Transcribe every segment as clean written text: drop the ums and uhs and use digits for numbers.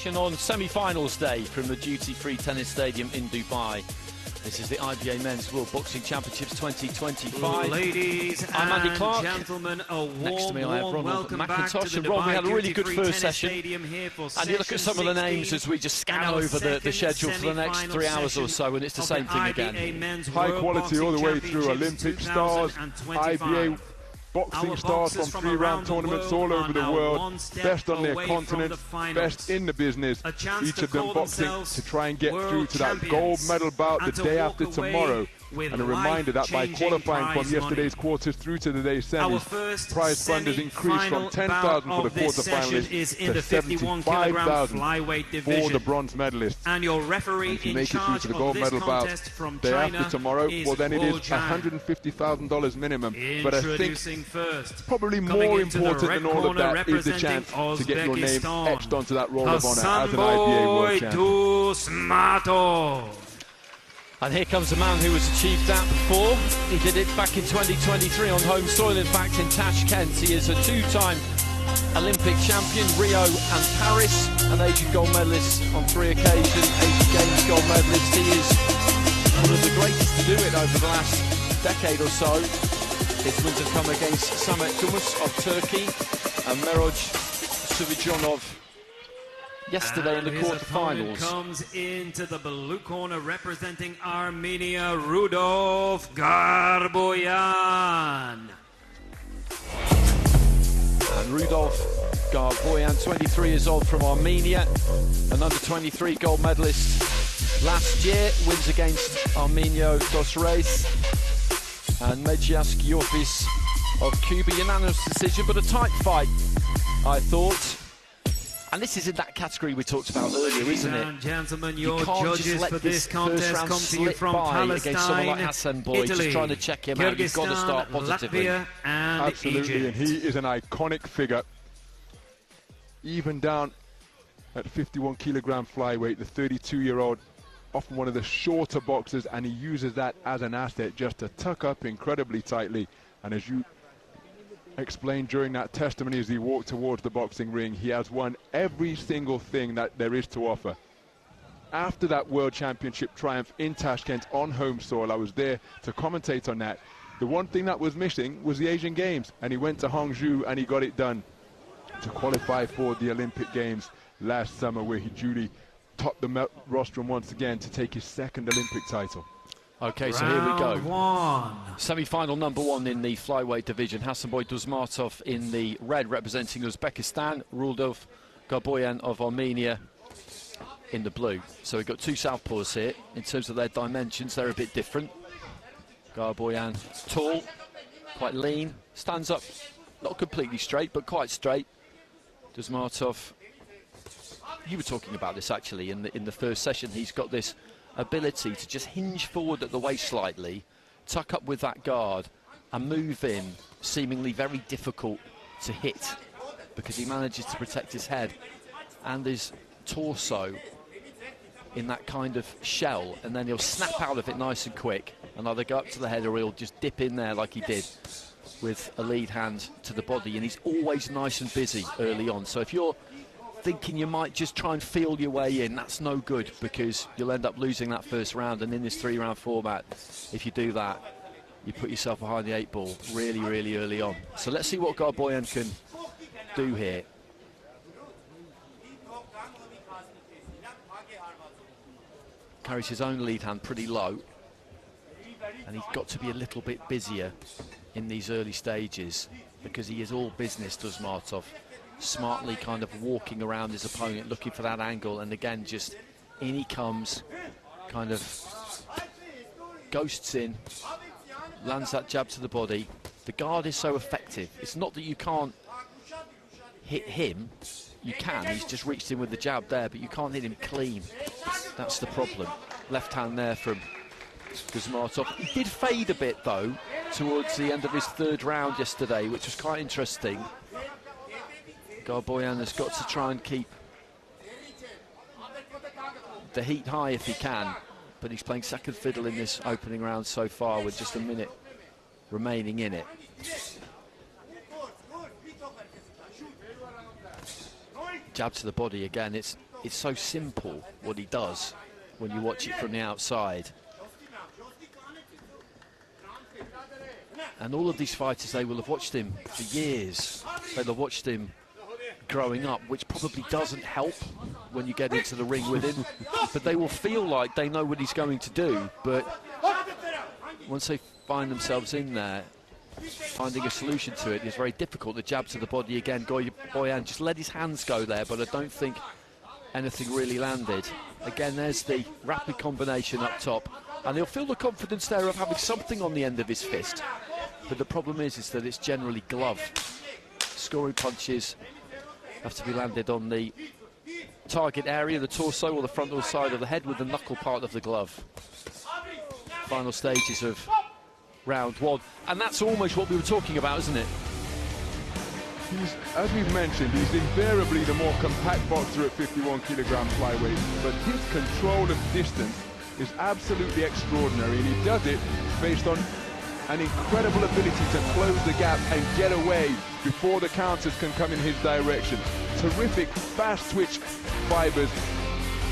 action on semi-finals day from the duty-free tennis stadium in Dubai. This is the IBA Men's World Boxing Championships 2025. Ladies I'm Andy and Clark. gentlemen, a Next to me I have warm Ronald welcome back to McIntosh. the And Ron, we had a really Dubai good Duty-Free first Tennis session. Stadium here for And you look at some of the names 16 as we just scan and our over the second schedule for the next 3 semi-final hours or so, and it's the same thing again. IBA Men's High World quality all the way Boxing through, Olympic stars, 2025. IBA boxing Our stars from boxers 3-round from around the tournaments world all over are the now world, one step best on their away from continent, the finals. best in the business, A chance each to of them call boxing themselves to try and get world through to that champions gold medal bout the and to day walk after away tomorrow. with And a reminder that by life-changing qualifying from prize yesterday's money. quarters through to today's Our semis, first prize fund has increased from semi-final 10,000 bout for of the this session is quarterfinalists in to the 51 kilogram 75,000 flyweight for division. the bronze medalists. And your referee If you in make it through charge to the of gold this medal bout contest from day China after tomorrow, is well then it is Khujanazar. $150,000 minimum. But I think Introducing first, probably coming more into the important red than all of corner, that is the representing chance to get your name Uzbekistan, etched onto that roll of honor as an IBA world Hasanboy champion. Dusmatov. And here comes a man who has achieved that before. He did it back in 2023 on home soil, in fact, in Tashkent. He is a two-time Olympic champion, Rio and Paris, an Asian gold medalist on 3 occasions, Asian Games gold medalist. He is one of the greatest to do it over the last decade or so. His wins have come against Samet Gümüş of Turkey and Meroj Suvijonov yesterday in the quarterfinals. Comes into the blue corner representing Armenia, Rudolf Garboyan. And Rudolf Garboyan, 23 years old, from Armenia, an under-23 gold medalist last year, wins against Armenio Dosreis and Medjas Giorgis of Cuba. Unanimous decision, but a tight fight, I thought. And this is in that category we talked about earlier, isn't it? Gentlemen, You your can't judges just let for this this contest first round come to you slip from by against someone like Palestine, Hasanboy, Italy, just trying to check him out. You've got to start Kyrgyzstan, positively. Latvia and Absolutely, Egypt. and he is an iconic figure. Even down at 51 kilogram flyweight, the 32-year-old, often one of the shorter boxers, and he uses that as an asset just to tuck up incredibly tightly. And as you explained during that testimony as he walked towards the boxing ring, he has won every single thing that there is to offer. After that World Championship triumph in Tashkent on home soil, I was there to commentate on that. The one thing that was missing was the Asian Games, and he went to Hangzhou and he got it done to qualify for the Olympic Games last summer, where he duly topped the rostrum once again to take his second Olympic title. Okay, so here we go. Round one. Semi-final number 1 in the flyweight division. Hasanboy Dusmatov in the red, representing Uzbekistan. Rudolf Garboyan of Armenia in the blue. So we've got 2 southpaws here. In terms of their dimensions, they're a bit different. Garboyan, tall, quite lean, stands up, not completely straight, but quite straight. Dusmatov, you were talking about this actually in the first session. He's got this ability to just hinge forward at the waist slightly, tuck up with that guard and move in, seemingly very difficult to hit because he manages to protect his head and his torso in that kind of shell, and then he'll snap out of it nice and quick and either go up to the head or he'll just dip in there like he did with a lead hand to the body. And he's always nice and busy early on, so if you're thinking you might just try and feel your way in, that's no good, because you'll end up losing that first round. And in this 3-round format, if you do that, you put yourself behind the 8 ball really, really early on. So let's see what Garboyan can do here. Carries his own lead hand pretty low, and he's got to be a little bit busier in these early stages because he is all business, Dusmatov. Smartly kind of walking around his opponent, looking for that angle, and again just in he comes, kind of ghosts in, lands that jab to the body. The guard is so effective. It's not that you can't hit him, you can, he's just reached in with the jab there, but you can't hit him clean. That's the problem. Left hand there from Dusmatov. He did fade a bit though towards the end of his 3rd round yesterday, which was quite interesting. Garboyan has got to try and keep the heat high if he can, but he's playing second fiddle in this opening round so far with just a minute remaining in it. Jab to the body again. It's it's so simple what he does when you watch it from the outside. And all of these fighters, they will have watched him for years. They'll have watched him growing up, which probably doesn't help when you get into the ring with him. But they will feel like they know what he's going to do. But once they find themselves in there, finding a solution to it is very difficult. The jab to the body again. Garboyan just let his hands go there, but I don't think anything really landed. Again, there's the rapid combination up top. And he'll feel the confidence there of having something on the end of his fist. But the problem is that it's generally glove. Scoring punches have to be landed on the target area, the torso or the frontal side of the head with the knuckle part of the glove. Final stages of round one. And that's almost what we were talking about, isn't it? As we've mentioned, he's invariably the more compact boxer at 51 kilogram flyweight, but his control of distance is absolutely extraordinary, and he does it based on an incredible ability to close the gap and get away before the counters can come in his direction. Terrific fast twitch fibers,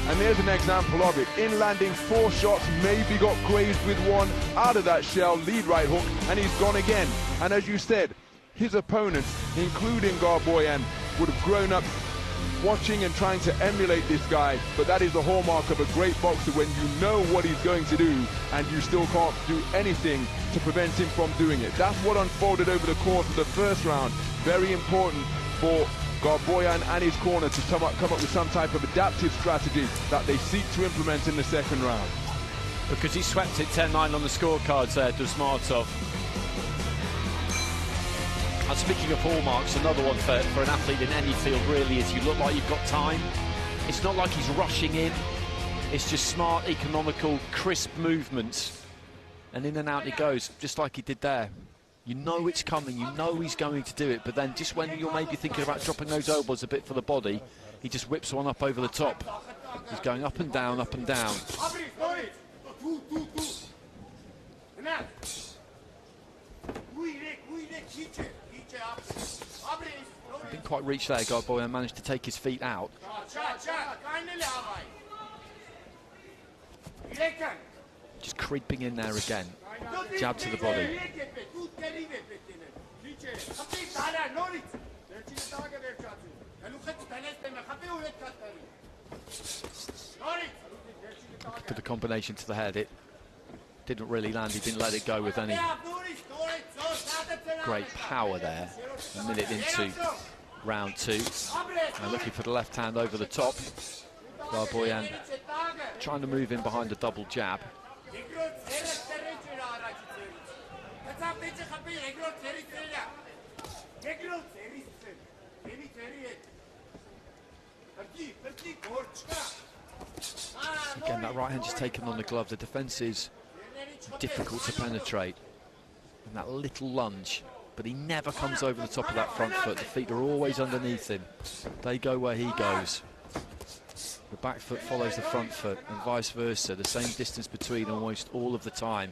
and there's an example of it. In landing 4 shots, maybe got grazed with one, out of that shell, lead right hook, and he's gone again. And as you said, his opponents, including Garboyan, would have grown up watching and trying to emulate this guy, but that is the hallmark of a great boxer, when you know what he's going to do and you still can't do anything to prevent him from doing it. That's what unfolded over the course of the first round. Very important for Garboyan and his corner to come up with some type of adaptive strategy that they seek to implement in the second round. Because he swept it 10-9 on the scorecards there, Dusmatov. And speaking of hallmarks, another one for an athlete in any field really is you look like you've got time. It's not like he's rushing in. It's just smart, economical, crisp movements. And in and out he goes, just like he did there. You know it's coming, you know he's going to do it, but then just when you're maybe thinking about dropping those elbows a bit for the body, he just whips one up over the top. He's going up and down, up and down. Didn't quite reach there, Garboyan managed to take his feet out. Just creeping in there again. Jab to the body. For the combination to the head, it didn't really land. He didn't let it go with any great power there. A minute into round two. Now looking for the left hand over the top. Garboyan trying to move in behind the double jab. Again, that right hand just taken on the glove. The defence is difficult to penetrate. And that little lunge, but he never comes over the top of that front foot. The feet are always underneath him. They go where he goes. The back foot follows the front foot and vice versa. The same distance between almost all of the time.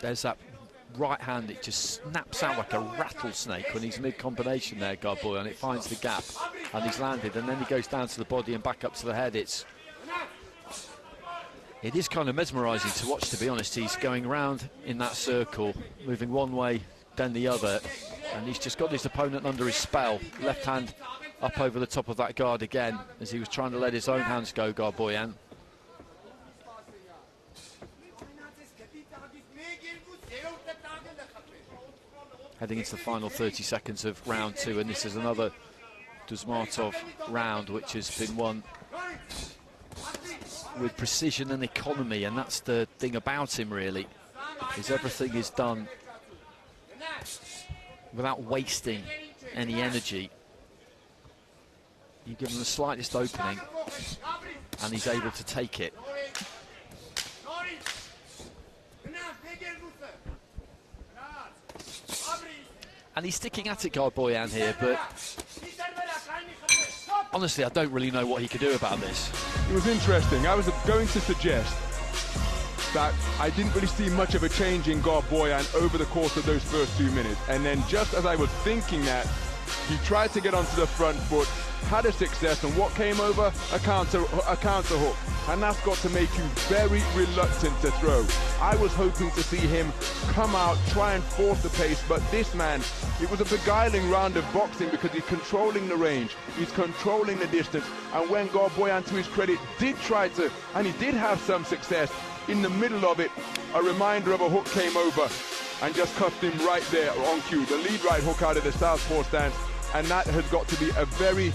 There's that right hand, it just snaps out like a rattlesnake when he's mid-combination there, Garboyan. It finds the gap and he's landed, and then he goes down to the body and back up to the head. It is kind of mesmerising to watch, to be honest. He's going around in that circle, moving one way, then the other, and he's just got his opponent under his spell. Left hand up over the top of that guard again, as he was trying to let his own hands go, Garboyan. Heading into the final 30 seconds of round two, and this is another Dusmatov round which has been won with precision and economy, and that's the thing about him really, is everything is done without wasting any energy. You give him the slightest opening and he's able to take it. And he's sticking at it, Garboyan, here, but honestly, I don't really know what he could do about this. It was interesting. I was going to suggest that I didn't really see much of a change in Garboyan over the course of those first 2 minutes. And then just as I was thinking that, he tried to get onto the front foot, had a success, and what came over? A counter hook. And that's got to make you very reluctant to throw. I was hoping to see him come out, try and force the pace, but this man, it was a beguiling round of boxing because he's controlling the range, he's controlling the distance, and when Garboyan, to his credit, did try to, and he did have some success, in the middle of it, a reminder of a hook came over and just cuffed him right there on cue. The lead right hook out of the southpaw stance, and that has got to be a very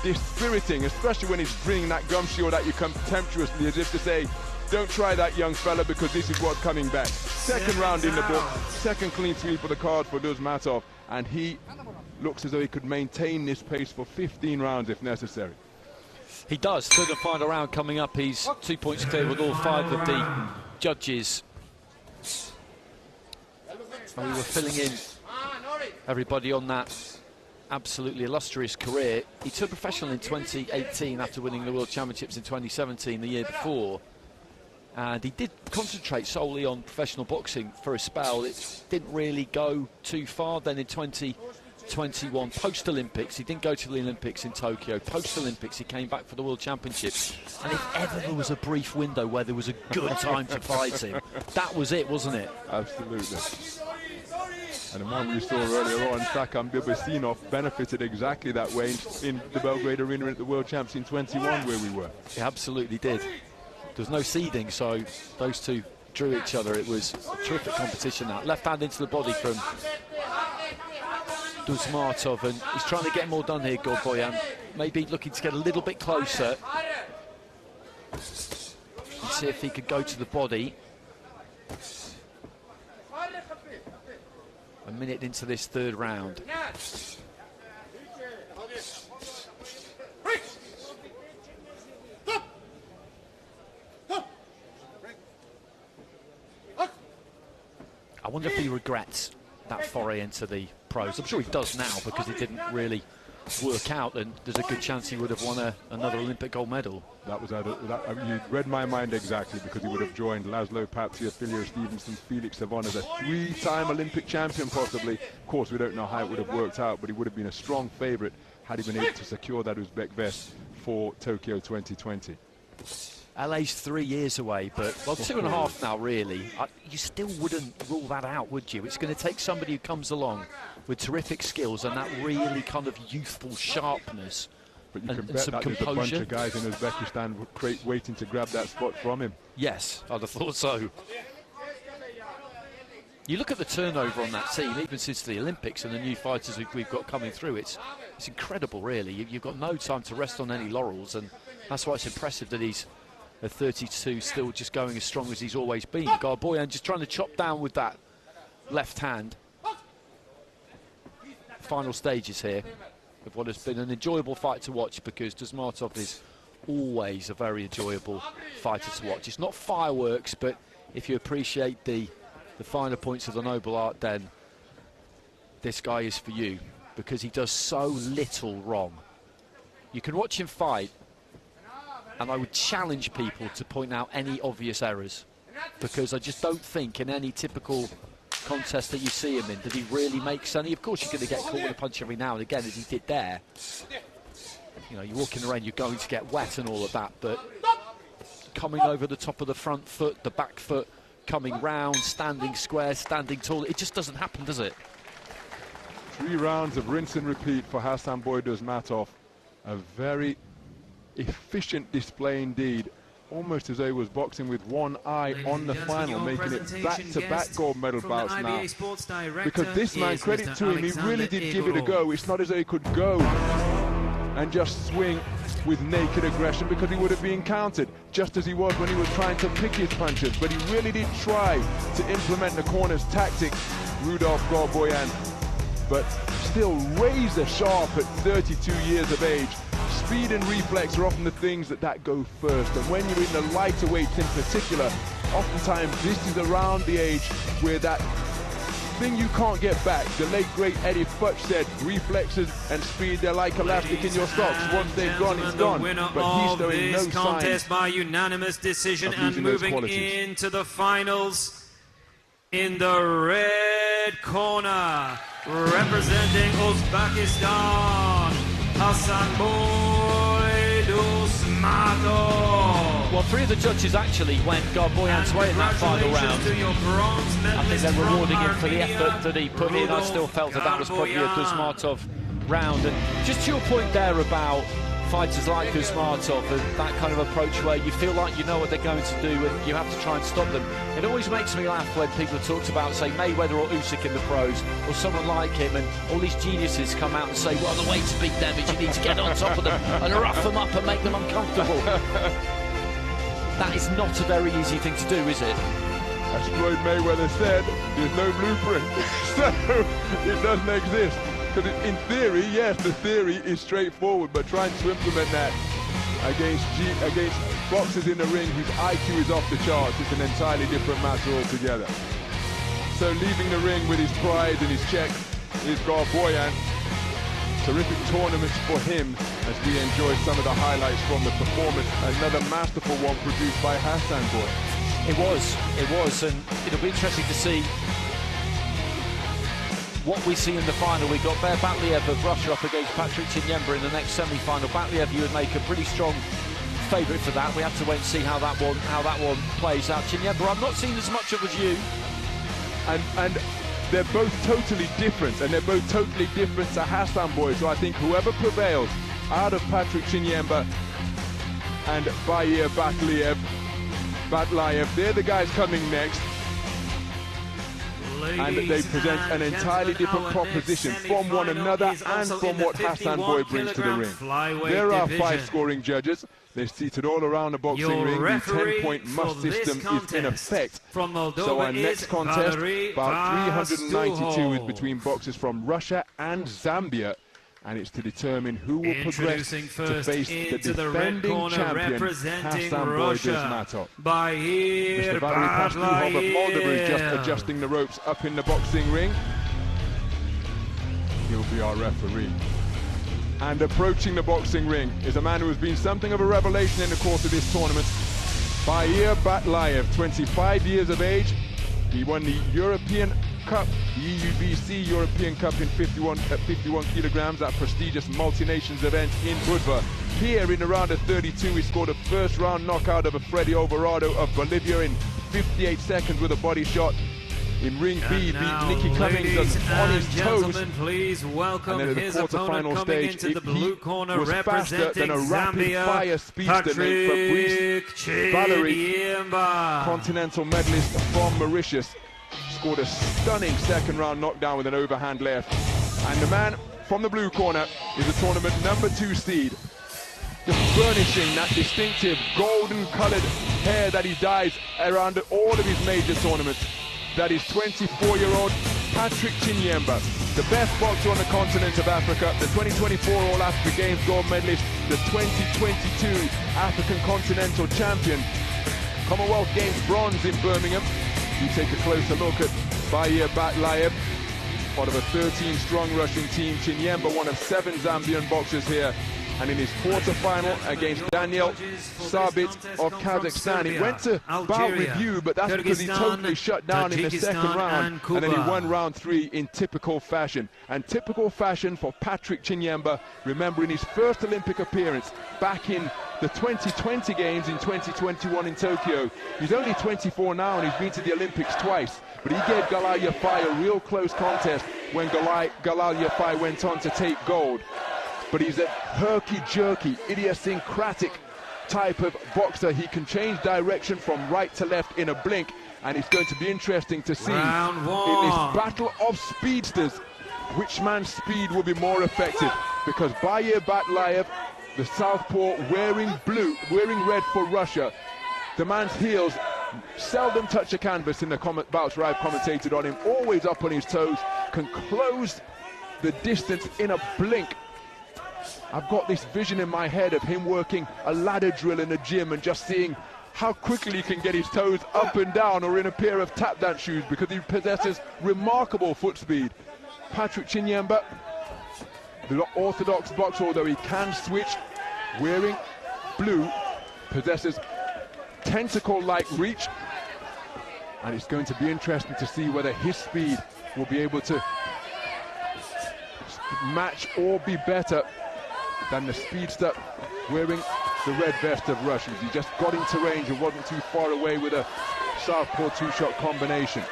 dispiriting, especially when he's bringing that gum shield at you contemptuously, as if to say, don't try that, young fella, because this is what's coming back. Second round in the book, second clean sweep of the card for Dusmatov, and he looks as though he could maintain this pace for 15 rounds if necessary. He does. Third and final round coming up. He's 2 points clear with all 5 of the judges. And we were filling in everybody on that absolutely illustrious career. He turned professional in 2018 after winning the World Championships in 2017, the year before. And he did concentrate solely on professional boxing for a spell. It didn't really go too far. Then in 2021, post-Olympics, he didn't go to the Olympics in Tokyo. Post-Olympics, he came back for the World Championships. And if ever there was a brief window where there was a good time to fight him, that was it, wasn't it? Absolutely. And the man we saw earlier on, Rakhimov, benefited exactly that way in the Belgrade Arena at the World Champs in 21, where we were. He absolutely did. There was no seeding, so those two drew each other. It was a terrific competition now. Left hand into the body from Dusmatov, and he's trying to get more done here, Garboyan. Maybe looking to get a little bit closer and see if he could go to the body. A minute into this third round. I wonder if he regrets that foray into the pros. I'm sure he does now because it didn't really work out, and there's a good chance he would have won another Olympic gold medal. That was you read my mind exactly, because he would have joined Laszlo Patsiw, Filio Stevenson, Felix Savon as a 3-time Olympic champion possibly. Of course, we don't know how it would have worked out, but he would have been a strong favourite had he been able to secure that Uzbek vest for Tokyo 2020. LA's 3 years away, but, well, 2.5 now, really. You still wouldn't rule that out, would you? It's going to take somebody who comes along with terrific skills and that really kind of youthful sharpness. But you can bet that there's a bunch of guys in Uzbekistan waiting to grab that spot from him. Yes, I'd have thought so. You look at the turnover on that team, even since the Olympics, and the new fighters we've got coming through, it's incredible, really. You've got no time to rest on any laurels, and that's why it's impressive that he's at 32, still just going as strong as he's always been. Garboyan just trying to chop down with that left hand. Final stages here of what has been an enjoyable fight to watch, because Dusmatov is always a very enjoyable fighter to watch. It's not fireworks, but if you appreciate the finer points of the noble art, then this guy is for you, because he does so little wrong. You can watch him fight, and I would challenge people to point out any obvious errors, because I just don't think in any typical contest that you see him in that he really makes any. Of course, you're going to get caught with a punch every now and again, as he did there. You know, you walk in the rain, you're going to get wet and all of that, but coming over the top of the front foot, the back foot, coming round, standing square, standing tall, it just doesn't happen, does it? 3 rounds of rinse and repeat for Hasanboy Dusmatov. A very efficient display indeed, almost as though he was boxing with one eye on the final, making it back-to-back gold medal bouts now. Because this man, credit to him, he really did give it a go. It's not as though he could go and just swing with naked aggression, because he would have been countered, just as he was when he was trying to pick his punches. But he really did try to implement the corner's tactics, Rudolf Garboyan, but still razor sharp at 32 years of age. Speed and reflex are often the things that go first, and when you're in the lighter weights in particular, oftentimes this is around the age where that thing you can't get back. The late great Eddie Futch said, reflexes and speed, they're like elastic in your socks. Once they've gone, it's gone. But he's showing no contest sign by unanimous decision and moving into the finals in the red corner, representing Uzbekistan, Hasanboy Dusmatov. Well, three of the judges actually went Garboyan's way in that final round. I think they're rewarding him for the effort that he put in. I still felt that was probably a Dusmatov round. And just to your point there about fighters like Dusmatov and that kind of approach where you feel like you know what they're going to do and you have to try and stop them. It always makes me laugh when people have talked about, say, Mayweather or Usyk in the pros, or someone like him, and all these geniuses come out and say, well, the way to beat them is you need to get on top of them and rough them up and make them uncomfortable. That is not a very easy thing to do, is it? As Floyd Mayweather said, there's no blueprint, so it doesn't exist. Because in theory, yes, the theory is straightforward, but trying to implement that against boxers in the ring whose IQ is off the charts is an entirely different matter altogether. So leaving the ring with his pride and his check is Garboyan. Terrific tournaments for him as we enjoy some of the highlights from the performance. Another masterful one produced by Hasanboy. It was, and it'll be interesting to see what we see in the final. We've got Batlaev of Russia up against Patrick Chinyemba in the next semi-final. Batlaev, you would make a pretty strong favourite for that. We have to wait and see how that one plays out. Chinyemba, I've not seen as much of as you. And they're both totally different, and they're both totally different to Hasanboy. So I think whoever prevails out of Patrick Chinyemba and Bair Batlaev, they're the guys coming next. And they present an entirely different proposition from one another and from what Hasanboy brings to the ring. There are 5 scoring judges. They're seated all around the boxing ring. The 10-point must system is in effect. So our next contest, about 392, is between boxers from Russia and Zambia. And it's to determine who will progress to face the defending champion, Hasanboy Dusmatov. Mr. Valery Pashkuhov of Moldova is just adjusting the ropes up in the boxing ring. He'll be our referee. And approaching the boxing ring is a man who has been something of a revelation in the course of this tournament. Bair Batlaev, 25 years of age. He won the European Cup, the EUBC European Cup at 51 kilograms, that prestigious multi-nations event in Budva. Here in the round of 32, he scored a first-round knockout of a Freddy Alvarado of Bolivia in 58 seconds with a body shot. In ring B, beat Nicky Cummings on his toes. Please welcome and then at the quarter-final stage, into the blue corner, was faster than a rapid-fire speedster named Fabrice Valery, continental medalist from Mauritius. Scored a stunning second-round knockdown with an overhand left. And the man from the blue corner is a tournament #2 seed. Just burnishing that distinctive golden-coloured hair that he dyes around all of his major tournaments. That is 24-year-old Patrick Chinyemba, the best boxer on the continent of Africa, the 2024 All-Africa Games gold medalist, the 2022 African Continental Champion, Commonwealth Games bronze in Birmingham. You take a closer look at Bair Batlaev, part of a 13-strong Russian team. Chinyemba, one of 7 Zambian boxers here. And in his quarter-final against Daniel Sabit of Kazakhstan, he went to bout review, but that's because he totally shut down in the second round, and then he won round 3 in typical fashion. And typical fashion for Patrick Chinyemba, remembering his first Olympic appearance back in the 2020 Games in 2021 in Tokyo. He's only 24 now, and he's been to the Olympics twice, but he gave Galal Yafai a real close contest when Galal Yafai went on to take gold. But he's a herky-jerky, idiosyncratic type of boxer. He can change direction from right to left in a blink, and it's going to be interesting to see in this battle of speedsters which man's speed will be more effective, because Bair Batlaev, the southpaw, wearing red for Russia, the man's heels seldom touch a canvas in the bouts where I've commentated on him, always up on his toes, can close the distance in a blink. I've got this vision in my head of him working a ladder drill in a gym and just seeing how quickly he can get his toes up and down or in a pair of tap dance shoes, because he possesses remarkable foot speed. Patrick Chinyemba, the orthodox boxer, although he can switch, wearing blue, possesses tentacle-like reach, and it's going to be interesting to see whether his speed will be able to match or be better than the speedster wearing the red vest of Russians. He just got into range and wasn't too far away with a southpaw two-shot combination.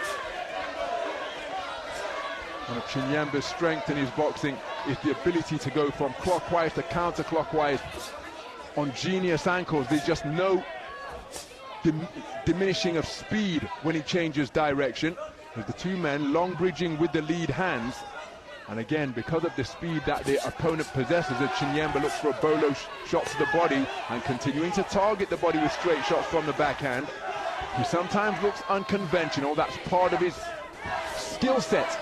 One of Chinyemba's strength in his boxing is the ability to go from clockwise to counterclockwise on genius ankles. There's just no diminishing of speed when he changes direction. There's the two men long bridging with the lead hands. And again, because of the speed that the opponent possesses, Chinyemba looks for a bolo shot to the body and continuing to target the body with straight shots from the backhand. He sometimes looks unconventional. That's part of his skill set.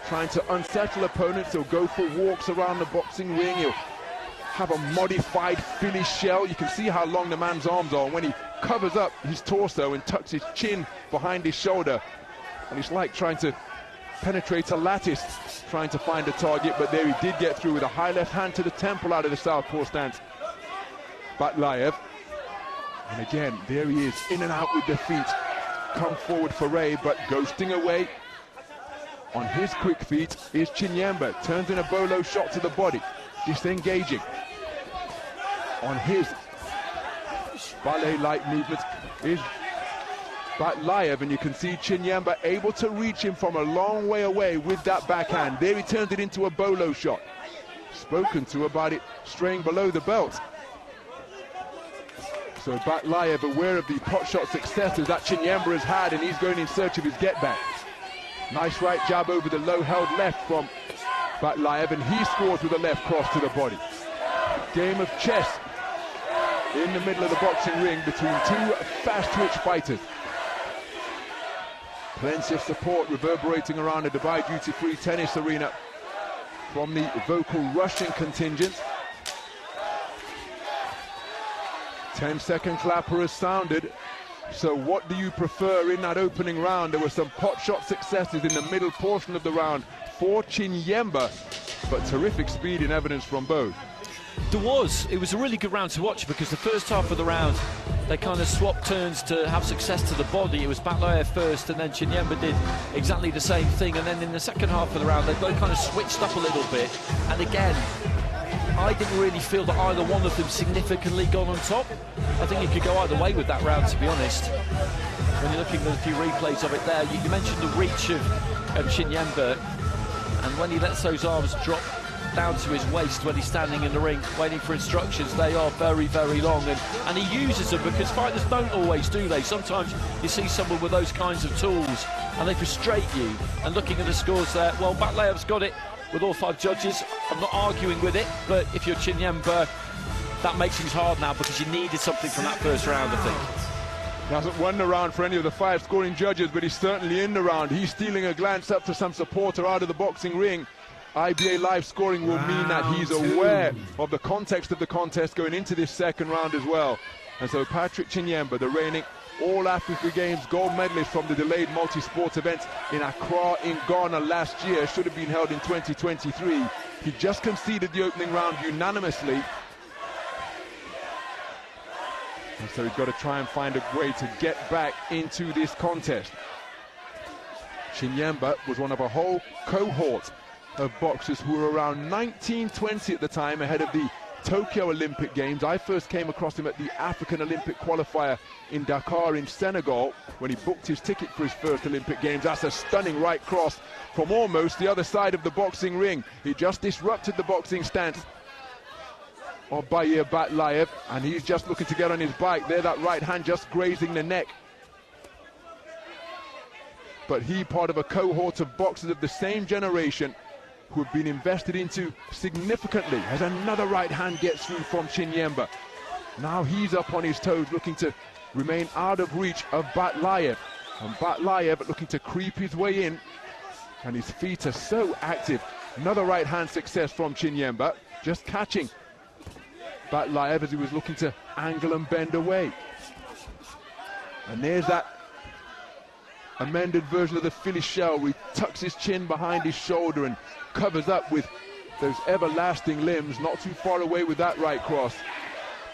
Trying to unsettle opponents. He'll go for walks around the boxing ring. He'll have a modified Philly shell. You can see how long the man's arms are when he covers up his torso and tucks his chin behind his shoulder. And it's like trying to penetrate a lattice, trying to find a target, but there he did get through with a high left hand to the temple out of the southpaw stance. Batlaev, and again, there he is, in and out with the feet. Come forward for Ray, but ghosting away on his quick feet is Chinyemba. Turns in a bolo shot to the body, disengaging. On his ballet-like movements is Batlaev, and you can see Chinyemba able to reach him from a long way away with that backhand. There he turns it into a bolo shot. Spoken to about it straying below the belt. So Batlaev aware of the pot shot successes that Chinyemba has had, and he's going in search of his get back. Nice right jab over the low held left from Batlaev, and he scores with a left cross to the body. Game of chess in the middle of the boxing ring between two fast twitch fighters. Plenty of support reverberating around the Dubai duty-free tennis arena from the vocal Russian contingent. 10-second clapper has sounded. So what do you prefer in that opening round? There were some pot shot successes in the middle portion of the round for Chinyemba, but terrific speed in evidence from both. There was. It was a really good round to watch, because the first half of the round they kind of swapped turns to have success to the body. It was Batlaev first, and then Chinyemba did exactly the same thing, and then in the second half of the round they both kind of switched up a little bit, and again I didn't really feel that either one of them significantly got on top. I think you could go either way with that round, to be honest. When you're looking at a few replays of it there, you mentioned the reach of Chinyemba, and when he lets those arms drop down to his waist when he's standing in the ring waiting for instructions, they are very, very long, and he uses them, because fighters don't always, do they? Sometimes you see someone with those kinds of tools and they frustrate you. And looking at the scores there, well, Batlaev's got it with all 5 judges. I'm not arguing with it, but if you're Chinyemba, that makes things hard now, because you needed something from that first round, I think. He hasn't won the round for any of the 5 scoring judges, but he's certainly in the round. He's stealing a glance up to some supporter out of the boxing ring. IBA live scoring will mean that he's aware of the context of the contest going into this second round as well. And so Patrick Chinyemba, the reigning All Africa Games gold medalist from the delayed multi-sport event in Accra in Ghana last year, should have been held in 2023. He just conceded the opening round unanimously. And so he's got to try and find a way to get back into this contest. Chinyemba was one of a whole cohort of boxers who were around 19, 20 at the time, ahead of the Tokyo Olympic Games. I first came across him at the African Olympic qualifier in Dakar in Senegal when he booked his ticket for his first Olympic Games. That's a stunning right cross from almost the other side of the boxing ring. He just disrupted the boxing stance of Bair Batlaev, and he's just looking to get on his bike there, that right hand just grazing the neck. But he, part of a cohort of boxers of the same generation who have been invested into significantly, as another right hand gets through from Chinyemba. Now he's up on his toes, looking to remain out of reach of Batlaev, and Batlaev looking to creep his way in, and his feet are so active. Another right hand success from Chinyemba, just catching Batlaev as he was looking to angle and bend away. And there's that amended version of the Philly shell where he tucks his chin behind his shoulder and covers up with those everlasting limbs, not too far away with that right cross.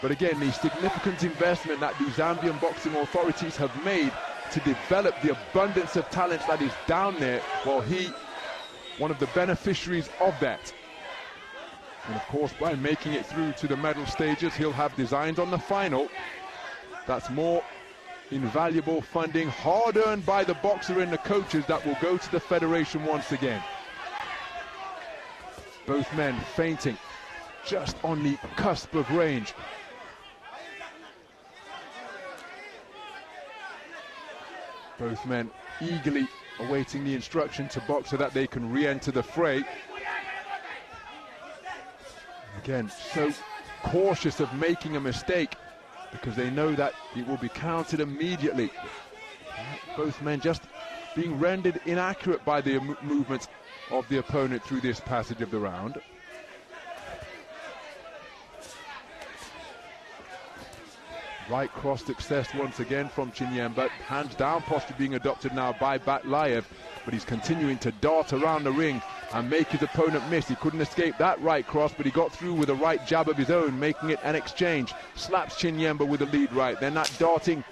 But again, the significant investment that the Zambian boxing authorities have made to develop the abundance of talent that is down there, well, he, one of the beneficiaries of that. And of course, by making it through to the medal stages, he'll have designs on the final. That's more invaluable funding, hard-earned by the boxer and the coaches, that will go to the federation once again. Both men feinting just on the cusp of range. Both men eagerly awaiting the instruction to box so that they can re-enter the fray. Again, so cautious of making a mistake because they know that it will be counted immediately. Both men just being rendered inaccurate by the movements of the opponent through this passage of the round. Right cross success once again from Chinyemba. Hands down posture being adopted now by Batlaev, but he's continuing to dart around the ring and make his opponent miss. He couldn't escape that right cross, but he got through with a right jab of his own, making it an exchange. Slaps Chinyemba with a lead right. Then that darting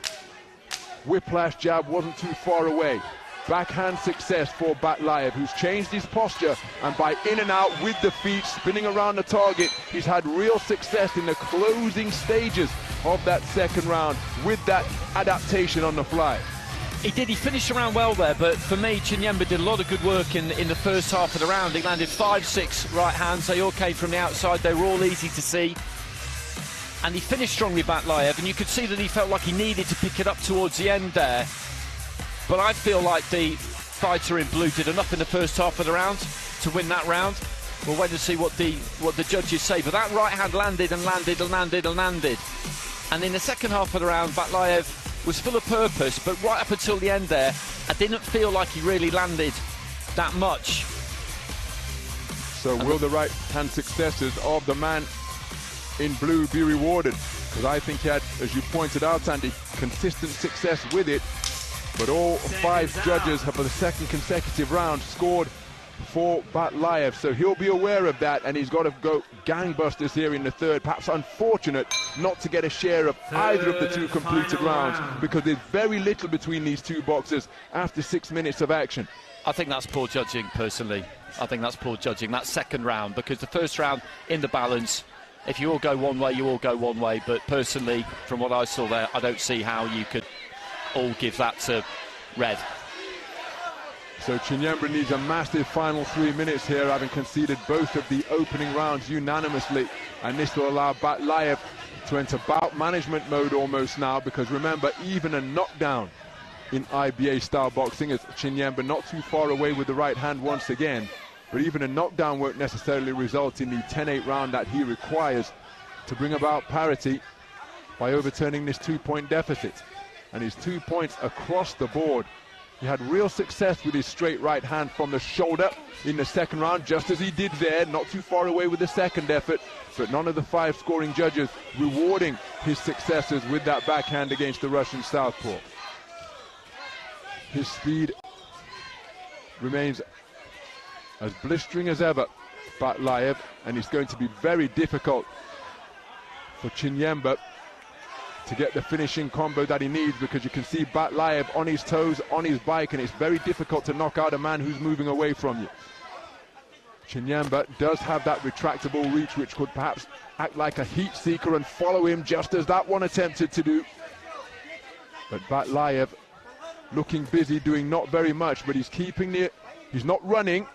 whiplash jab wasn't too far away. Backhand success for Batlaev, who's changed his posture, and by in and out with the feet, spinning around the target, he's had real success in the closing stages of that second round with that adaptation on the fly. He did, he finished around well there, but for me, Chinyemba did a lot of good work in the first half of the round. He landed 5-6 right hands, they all came from the outside, they were all easy to see. And he finished strongly, Batlaev, and you could see that he felt like he needed to pick it up towards the end there. But I feel like the fighter in blue did enough in the first half of the round to win that round. We'll wait to see what the judges say. But that right hand landed and landed and landed and landed. And in the second half of the round, Batlaev was full of purpose, but right up until the end there, I didn't feel like he really landed that much. So will the right hand successes of the man in blue be rewarded? Because I think he had, as you pointed out, Andy, consistent success with it. But all 5 judges have for the second consecutive round scored for Batlaev, so he'll be aware of that, and he's got to go gangbusters here in the third. Perhaps unfortunate not to get a share of either of the 2 completed rounds, because there's very little between these 2 boxers after 6 minutes of action. I think that's poor judging, personally. I think that's poor judging, that second round, because the first round in the balance, if you all go one way, you all go one way. But personally, from what I saw there, I don't see how you could all give that to red. So Chinyemba needs a massive final 3 minutes here, having conceded both of the opening rounds unanimously, and this will allow Batlaev to enter bout management mode almost now, because remember, even a knockdown in IBA style boxing, as Chinyemba not too far away with the right hand once again, but even a knockdown won't necessarily result in the 10-8 round that he requires to bring about parity by overturning this 2-point deficit. And his 2 points across the board. He had real success with his straight right hand from the shoulder in the second round, just as he did there, not too far away with the second effort, but none of the 5 scoring judges rewarding his successes with that backhand against the Russian southpaw. His speed remains as blistering as ever, Batlaev, and it's going to be very difficult for Chinyemba to get the finishing combo that he needs, because you can see Batlaev on his toes, on his bike, and it's very difficult to knock out a man who's moving away from you. Chinyemba does have that retractable reach, which could perhaps act like a heat seeker and follow him, just as that one attempted to do. But Batlaev looking busy, doing not very much, but he's keeping the, he's not running,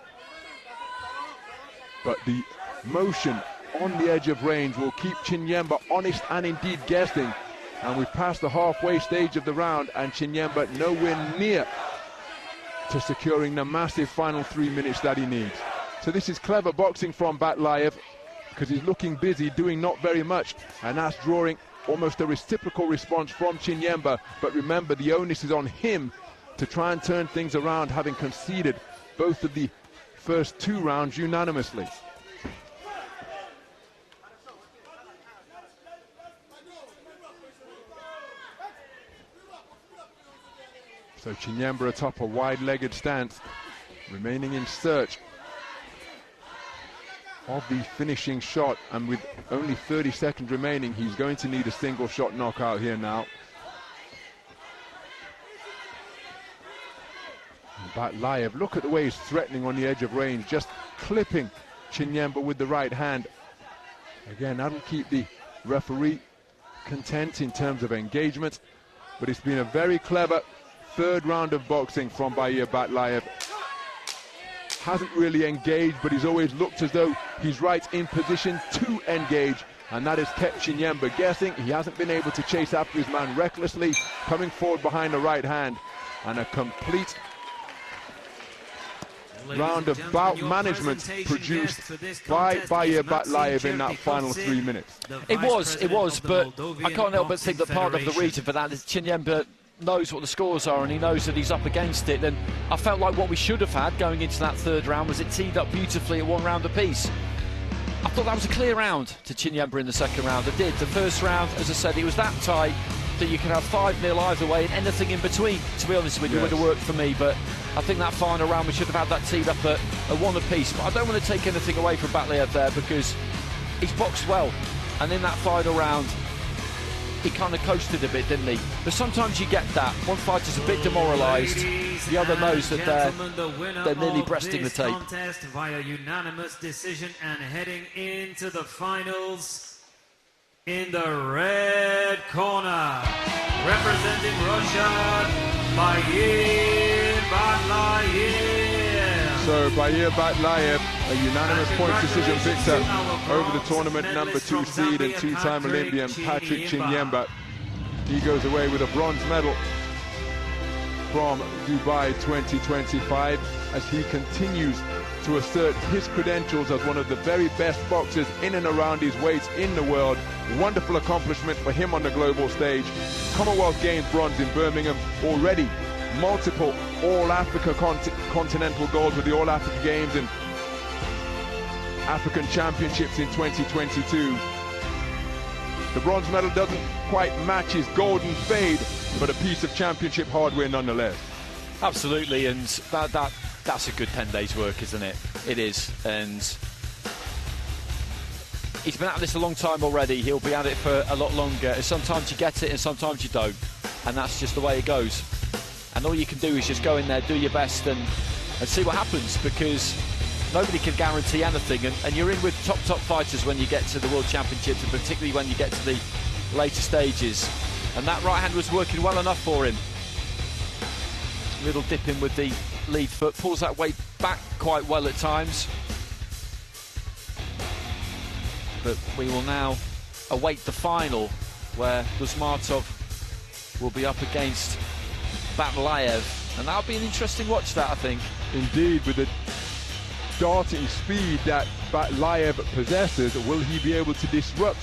but the motion on the edge of range will keep Chinyemba honest and indeed guessing. And we've passed the halfway stage of the round, and Chinyemba nowhere near to securing the massive final 3 minutes that he needs. So this is clever boxing from Batlaev, because he's looking busy, doing not very much, and that's drawing almost a reciprocal response from Chinyemba. But remember, the onus is on him to try and turn things around, having conceded both of the first 2 rounds unanimously. So Chinyemba atop a wide-legged stance, remaining in search of the finishing shot, and with only 30 seconds remaining, he's going to need a single shot knockout here now. Batlaev, look at the way he's threatening on the edge of range, just clipping Chinyemba with the right hand. Again, that'll keep the referee content in terms of engagement, but it's been a very clever third round of boxing from Bair Batlaev. Hasn't really engaged, but he's always looked as though he's right in position to engage, and that has kept Chinyemba guessing. He hasn't been able to chase after his man recklessly, coming forward behind the right hand, and a complete round of bout management produced by Bair Batlaev in that final 3 minutes. It was, but I can't help but think that part of the reason for that is Chinyemba knows what the scores are and he knows that he's up against it. And I felt like what we should have had going into that third round was it teed up beautifully at 1 round apiece. I thought that was a clear round to Chinyemba in the second round. I did. The first round, as I said, it was that tight that you can have 5-0 either way and anything in between, to be honest with you, would have worked for me. But I think that final round we should have had that teed up at 1 apiece. But I don't want to take anything away from Batlaev there, because he's boxed well, and in that final round he kind of coasted a bit, didn't he? But sometimes you get that. One fighter's a bit demoralised, the other knows that they're nearly breasting the tape. Contest via unanimous decision and heading into the finals in the red corner, representing Russia, Bair Batlaev. So Bair Batlaev, a unanimous point decision victor over the tournament #2 seed and 2-time Olympian Patrick Chinyemba. He goes away with a bronze medal from Dubai 2025 as he continues to assert his credentials as one of the very best boxers in and around his weight in the world. Wonderful accomplishment for him on the global stage. Commonwealth Games bronze in Birmingham, already multiple All-Africa continental gold with the All-Africa Games and African Championships in 2022. The bronze medal doesn't quite match his golden fade, but a piece of championship hardware nonetheless. Absolutely, and that's a good 10 days work, isn't it? It is, and he's been at this a long time already. He'll be at it for a lot longer. And sometimes you get it and sometimes you don't, and that's just the way it goes. And all you can do is just go in there, do your best, and see what happens, because nobody can guarantee anything, and you're in with top fighters when you get to the World Championships, and particularly when you get to the later stages. And that right hand was working well enough for him. Little dip in with the lead foot, pulls that weight back quite well at times. But we will now await the final, where Dusmatov will be up against Batlaev, and that'll be an interesting watch, that, I think. Indeed, with the darting speed that Batlaev possesses, will he be able to disrupt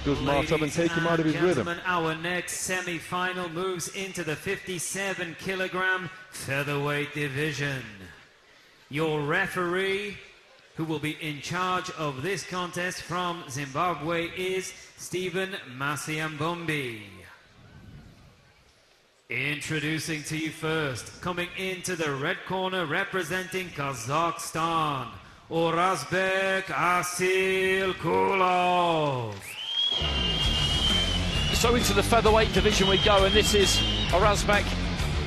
Dusmatov and take him out of his rhythm? Our next semi-final moves into the 57-kilogram featherweight division. Your referee, who will be in charge of this contest from Zimbabwe, is Stephen Masiambombi. Introducing to you first, coming into the red corner, representing Kazakhstan, Orazbek Assylkulov. So into the featherweight division we go, and this is Orazbek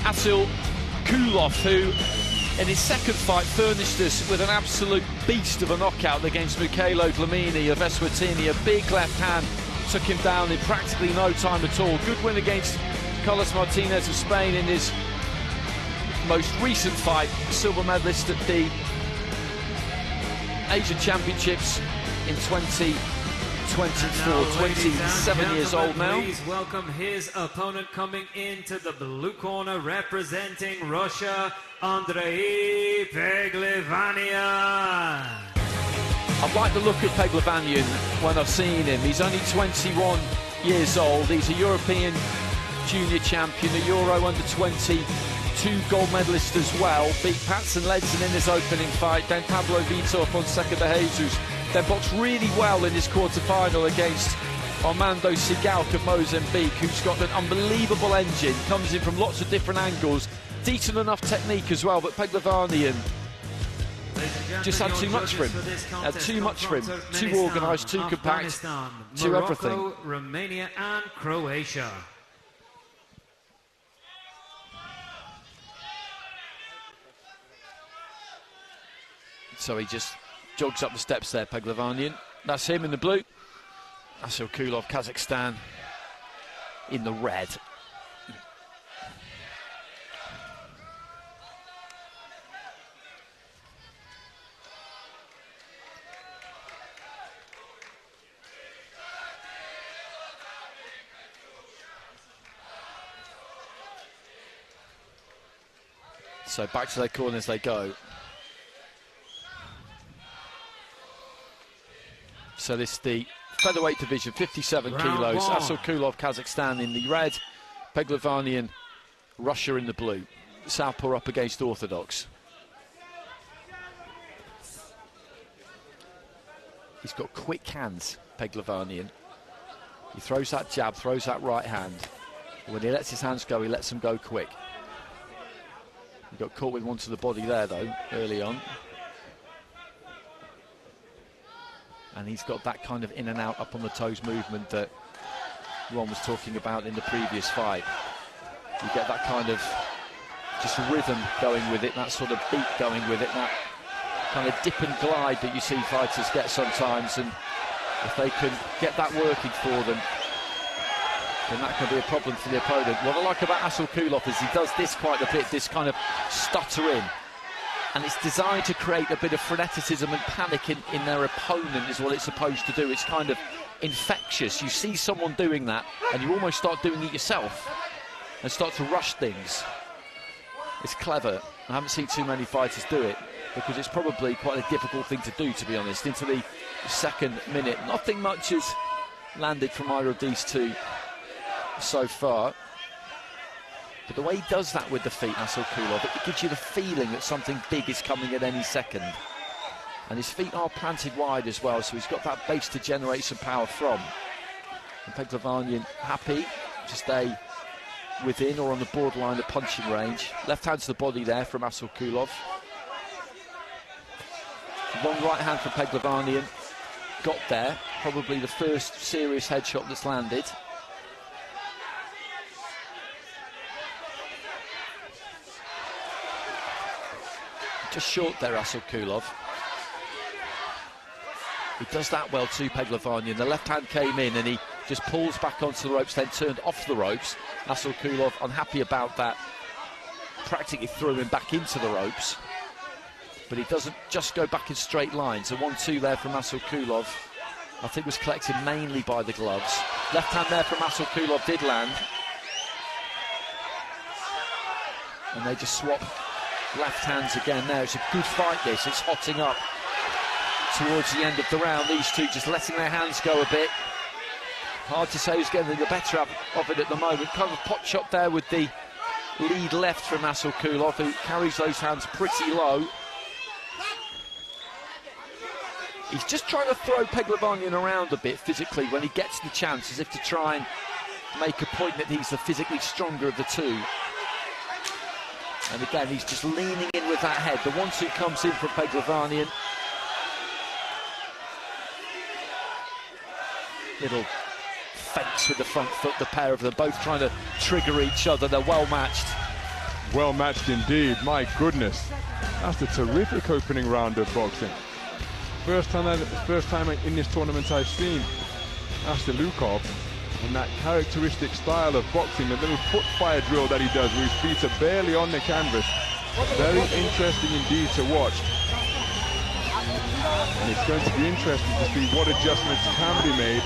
Assylkulov, who in his second fight furnished us with an absolute beast of a knockout against Mikhailo Glamini of Eswatini. A big left hand took him down in practically no time at all. Good win against Carlos Martinez of Spain in his most recent fight, silver medalist at the Asian Championships in 2024, 27 years old now. Please welcome his opponent, coming into the blue corner, representing Russia, Andrei Peglivanian. I've liked the look of Peglivanian when I've seen him. He's only 21 years old. He's a European junior champion, a Euro under-22 gold medalist as well. Beat Patson Ledson in his opening fight, then Pablo Vitor Fonseca de Jesus. Then boxed really well in his quarter-final against Armando Sigalk of Mozambique, who's got an unbelievable engine, comes in from lots of different angles, decent enough technique as well, but Peglivanian just had too much for him. Had too much for him. Too organised, too compact, too everything. Romania and Croatia. So he just jogs up the steps there, Peglivanian. That's him in the blue. Assylkulov, Kazakhstan, in the red. So back to their corners they go. So this is the featherweight division, 57 kilos. Assylkulov, Kazakhstan in the red. Peglivanian, Russia in the blue. Southpaw up against orthodox. He's got quick hands, Peglivanian. He throws that jab, throws that right hand. When he lets his hands go, he lets them go quick. He got caught with one to the body there, though, early on. And he's got that kind of in and out, up on the toes movement that Ron was talking about in the previous fight. You get that kind of just rhythm going with it, that sort of beat going with it, that kind of dip and glide that you see fighters get sometimes. And if they can get that working for them, then that can be a problem for the opponent. What I like about Assylkulov is he does this quite a bit, this kind of stuttering. And it's designed to create a bit of freneticism and panic in their opponent is what it's supposed to do. It's kind of infectious. You see someone doing that and you almost start doing it yourself and start to rush things. It's clever. I haven't seen too many fighters do it because it's probably quite a difficult thing to do, to be honest. Into the second minute, nothing much has landed from either of these two so far. But the way he does that with the feet, Assylkulov, it gives you the feeling that something big is coming at any second. And his feet are planted wide as well, so he's got that base to generate some power from. And Peglivanian happy to stay within or on the borderline of punching range. Left hand to the body there from Assylkulov. Long right hand from Peglivanian. Got there, probably the first serious headshot that's landed. Just short there, Assylkulov. He does that well too, Peglivanian. The left hand came in and he just pulls back onto the ropes, then turned off the ropes. Assylkulov, unhappy about that, practically threw him back into the ropes. But he doesn't just go back in straight lines. A 1-2 there from Assylkulov, I think was collected mainly by the gloves. Left hand there from Assylkulov did land. And they just swap left hands again there. It's a good fight this, it's hotting up towards the end of the round. These two just letting their hands go a bit. Hard to say who's getting the better of it at the moment. Kind of a pot shot there with the lead left from Assylkulov, who carries those hands pretty low. He's just trying to throw Peglivanian around a bit physically when he gets the chance, as if to try and make a point that he's the physically stronger of the two. And again, he's just leaning in with that head. The 1-2 comes in from Peglivanian. Little feints with the front foot, the pair of them, both trying to trigger each other. They're well matched. Well matched indeed, my goodness. That's a terrific opening round of boxing. First time in this tournament I've seen Assylkulov in that characteristic style of boxing, the little foot fire drill that he does where his feet are barely on the canvas. Very interesting indeed to watch. And it's going to be interesting to see what adjustments can be made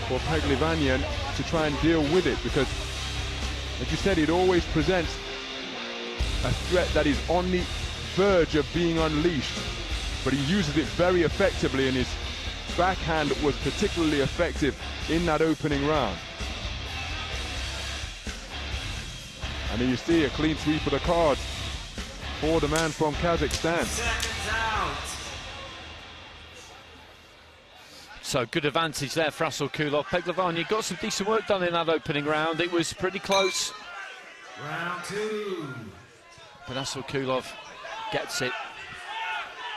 for Peglivanian to try and deal with it, because, like you said, it always presents a threat that is on the verge of being unleashed, but he uses it very effectively, and his backhand was particularly effective in that opening round. And then you see a clean sweep of the cards for the man from Kazakhstan. So good advantage there for Assylkulov. Peglivanian got some decent work done in that opening round. It was pretty close. Round 2. But Assylkulov gets it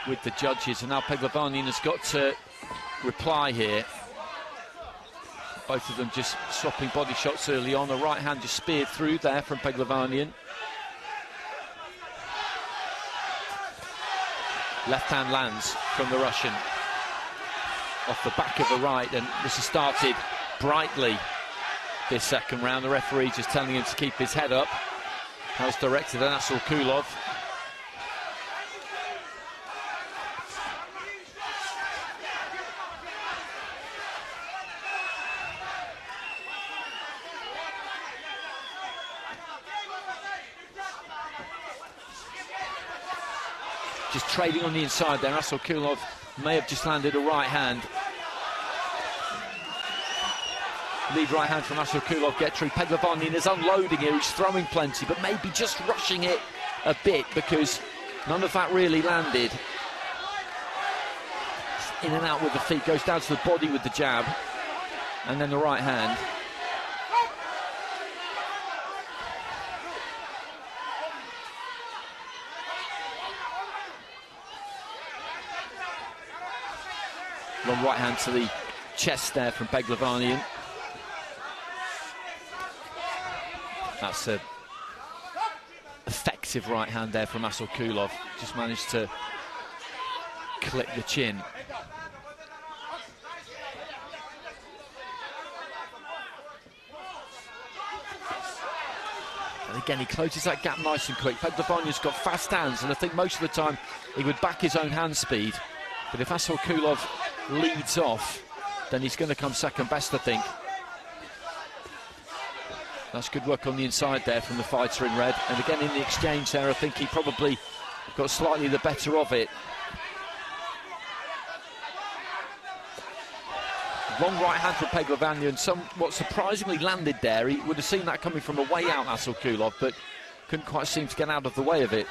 with the judges, and now Peglivanian has got to reply here. Both of them just swapping body shots early on. The right hand just speared through there from Peglivanian. Left hand lands from the Russian off the back of the right, and this has started brightly this second round. The referee just telling him to keep his head up. That was directed at Assylkulov. Just trading on the inside there. Assylkulov may have just landed a right hand. Lead right hand from Assylkulov get through. Peglivanian is unloading here. He's throwing plenty, but maybe just rushing it a bit because none of that really landed. In and out with the feet, goes down to the body with the jab, and then the right hand. Long right hand to the chest there from Peglivanian. That's a effective right hand there from Assylkulov. Just managed to clip the chin. And again, he closes that gap nice and quick. Peglivanian's got fast hands, and I think most of the time he would back his own hand speed. But if Assylkulov leads off, then he's going to come second best, I think. That's good work on the inside there from the fighter in red. And again, in the exchange there, I think he probably got slightly the better of it. Long right hand from Peglivanian, somewhat surprisingly landed there. He would have seen that coming from a way out, Assylkulov, but couldn't quite seem to get out of the way of it.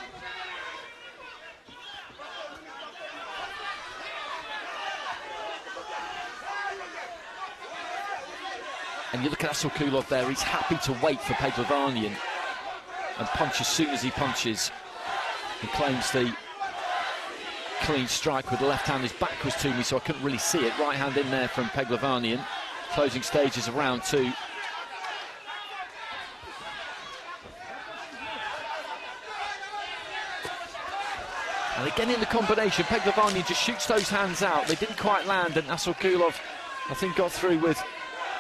And you look at Assylkulov there, he's happy to wait for Peglivanian and punch as soon as he punches. He claims the clean strike with the left hand. His back was to me, so I couldn't really see it. Right hand in there from Peglivanian. Closing stages of round 2. And again in the combination, Peglivanian just shoots those hands out. They didn't quite land, and Assylkulov, I think, got through with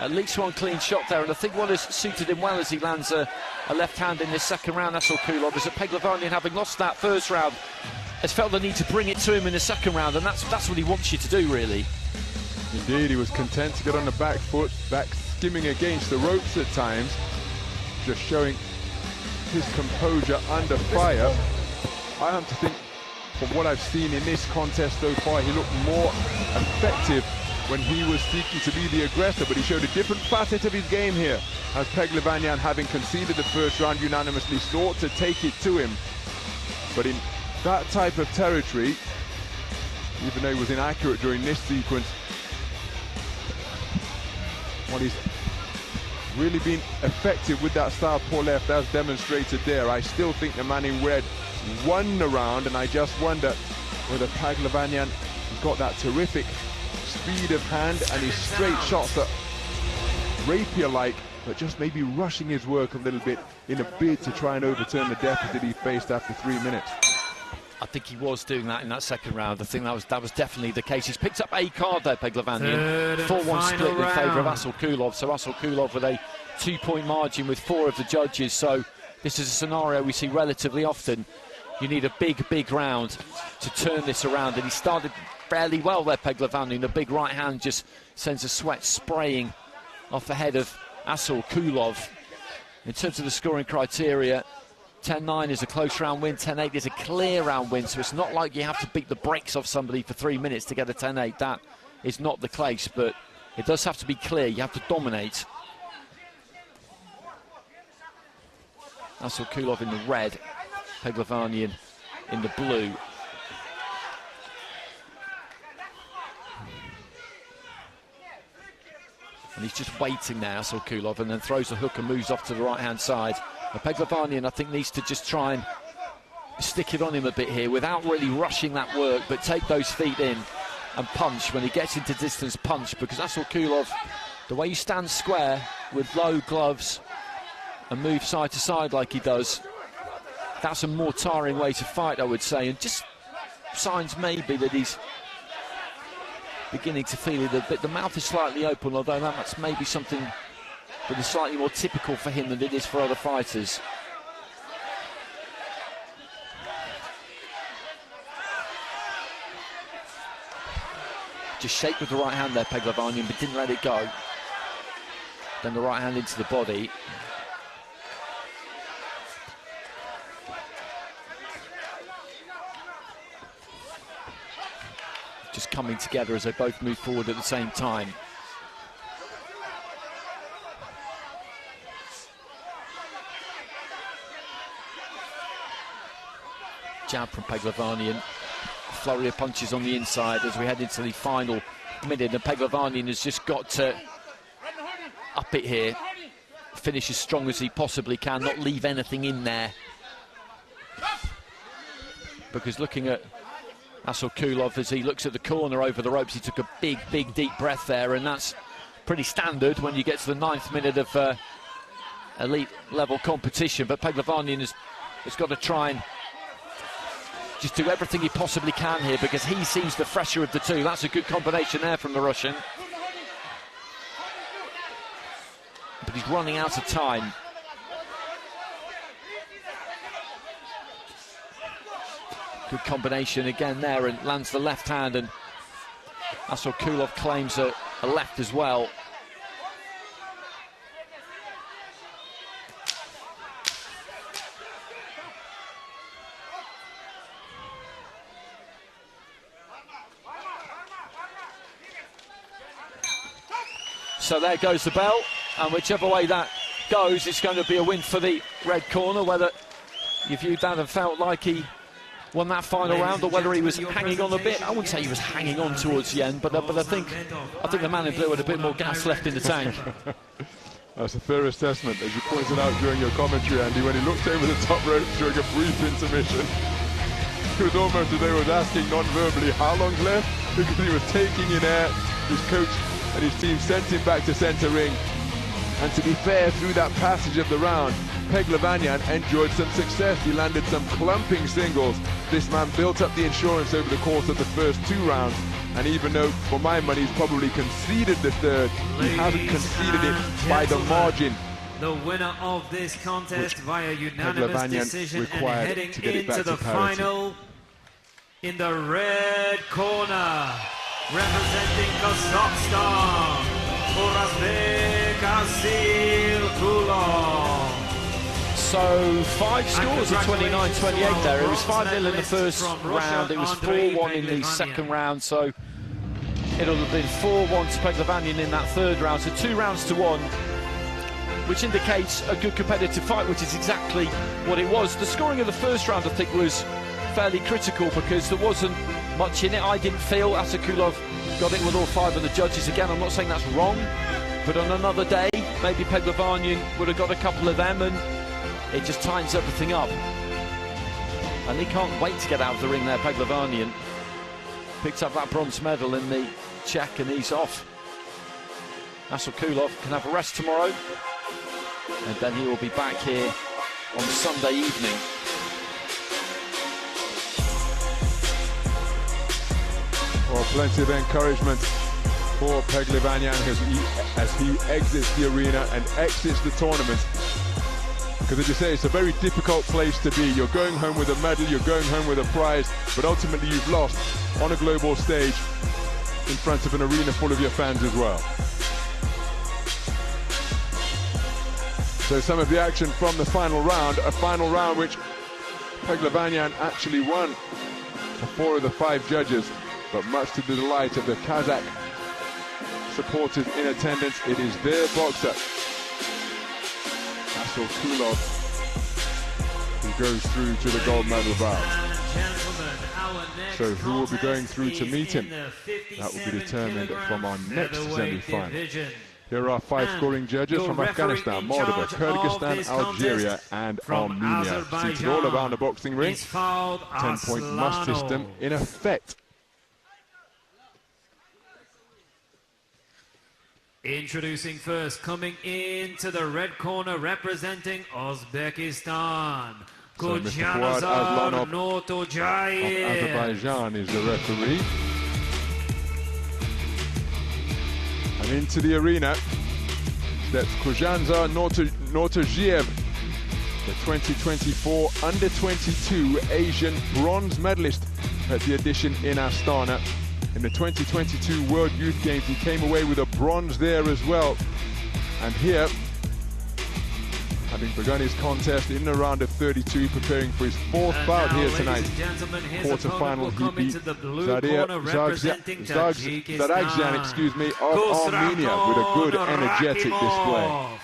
at least one clean shot there, and I think what has suited him well as he lands a left hand in this second round, Assylkulov, is that Peglivanian, having lost that first round, has felt the need to bring it to him in the second round, and that's what he wants you to do, really. Indeed, he was content to get on the back foot, back skimming against the ropes at times, just showing his composure under fire. I have to think, from what I've seen in this contest so far, he looked more effective when he was seeking to be the aggressor, but he showed a different facet of his game here, as Peglivanian, having conceded the first round, unanimously sought to take it to him. But in that type of territory, even though he was inaccurate during this sequence, what he's really been effective with that southpaw left, as demonstrated there. I still think the man in red won the round, and I just wonder whether Peglivanian has got that terrific speed of hand and his straight shots are rapier-like, but just maybe rushing his work a little bit in a bid to try and overturn the deficit he faced after 3 minutes. I think he was doing that in that second round. I think that was definitely the case. He's picked up a card there, Peglivanian. 4-1 split in favour of Assylkulov. So Assylkulov with a 2-point margin with 4 of the judges. So this is a scenario we see relatively often. You need a big round to turn this around, and he started fairly well there, Peglivanian. The big right hand just sends a sweat spraying off the head of Assylkulov. In terms of the scoring criteria, 10-9 is a close round win, 10-8 is a clear round win, so it's not like you have to beat the brakes off somebody for 3 minutes to get a 10-8. That is not the case, but it does have to be clear. You have to dominate. Assylkulov in the red, Peglivanian in the blue. And he's just waiting now, Assylkulov, and then throws the hook and moves off to the right-hand side. Peglivanian, I think, needs to just try and stick it on him a bit here without really rushing that work, but take those feet in and punch when he gets into distance, punch, because Assylkulov, the way you stand square with low gloves and move side to side like he does, that's a more tiring way to fight, I would say, and just signs maybe that he's beginning to feel it a bit. The mouth is slightly open, although that's maybe something that is slightly more typical for him than it is for other fighters. Just shake with the right hand there, Peglivanian, but didn't let it go. Then the right hand into the body. Just coming together as they both move forward at the same time. Jab from Peglivanian. Flurry of punches on the inside as we head into the final minute, and Peglivanian has just got to up it here, finish as strong as he possibly can, not leave anything in there. Because looking at Assylkulov as he looks at the corner over the ropes, he took a big, deep breath there, and that's pretty standard when you get to the 9th minute of elite level competition. But Peglivanian has got to try and just do everything he possibly can here, because he seems the fresher of the two. That's a good combination there from the Russian. But he's running out of time. Good combination again there, and lands the left hand, and Assylkulov claims a left as well. So there goes the bell, and whichever way that goes, it's going to be a win for the red corner. Whether you viewed that and felt like he won that final round, or whether he was hanging on a bit, I wouldn't say he was hanging on towards the end, but I think the man in blue had a bit more gas left in the tank. That's a fair assessment, as you pointed out during your commentary, Andy, when he looked over the top rope during a brief intermission. He was almost as though he was asking non-verbally how long's left, because he was taking in air. His coach and his team sent him back to centre ring. And to be fair, through that passage of the round, Peglivanian enjoyed some success. He landed some clumping singles. This man built up the insurance over the course of the first 2 rounds, and even though, for my money, he's probably conceded the third, he hasn't conceded it by the margin. The winner of this contest via unanimous decision and heading to get it back into the to parity. final in the red corner, representing Kazakhstan, Orazbek Assylkulov. So 5 scores of 29-28 there. It was 5-0 in the first round, it was 4-1 in the second round, so it'll have been 4-1 to Peglivanian in that third round, so 2 rounds to 1, which indicates a good competitive fight, which is exactly what it was. The scoring of the first round, I think, was fairly critical because there wasn't much in it. I didn't feel Assylkulov got it with all 5 of the judges. Again, I'm not saying that's wrong, but on another day, maybe Peglivanian would have got a couple of them, and it just tightens everything up. And he can't wait to get out of the ring there, Peglivanian. Picked up that bronze medal in the Czech, and he's off. Assylkulov can have a rest tomorrow, and then he will be back here on Sunday evening. Well, plenty of encouragement for Peglivanian as he exits the arena and exits the tournament. Because as you say, it's a very difficult place to be. You're going home with a medal, you're going home with a prize, but ultimately you've lost on a global stage in front of an arena full of your fans as well. So some of the action from the final round, a final round which Peglivanian actually won for 4 of the 5 judges, but much to the delight of the Kazakh supporters in attendance, it is their boxer, Assylkulov, who goes through to the gold medal bout. So who will be going through to meet him? That will be determined from our next semi-final. Here are 5 scoring judges from Afghanistan, Moldova, Kyrgyzstan, Algeria and Armenia. Seated all around the boxing ring. 10-point must system in effect. Introducing first, coming into the red corner, representing Uzbekistan, Khujanazar Nortojiev. Azerbaijan is the referee. And into the arena steps Khujanazar Nortojiev, the 2024 Under-22 Asian bronze medalist at the edition in Astana. In the 2022 World Youth Games, he came away with a bronze there as well. And here, having begun his contest in the round of 32, preparing for his 4th bout here tonight. Quarter-final, he beat Zaragzian, of Armenia with a good, energetic display.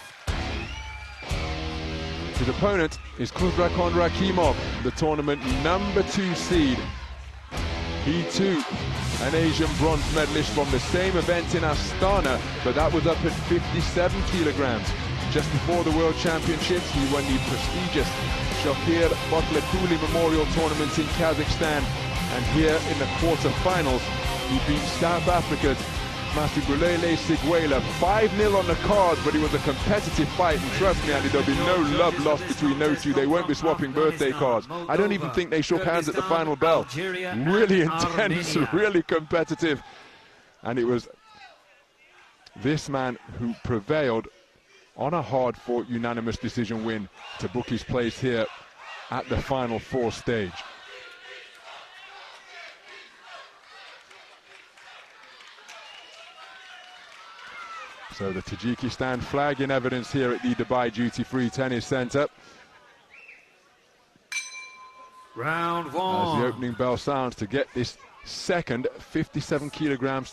His opponent is Khusravkhon Rakhimov, the tournament #2 seed. He too, an Asian bronze medalist from the same event in Astana, but that was up at 57 kilograms. Just before the World Championships, he won the prestigious Shakir Batlaev Memorial Tournament in Kazakhstan. And here in the quarter-finals, he beat South Africa's Masibulele Siguela 5-0 on the card, but it was a competitive fight. And trust me, Andy, there'll be no love lost between those two. They won't be swapping birthday cards. I don't even think they shook hands at the final bell. Really intense, really competitive. And it was this man who prevailed on a hard-fought unanimous decision win to book his place here at the Final Four stage. So the Tajikistan flag in evidence here at the Dubai Duty Free Tennis Centre. Round 1. As the opening bell sounds to get this second 57 kilogram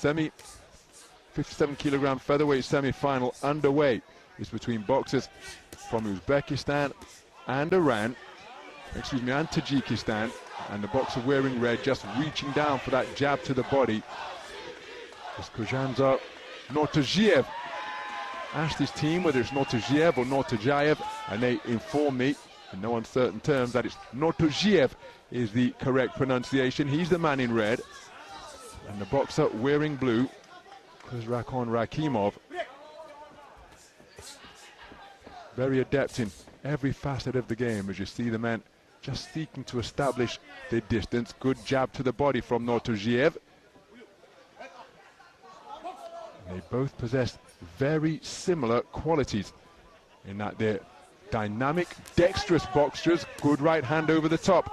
featherweight semi-final underway. It's between boxers from Uzbekistan and and Tajikistan, and the boxer wearing red just reaching down for that jab to the body. It's Khujanazar Nortojiev. Asked his team whether it's Nortojiev or Nortojiev, and they informed me in no uncertain terms that it's Nortojiev is the correct pronunciation. He's the man in red, and the boxer wearing blue, Khusravkhon Rakhimov, very adept in every facet of the game, as you see the men just seeking to establish their distance. Good jab to the body from Nortojiev. They both possess very similar qualities in that they're dynamic, dexterous boxers. Good right hand over the top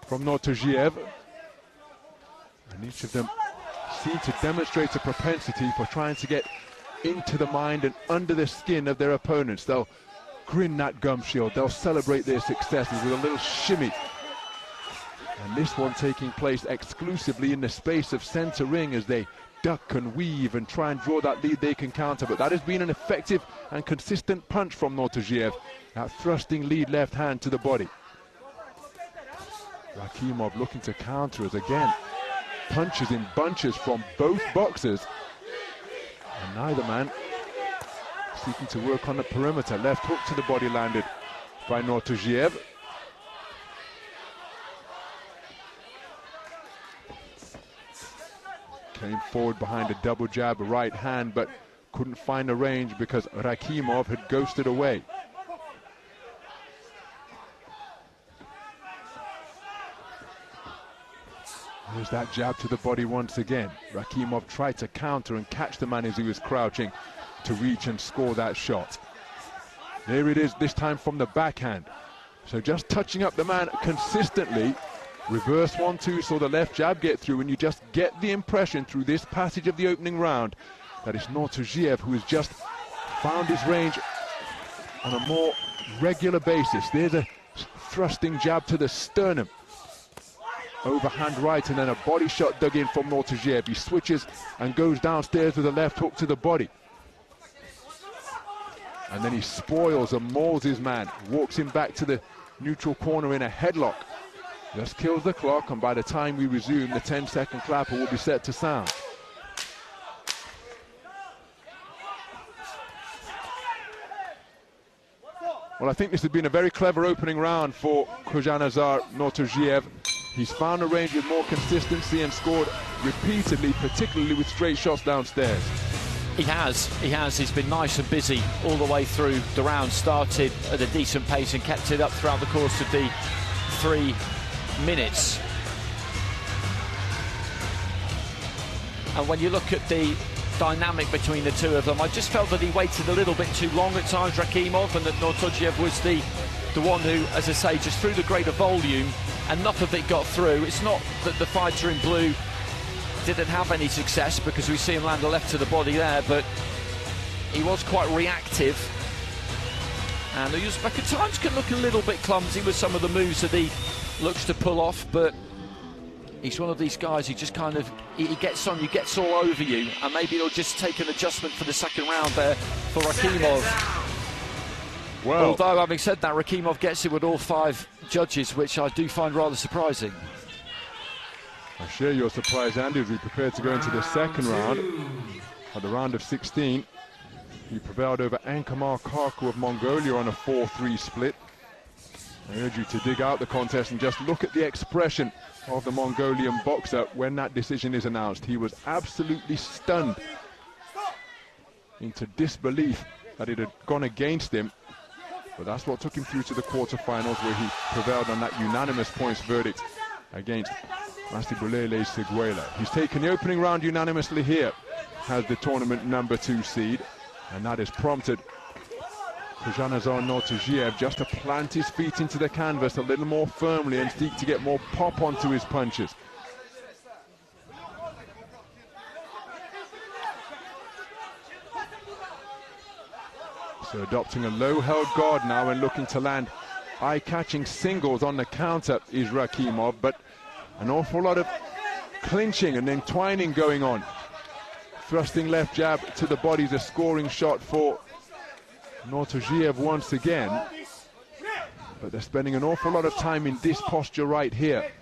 from Nortojiev. And each of them seem to demonstrate a propensity for trying to get into the mind and under the skin of their opponents. They'll grin that gum shield. They'll celebrate their successes with a little shimmy. And this one taking place exclusively in the space of center ring as they duck and weave and try and draw that lead they can counter. But that has been an effective and consistent punch from Nortojiev. That thrusting lead left hand to the body. Rakhimov looking to counter as again. Punches in bunches from both boxers. And neither man seeking to work on the perimeter. Left hook to the body landed by Nortojiev. Came forward behind a double jab right hand, but couldn't find a range because Rakhimov had ghosted away. There's that jab to the body once again. Rakhimov tried to counter and catch the man as he was crouching to reach and score that shot. There it is, this time from the backhand. So just touching up the man consistently. Reverse 1-2, saw the left jab get through, and you just get the impression through this passage of the opening round that it's Nortojiev who has just found his range on a more regular basis. There's a thrusting jab to the sternum. Overhand right, and then a body shot dug in from Nortojiev. He switches and goes downstairs with a left hook to the body. And then he spoils and mauls his man, walks him back to the neutral corner in a headlock. Just kills the clock, and by the time we resume, the 10-second clapper will be set to sound. Well, I think this has been a very clever opening round for Khujanazar Nortojiev. He's found a range with more consistency and scored repeatedly, particularly with straight shots downstairs. He has. He's been nice and busy all the way through the round. Started at a decent pace and kept it up throughout the course of the 3 minutes. And when you look at the dynamic between the two of them, I just felt that he waited a little bit too long at times, Rakhimov, and that Nortojiev was the one who, as I say, just threw the greater volume, and enough of it got through. It's not that the fighter in blue didn't have any success, because we see him land a left to the body there, but he was quite reactive. And the Uzbek at times can look a little bit clumsy with some of the moves that he looks to pull off, but he's one of these guys who just kind of, he gets on you, gets all over you, and maybe he'll just take an adjustment for the second round there for Rakhimov. Well, although, having said that, Rakhimov gets it with all 5 judges, which I do find rather surprising. I share your surprise, Andy, as we prepare to go into the second round. At the round of 16, he prevailed over Ankamar Karku of Mongolia on a 4-3 split. I urge you to dig out the contest and just look at the expression of the Mongolian boxer when that decision is announced. He was absolutely stunned into disbelief that it had gone against him, but that's what took him through to the quarterfinals, where he prevailed on that unanimous points verdict against Masibulele Seguela. He's taken the opening round unanimously here, has the tournament number 2 seed, and that has prompted Khujanazar Nortojiev just to plant his feet into the canvas a little more firmly and seek to get more pop onto his punches. So adopting a low-held guard now and looking to land eye-catching singles on the counter is Rakhimov, but an awful lot of clinching and then twining going on. Thrusting left jab to the body is a scoring shot for Nortojiev once again, but they're spending an awful lot of time in this posture right here,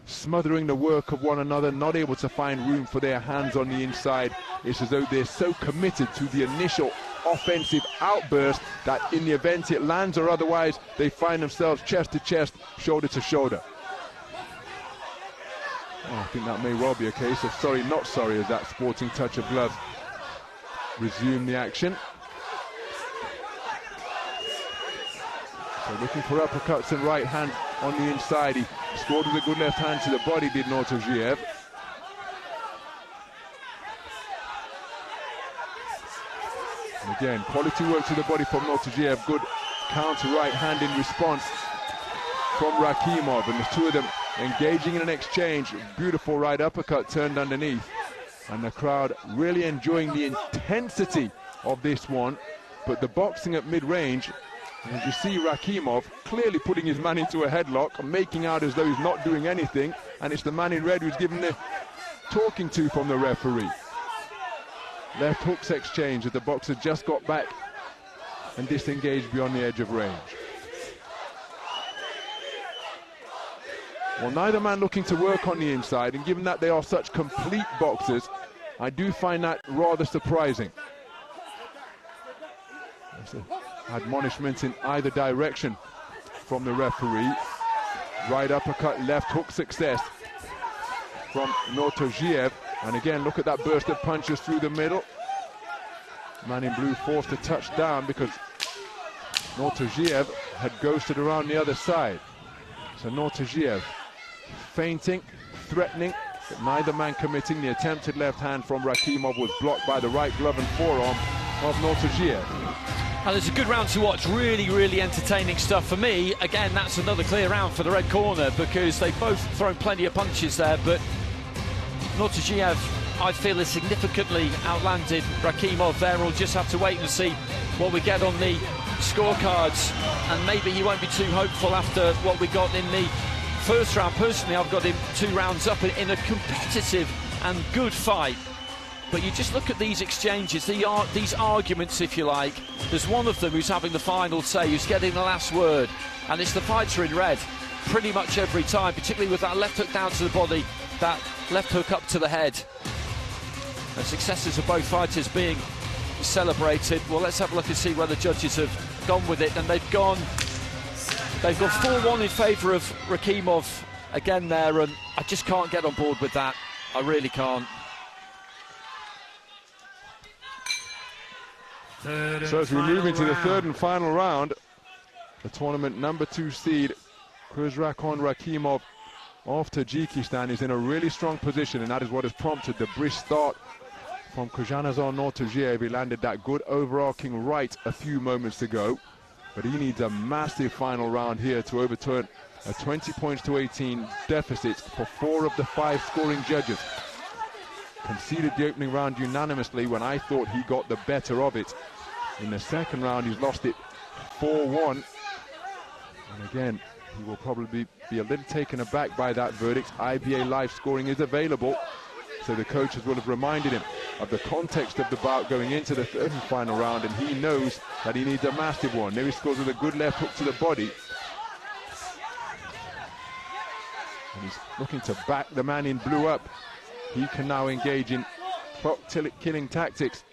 smothering the work of one another, not able to find room for their hands on the inside. It's as though they're so committed to the initial offensive outburst that in the event it lands or otherwise, they find themselves chest to chest, shoulder to shoulder. Oh, I think that may well be a case of sorry not sorry, as that sporting touch of glove resumed the action. So looking for uppercuts and right hand on the inside. He scored with a good left hand to the body, did Nortojiev. And again, quality work to the body from Nortojiev. Good counter right hand in response from Rakhimov, and the two of them engaging in an exchange. Beautiful right uppercut turned underneath, and the crowd really enjoying the intensity of this one. But the boxing at mid-range, as you see Rakhimov clearly putting his man into a headlock and making out as though he's not doing anything, and it's the man in red who's given the talking to from the referee. Left hooks exchange as the boxer just got back and disengaged beyond the edge of range. Well, neither man looking to work on the inside, and given that they are such complete boxers, I do find that rather surprising. That's an admonishment in either direction from the referee. Right uppercut, left hook success from Nortojiev. And again, look at that burst of punches through the middle. Man in blue forced to touch down because Nortojiev had ghosted around the other side. So Nortojiev feinting, threatening, but neither man committing. The attempted left hand from Rakhimov was blocked by the right glove and forearm of Nortojiev. And it's a good round to watch, really entertaining stuff. For me, again, that's another clear round for the red corner, because they've both thrown plenty of punches there, but Nortojiev, I feel, has significantly outlanded Rakhimov there. We'll just have to wait and see what we get on the scorecards, and maybe he won't be too hopeful after what we got in the first round. Personally, I've got him 2 rounds up in a competitive and good fight. But you just look at these exchanges, these arguments, if you like. There's one of them who's having the final say, who's getting the last word, and it's the fighter in red pretty much every time, particularly with that left hook down to the body, that left hook up to the head. The successes of both fighters being celebrated. Well, let's have a look and see where the judges have gone with it, and they've gone 4-1 in favour of Rakhimov again there, and I just can't get on board with that. I really can't. So as we move into the third and final round, the tournament number 2 seed, Khusravkhon Rakhimov of Tajikistan, is in a really strong position, and that is what has prompted the brisk start from Khujanazar Nortojiev. He landed that good overarching right a few moments ago, but he needs a massive final round here to overturn a 20 points to 18 deficit for 4 of the 5 scoring judges. Conceded the opening round unanimously when I thought he got the better of it. In the second round, he's lost it 4-1. And again, he will probably be a little taken aback by that verdict. IBA live scoring is available, so the coaches will have reminded him of the context of the bout going into the third and final round, and he knows that he needs a massive one. There he scores with a good left hook to the body. And he's looking to back the man in blue up. He can now engage in clock-killing tactics.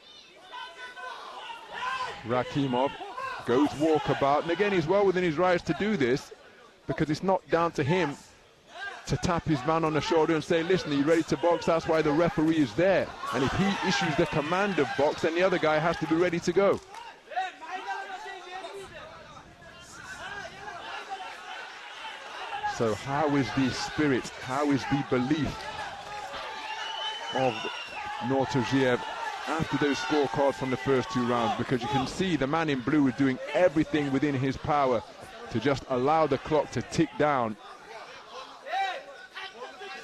Rakhimov goes walkabout, and again he's well within his rights to do this, because it's not down to him to tap his man on the shoulder and say, listen, are you ready to box? That's why the referee is there. And if he issues the command of box, then the other guy has to be ready to go. So how is the spirit, how is the belief of Nortojiev after those scorecards from the first 2 rounds? Because you can see the man in blue is doing everything within his power to just allow the clock to tick down.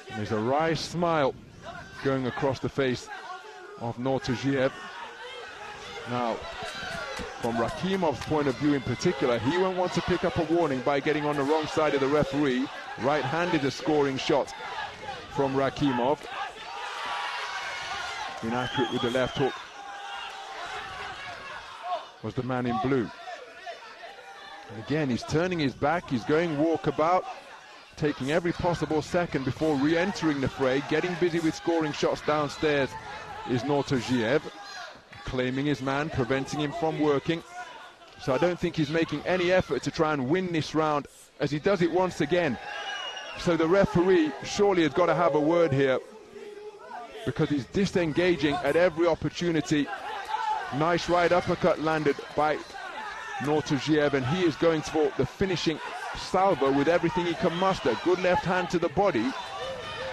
And there's a wry smile going across the face of Nortojiev. Now, from Rakhimov's point of view in particular, he won't want to pick up a warning by getting on the wrong side of the referee. Right-handed a scoring shot from Rakhimov. Inaccurate with the left hook was the man in blue. And again, he's turning his back, he's going walkabout, taking every possible second before re-entering the fray. Getting busy with scoring shots downstairs is Nortojiev, claiming his man, preventing him from working. So I don't think he's making any effort to try and win this round, as he does it once again. So the referee surely has got to have a word here, because he's disengaging at every opportunity. Nice right uppercut landed by Nortojiev, and he is going for the finishing salvo with everything he can muster. Good left hand to the body.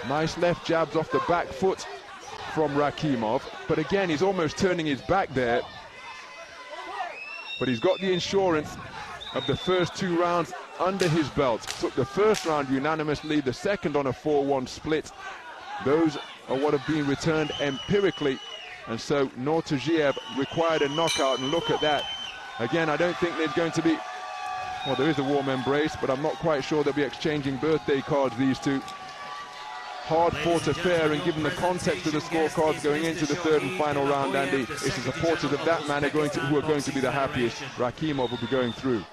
Nice left jabs off the back foot from Rakhimov. But again, he's almost turning his back there. But he's got the insurance of the first 2 rounds under his belt. Took the first round unanimously, the second on a 4-1 split. Those are what have been returned empirically, and so Nortojiev required a knockout, and look at that. Again, I don't think there's going to be, well, there is a warm embrace, but I'm not quite sure they'll be exchanging birthday cards, these two. Hard-fought affair, and given the context of the scorecards going into the third and final round, Andy, it's the supporters of that man who are going to be the happiest. Rakhimov will be going through.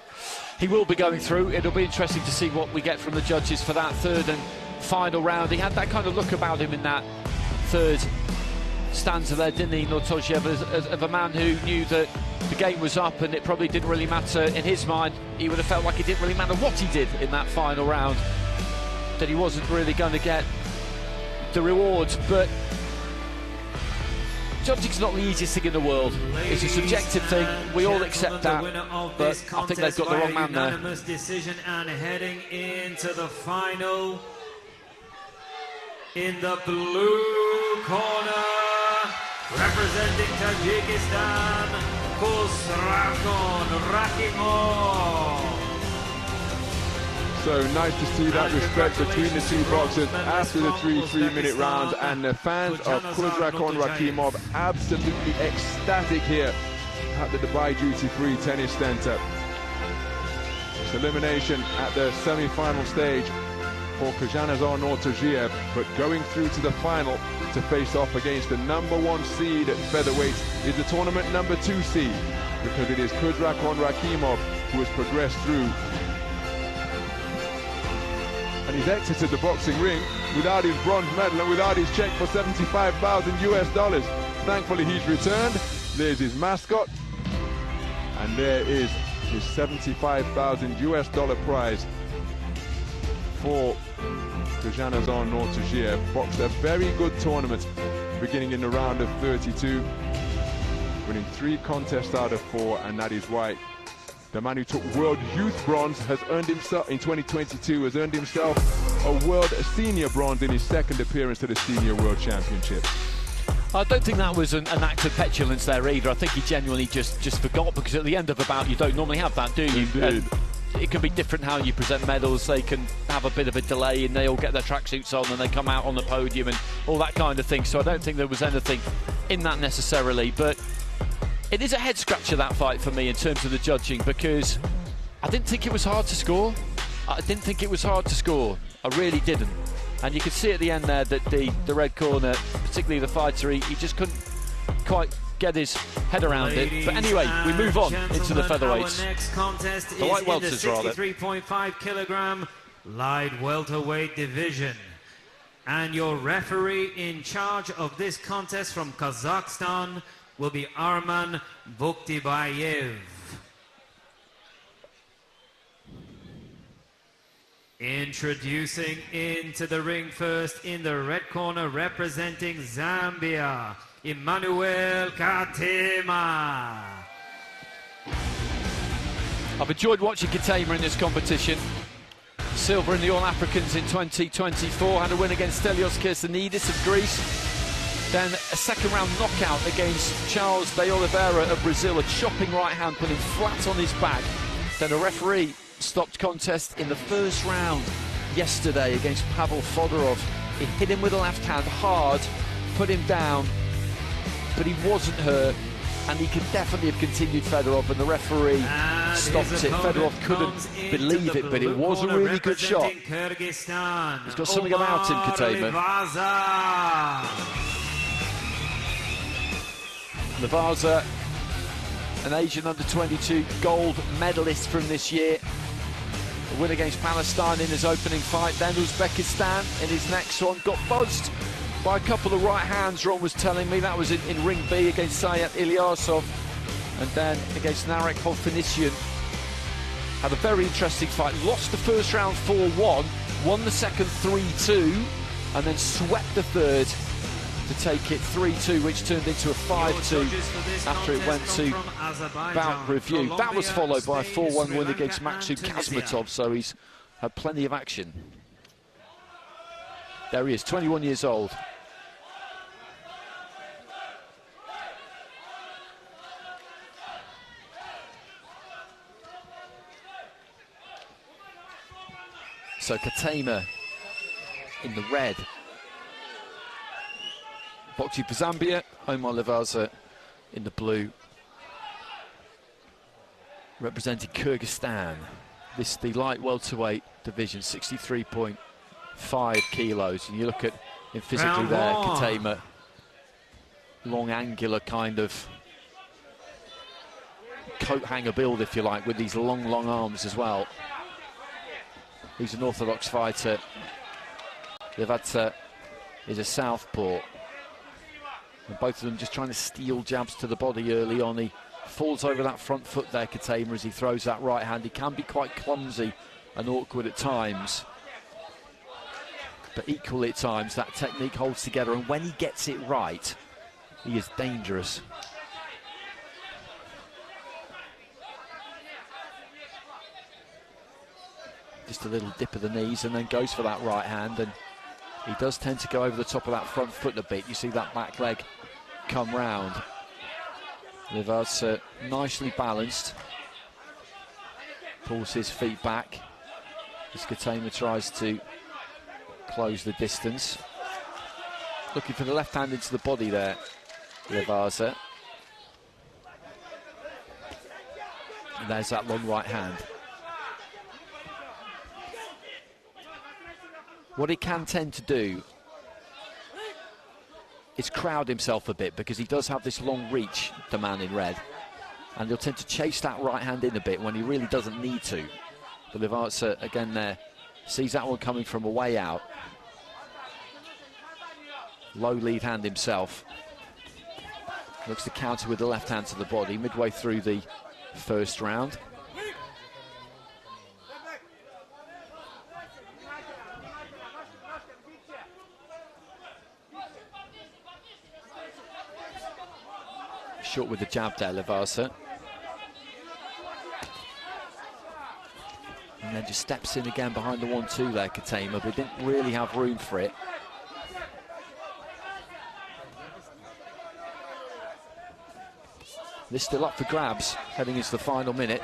He will be going through. It'll be interesting to see what we get from the judges for that third and final round. He had that kind of look about him in that third stanza there, didn't he, Nortojiev, of a man who knew that the game was up and it probably didn't really matter in his mind. He would have felt like it didn't really matter what he did in that final round, that he wasn't really going to get the rewards. But judging's not the easiest thing in the world. It's a subjective thing. We all accept that. But I think they've got the wrong man there. Unanimous decision, and heading into the final, in the blue corner, representing Tajikistan, Khusravkhon Rakhimov. So nice to see that respect between the two boxers after the 3-3-minute rounds, and the fans of Khusravkhon Rakhimov absolutely ecstatic here at the Dubai Duty Free Tennis Centre. It's elimination at the semi-final stage for Khujanazar Nortojiev, but going through to the final to face off against the #1 seed at featherweight is the tournament #2 seed, because it is Khusravkhon Rakhimov who has progressed through. And he's exited the boxing ring without his bronze medal and without his check for $75,000 US. Thankfully he's returned. There's his mascot, and there is his 75,000 US dollar prize for Khujanazar Nortojiev. Boxed a very good tournament, beginning in the round of 32, winning 3 contests out of 4, and that is why the man who took World Youth Bronze has earned himself, in 2022, has earned himself a World Senior Bronze in his second appearance at the Senior World Championship. I don't think that was an act of petulance there either. I think he genuinely just forgot, because at the end of a bout you don't normally have that, do you? Indeed. It can be different how you present medals. They can have a bit of a delay and they all get their tracksuits on and they come out on the podium and all that kind of thing. So I don't think there was anything in that necessarily, but it is a head scratcher, that fight, for me in terms of the judging, because I didn't think it was hard to score. I didn't think it was hard to score. I really didn't. And you could see at the end there that the red corner, particularly the fighter, he just couldn't quite get his head around it. But anyway, we move on into the featherweights. Our next contest is light in the welters, rather. 63.5 kilogram light welterweight division. And your referee in charge of this contest from Kazakhstan will be Arman Buktibayev. Introducing into the ring first, in the red corner, representing Zambia, Emmanuel Katema. I've enjoyed watching Katema in this competition. Silver in the All-Africans in 2024, had a win against Stelios Kirsanidis of Greece. Then a second round knockout against Charles de Oliveira of Brazil, a chopping right hand put him flat on his back. Then a referee stopped contest in the first round yesterday against Pavel Fodorov. He hit him with a left hand hard, put him down, but he wasn't hurt, and he could definitely have continued Fedorov, and the referee stopped it. Fedorov couldn't believe it, but it was a really good shot. He's got something about him, Katema. Livaza, an Asian under-22 gold medalist from this year. A win against Palestine in his opening fight, then Uzbekistan in his next one. Got buzzed by a couple of right hands, Ron was telling me. That was in ring B against Sayat Ilyasov, and then against Narek Hovhannisyan. Had a very interesting fight. Lost the first round 4-1, won the second 3-2, and then swept the third to take it 3-2, which turned into a 5-2 after it went to bout review. That was followed by a 4-1 win against Maksud Kazmatov, so he's had plenty of action. There he is, 21 years old. So Katema in the red. Boxing for Zambia, Omar Livaza in the blue. Representing Kyrgyzstan. This is the light welterweight division, 63.5 kilos. And you look at him physically there, Katema. Long, angular kind of coat hanger build, if you like, with these long, long arms as well. He's an orthodox fighter. Livaza is a southpaw. And both of them just trying to steal jabs to the body early on. He falls over that front foot there, Katema, as he throws that right hand. He can be quite clumsy and awkward at times, but equally at times that technique holds together, and when he gets it right, he is dangerous. Just a little dip of the knees and then goes for that right hand, and he does tend to go over the top of that front foot a bit. You see that back leg come round. Livaza nicely balanced. Pulls his feet back as Katema tries to close the distance. Looking for the left hand into the body there, Livaza. And there's that long right hand. What he can tend to do is crowd himself a bit, because he does have this long reach, the man in red, and he'll tend to chase that right hand in a bit when he really doesn't need to. But Livaza, again there, sees that one coming from a way out. Low lead hand himself. Looks to counter with the left hand to the body midway through the first round. short with the jab there, Livaza. And then just steps in again behind the 1-2 there, Katema, but didn't really have room for it. This still up for grabs, heading into the final minute.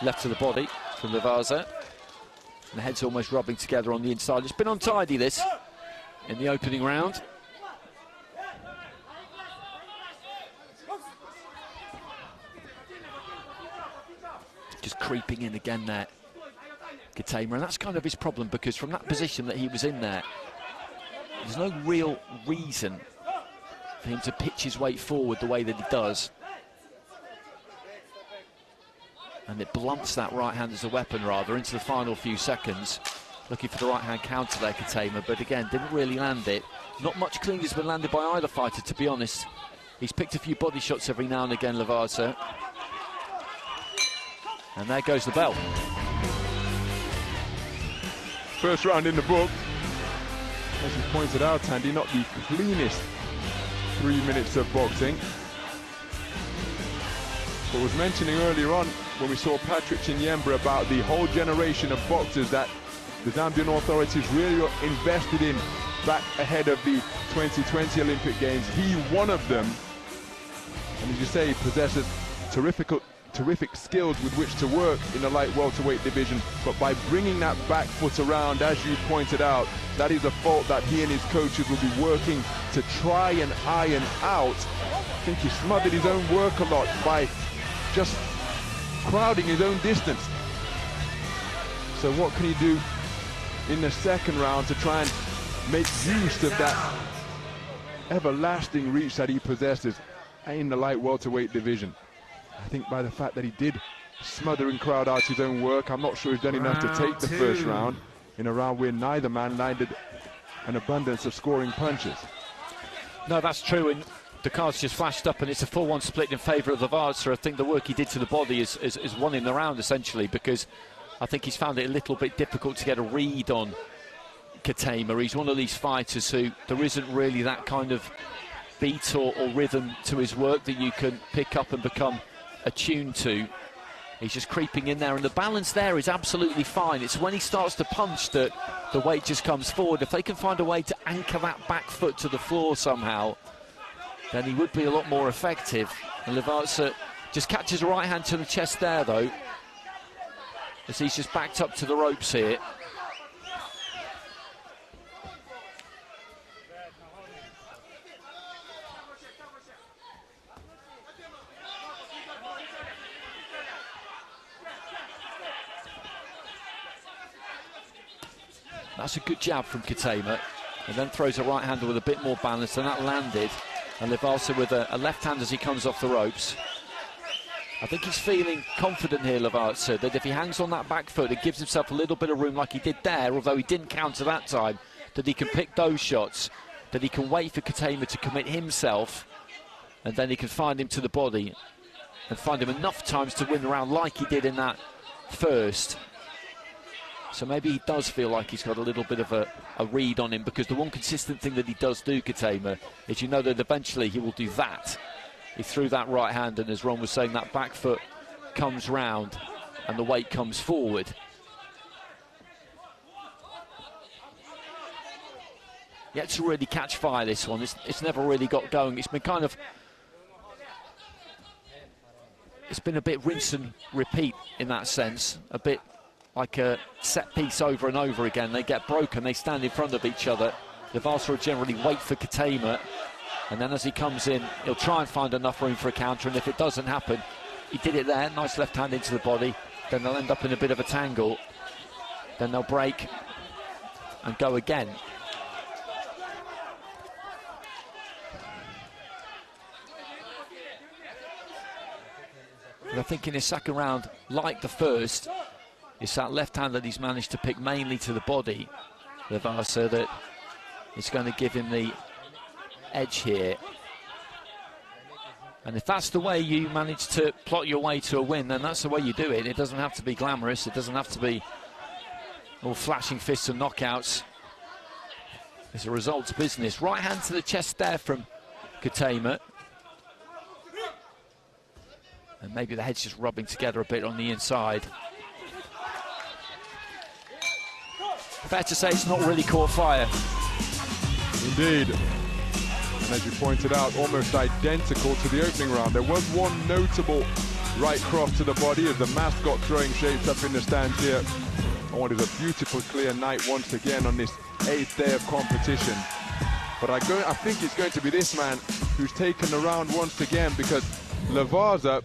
Left to the body from Livaza. And the head's almost rubbing together on the inside. It's been untidy, this, in the opening round. Just creeping in again there, Katema, and that's kind of his problem, because from that position that he was in there, there's no real reason for him to pitch his weight forward the way that he does. And it blunts that right hand as a weapon, rather, into the final few seconds. Looking for the right hand counter there, Katema, but again, didn't really land it. Not much clean has been landed by either fighter, to be honest. He's picked a few body shots every now and again, Livaza. And there goes the bell. First round in the book. As you pointed out, Andy, not the cleanest 3 minutes of boxing. But was mentioning earlier on when we saw Patrick Chinyemba about the whole generation of boxers that the Zambian authorities really are invested in back ahead of the 2020 Olympic Games. He, one of them, and as you say, possesses terrific skills with which to work in the light welterweight division, but by bringing that back foot around, as you pointed out, that is a fault that he and his coaches will be working to try and iron out. I think he smothered his own work a lot by just crowding his own distance. So what can he do in the second round to try and make use of that everlasting reach that he possesses in the light welterweight division? I think by the fact that he did smother and crowd out his own work, I'm not sure he's done enough to take the first round in a round where neither man landed an abundance of scoring punches. No, that's true, and the card's just flashed up and it's a 4-1 split in favour of Livaza. I think the work he did to the body is won him the round, essentially, because I think he's found it a little bit difficult to get a read on Katema. He's one of these fighters who there isn't really that kind of beat or rhythm to his work that you can pick up and become attuned to. He's just creeping in there, and the balance there is absolutely fine. It's when he starts to punch that the weight just comes forward. If they can find a way to anchor that back foot to the floor somehow, then he would be a lot more effective. And Livaza just catches a right hand to the chest there, though, as he's just backed up to the ropes here. That's a good jab from Katema, and then throws a right hander with a bit more balance, and that landed. And Livaza with a left hand as he comes off the ropes. I think he's feeling confident here, Livaza, that if he hangs on that back foot and gives himself a little bit of room like he did there, although he didn't counter that time, that he can pick those shots, that he can wait for Katema to commit himself, and then he can find him to the body and find him enough times to win the round like he did in that first. So maybe he does feel like he's got a little bit of a read on him, because the one consistent thing that he does do, Katema, is you know that eventually he will do that. He threw that right hand, and as Ron was saying, that back foot comes round and the weight comes forward. Yet to really catch fire, this one. It's never really got going. It's been kind of... It's been a bit rinse and repeat in that sense. A bit like a set piece over and over again. They get broken, they stand in front of each other. Livaza will generally wait for Katema, and then as he comes in, he'll try and find enough room for a counter, and if it doesn't happen, he did it there, nice left hand into the body, then they'll end up in a bit of a tangle, then they'll break and go again. And I think in his second round, like the first, it's that left hand that he's managed to pick mainly to the body, Livaza, that is going to give him the edge here. And if that's the way you manage to plot your way to a win, then that's the way you do it. It doesn't have to be glamorous, it doesn't have to be All flashing fists and knockouts. It's a results business. Right hand to the chest there from Katema. And maybe the head's just rubbing together a bit on the inside. Fair to say it's not really caught fire. Indeed. And as you pointed out, almost identical to the opening round. There was one notable right cross to the body as the mascot throwing shapes up in the stands here. Oh, it is a beautiful, clear night once again on this 8th day of competition. But I think it's going to be this man who's taken the round once again, because Livaza,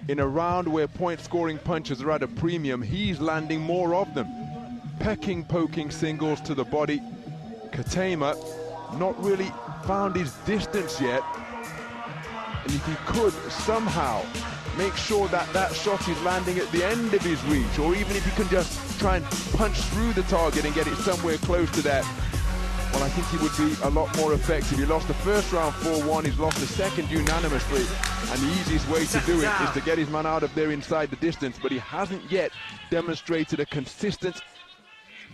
in a round where point-scoring punches are at a premium, he's landing more of them. Pecking, poking singles to the body. Katema not really found his distance yet. And if he could somehow make sure that that shot is landing at the end of his reach, or even if he can just try and punch through the target and get it somewhere close to that, well, I think he would be a lot more effective. He lost the first round 4-1, he's lost the second unanimously, and the easiest way to do it is to get his man out of there inside the distance, but he hasn't yet demonstrated a consistent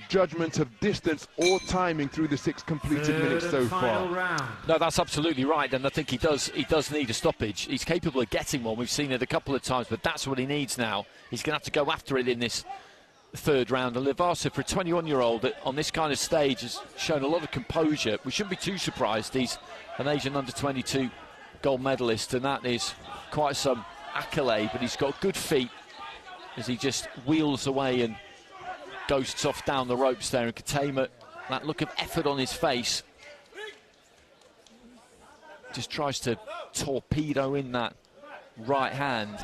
judgment of distance or timing through the 6 completed minutes so far. No, that's absolutely right, and I think he does need a stoppage. He's capable of getting one. We've seen it a couple of times, but that's what he needs now. He's going to have to go after it in this 3rd round. And Livaza, for a 21-year-old on this kind of stage, has shown a lot of composure. We shouldn't be too surprised. He's an Asian under-22 gold medalist, and that is quite some accolade, but he's got good feet as he just wheels away and ghosts off down the ropes there. And Katema, that look of effort on his face, just tries to torpedo in that right hand.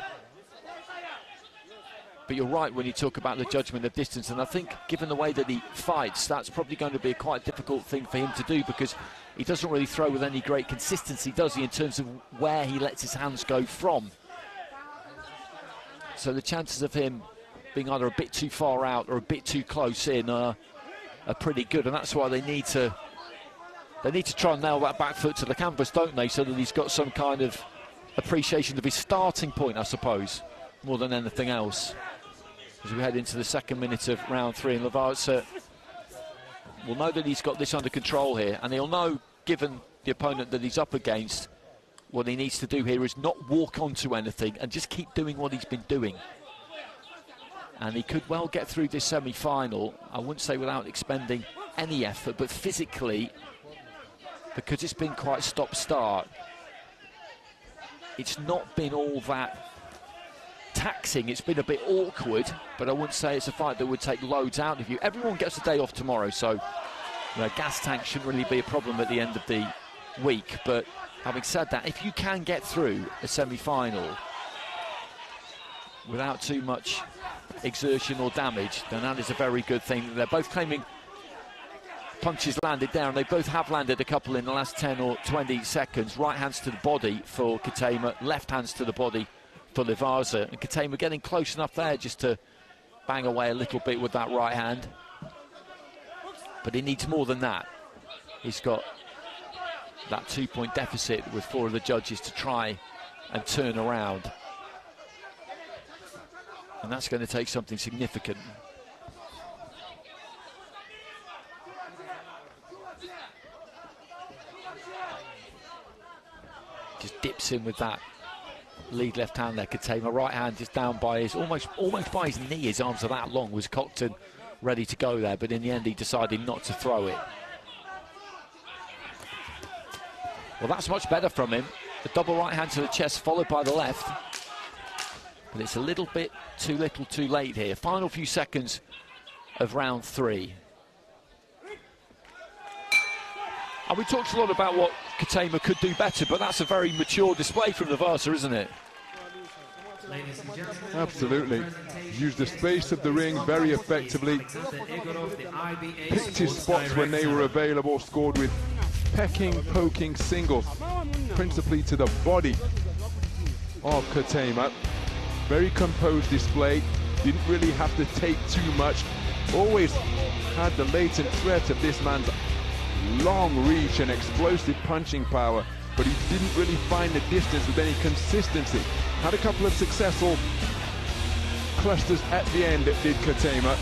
But you're right when you talk about the judgment of distance, and I think given the way that he fights, that's probably going to be a quite difficult thing for him to do, because he doesn't really throw with any great consistency, does he, in terms of where he lets his hands go from. So the chances of him being either a bit too far out or a bit too close in are pretty good, and that's why they need to try and nail that back foot to the canvas, don't they, so that he's got some kind of appreciation of his starting point, I suppose, more than anything else. As we head into the 2nd minute of round 3, and Livaza will know that he's got this under control here, and he'll know, given the opponent that he's up against, what he needs to do here is not walk onto anything and just keep doing what he's been doing. And he could well get through this semi-final, I wouldn't say without expending any effort, but physically, because it's been quite stop-start, it's not been all that taxing. It's been a bit awkward, but I wouldn't say it's a fight that would take loads out of you. Everyone gets a day off tomorrow, so gas tank shouldn't really be a problem at the end of the week. But having said that, if you can get through a semi-final without too much exertion or damage, then that is a very good thing. They're both claiming punches landed there, and they both have landed a couple in the last 10 or 20 seconds. Right hands to the body for Katema, left hands to the body for Livaza, and Katema getting close enough there just to bang away a little bit with that right hand. But he needs more than that. He's got that 2-point deficit with 4 of the judges to try and turn around. And that's going to take something significant. Just dips in with that lead left hand there, Katema. Right hand just down by his, almost by his knee. His arms are that long, was cocked and ready to go there, but in the end he decided not to throw it. Well, that's much better from him. The double right hand to the chest followed by the left. But it's a little bit too little too late here. Final few seconds of round 3. And we talked a lot about what Katema could do better, but that's a very mature display from Livaza, isn't it? Absolutely. Used the space of the ring very effectively. Picked his spots when they were available, scored with pecking, poking singles, principally to the body of Katema. Very composed display, didn't really have to take too much. Always had the latent threat of this man's long reach and explosive punching power, but he didn't really find the distance with any consistency. Had a couple of successful clusters at the end, it did Katema.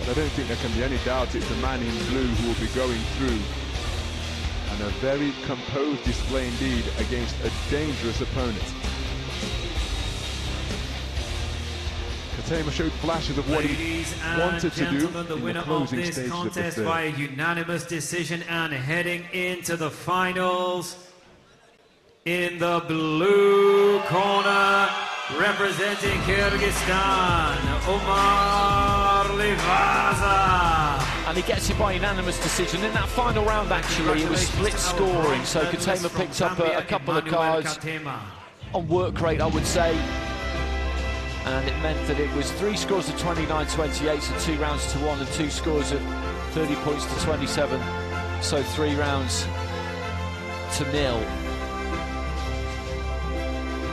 But I don't think there can be any doubt it's the man in blue who will be going through. And a very composed display indeed against a dangerous opponent. Katema showed flashes of what he wanted to do the in winner the closing of this stages of the contest third. by unanimous decision and heading into the finals. In the blue corner, representing Kyrgyzstan, Omar Livaza. And he gets it by unanimous decision. In that final round, actually, it was split scoring, so Katema picked up a couple of cards on work rate, I would say. And it meant that it was 3 scores of 29-28, so 2 rounds to 1, and 2 scores of 30 points to 27, so 3 rounds to 0.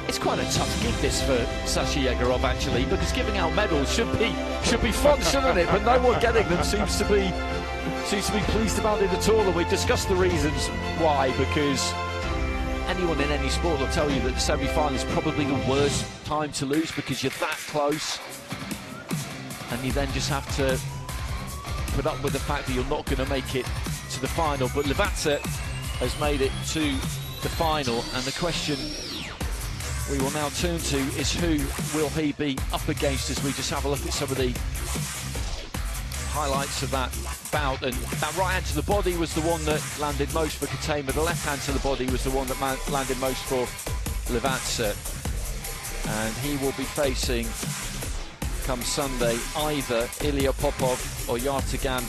It's quite a tough gig this for Sasha Yegorov, actually, because giving out medals should be fun, shouldn't it? But no one getting them seems to be pleased about it at all. And we discussed the reasons why, because anyone in any sport will tell you that the semi-final is probably the worst time to lose because you're that close, and you then just have to put up with the fact that you're not going to make it to the final. But Livaza has made it to the final, and the question we will now turn to is who will he be up against, as we just have a look at some of the highlights of that bout. And that right hand to the body was the one that landed most for Katema. The left hand to the body was the one that landed most for Livaza. And he will be facing, come Sunday, either Ilia Popov or Yertugan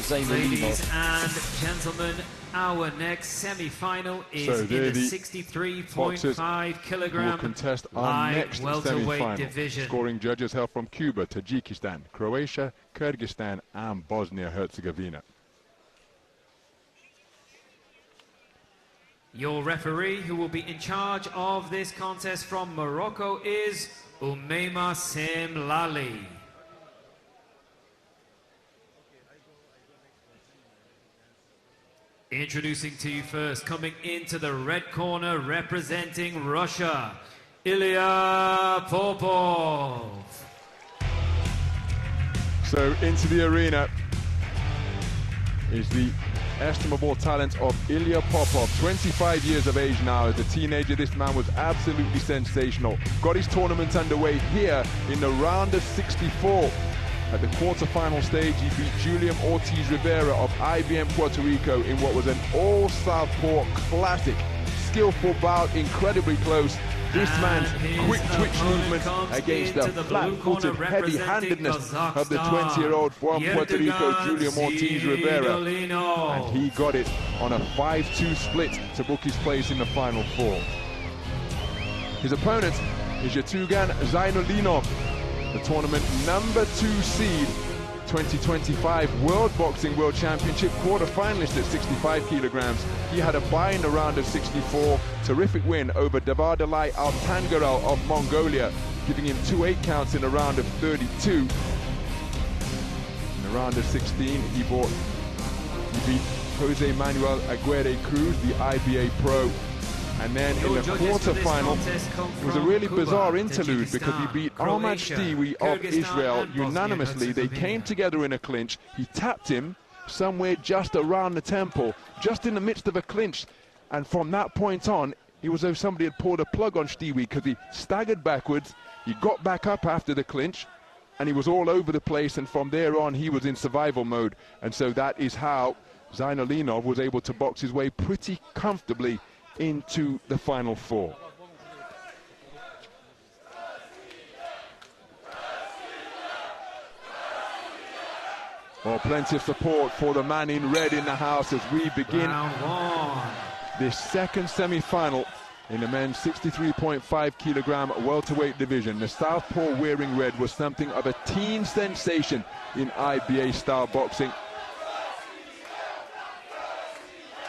Zeinulinov. Ladies and gentlemen, our next semi-final is in the 63.5 kilogram will contest our next welterweight division. Scoring judges hail from Cuba, Tajikistan, Croatia, Kyrgyzstan and Bosnia-Herzegovina. Your referee, who will be in charge of this contest from Morocco, is Umeima Semlali. Introducing to you first, coming into the red corner, representing Russia, Ilia Popov. So into the arena is the estimable talent of Ilia Popov, 25 years of age now. As a teenager, this man was absolutely sensational. Got his tournament underway here in the round of 64. At the quarter-final stage, he beat Julian Ortiz Rivera of IBM Puerto Rico in what was an all-southpaw classic. Skillful bout, incredibly close. This man's quick twitch movement against the flat-footed heavy-handedness of the 20-year-old from Puerto Rico, Julian Ortiz Rivera. And he got it on a 5-2 split to book his place in the final 4. His opponent is Yertugan Zeinulinov, the tournament #2 seed, 2025 World Boxing World Championship quarter-finalist at 65 kilograms. He had a bye in the round of 64, terrific win over Davardalai Altangaral of Mongolia, giving him 2 8 counts in the round of 32. In the round of 16, he beat Jose Manuel Aguirre Cruz, the IBA pro. And then in the quarter-final, it was a really bizarre interlude because he beat Ahmad Shtiwi of Israel unanimously. They came together in a clinch. He tapped him somewhere just around the temple, just in the midst of a clinch. And from that point on, it was as though somebody had pulled a plug on Shtiwi because he staggered backwards, he got back up after the clinch, and he was all over the place. And from there on, he was in survival mode. And so that is how Zeinulinov was able to box his way pretty comfortably into the final 4. Well, plenty of support for the man in red in the house as we begin this second semi-final in the men's 63.5 kilogram welterweight division. The southpaw wearing red was something of a teen sensation in IBA style boxing,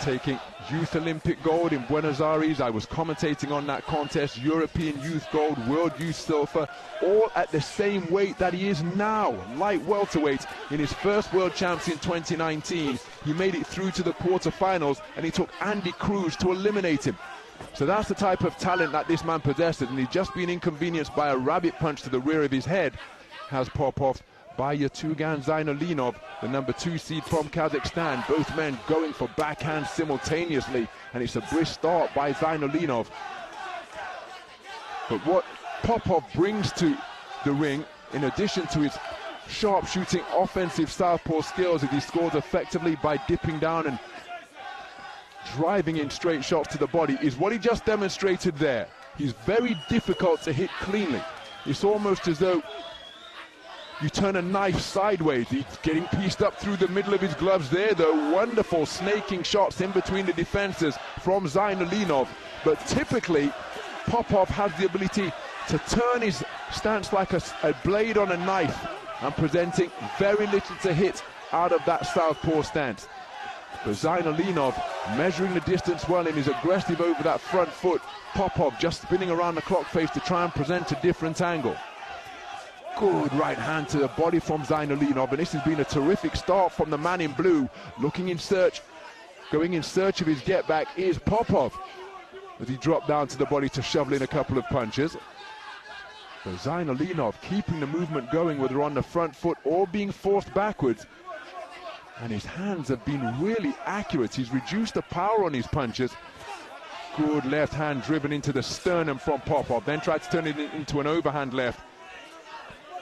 taking Youth Olympic gold in Buenos Aires. I was commentating on that contest. European Youth gold, World Youth silver, all at the same weight that he is now, light welterweight. In his first World Champs in 2019, he made it through to the quarterfinals, and he took Andy Cruz to eliminate him. So that's the type of talent that this man possesses, and he's just been inconvenienced by a rabbit punch to the rear of his head. Has Popov by Yertugan Zeinulinov, the number 2 seed from Kazakhstan. Both men going for backhands simultaneously, and it's a brisk start by Zeinulinov. But what Popov brings to the ring, in addition to his sharpshooting offensive southpaw skills, is he scores effectively by dipping down and driving in straight shots to the body, is what he just demonstrated there. He's very difficult to hit cleanly. It's almost as though you turn a knife sideways. He's getting pieced up through the middle of his gloves there, though. Wonderful snaking shots in between the defenses from Zeinulinov. But typically, Popov has the ability to turn his stance like a blade on a knife, and presenting very little to hit out of that southpaw stance. But Zeinulinov measuring the distance well and is aggressive over that front foot. Popov just spinning around the clock face to try and present a different angle. Good right hand to the body from Zeinulinov, and this has been a terrific start from the man in blue. Going in search of his get back is Popov, as he dropped down to the body to shovel in a couple of punches. But Zeinulinov keeping the movement going, whether on the front foot or being forced backwards. And his hands have been really accurate. He's reduced the power on his punches. Good left hand driven into the sternum from Popov, then tried to turn it into an overhand left.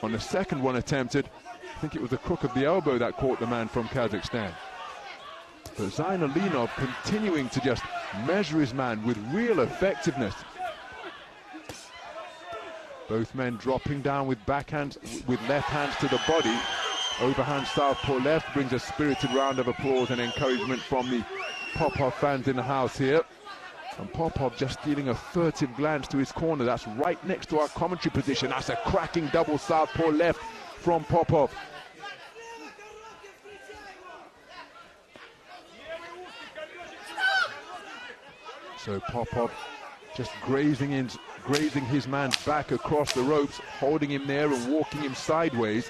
On the second one attempted, I think it was the crook of the elbow that caught the man from Kazakhstan. But Zeinulinov continuing to just measure his man with real effectiveness. Both men dropping down with backhands, with left hands to the body. Overhand southpaw left brings a spirited round of applause and encouragement from the Popov fans in the house here. And Popov just stealing a furtive glance to his corner. That's right next to our commentary position. That's a cracking double southpaw left from Popov. So Popov just grazing his man's back across the ropes, holding him there and walking him sideways.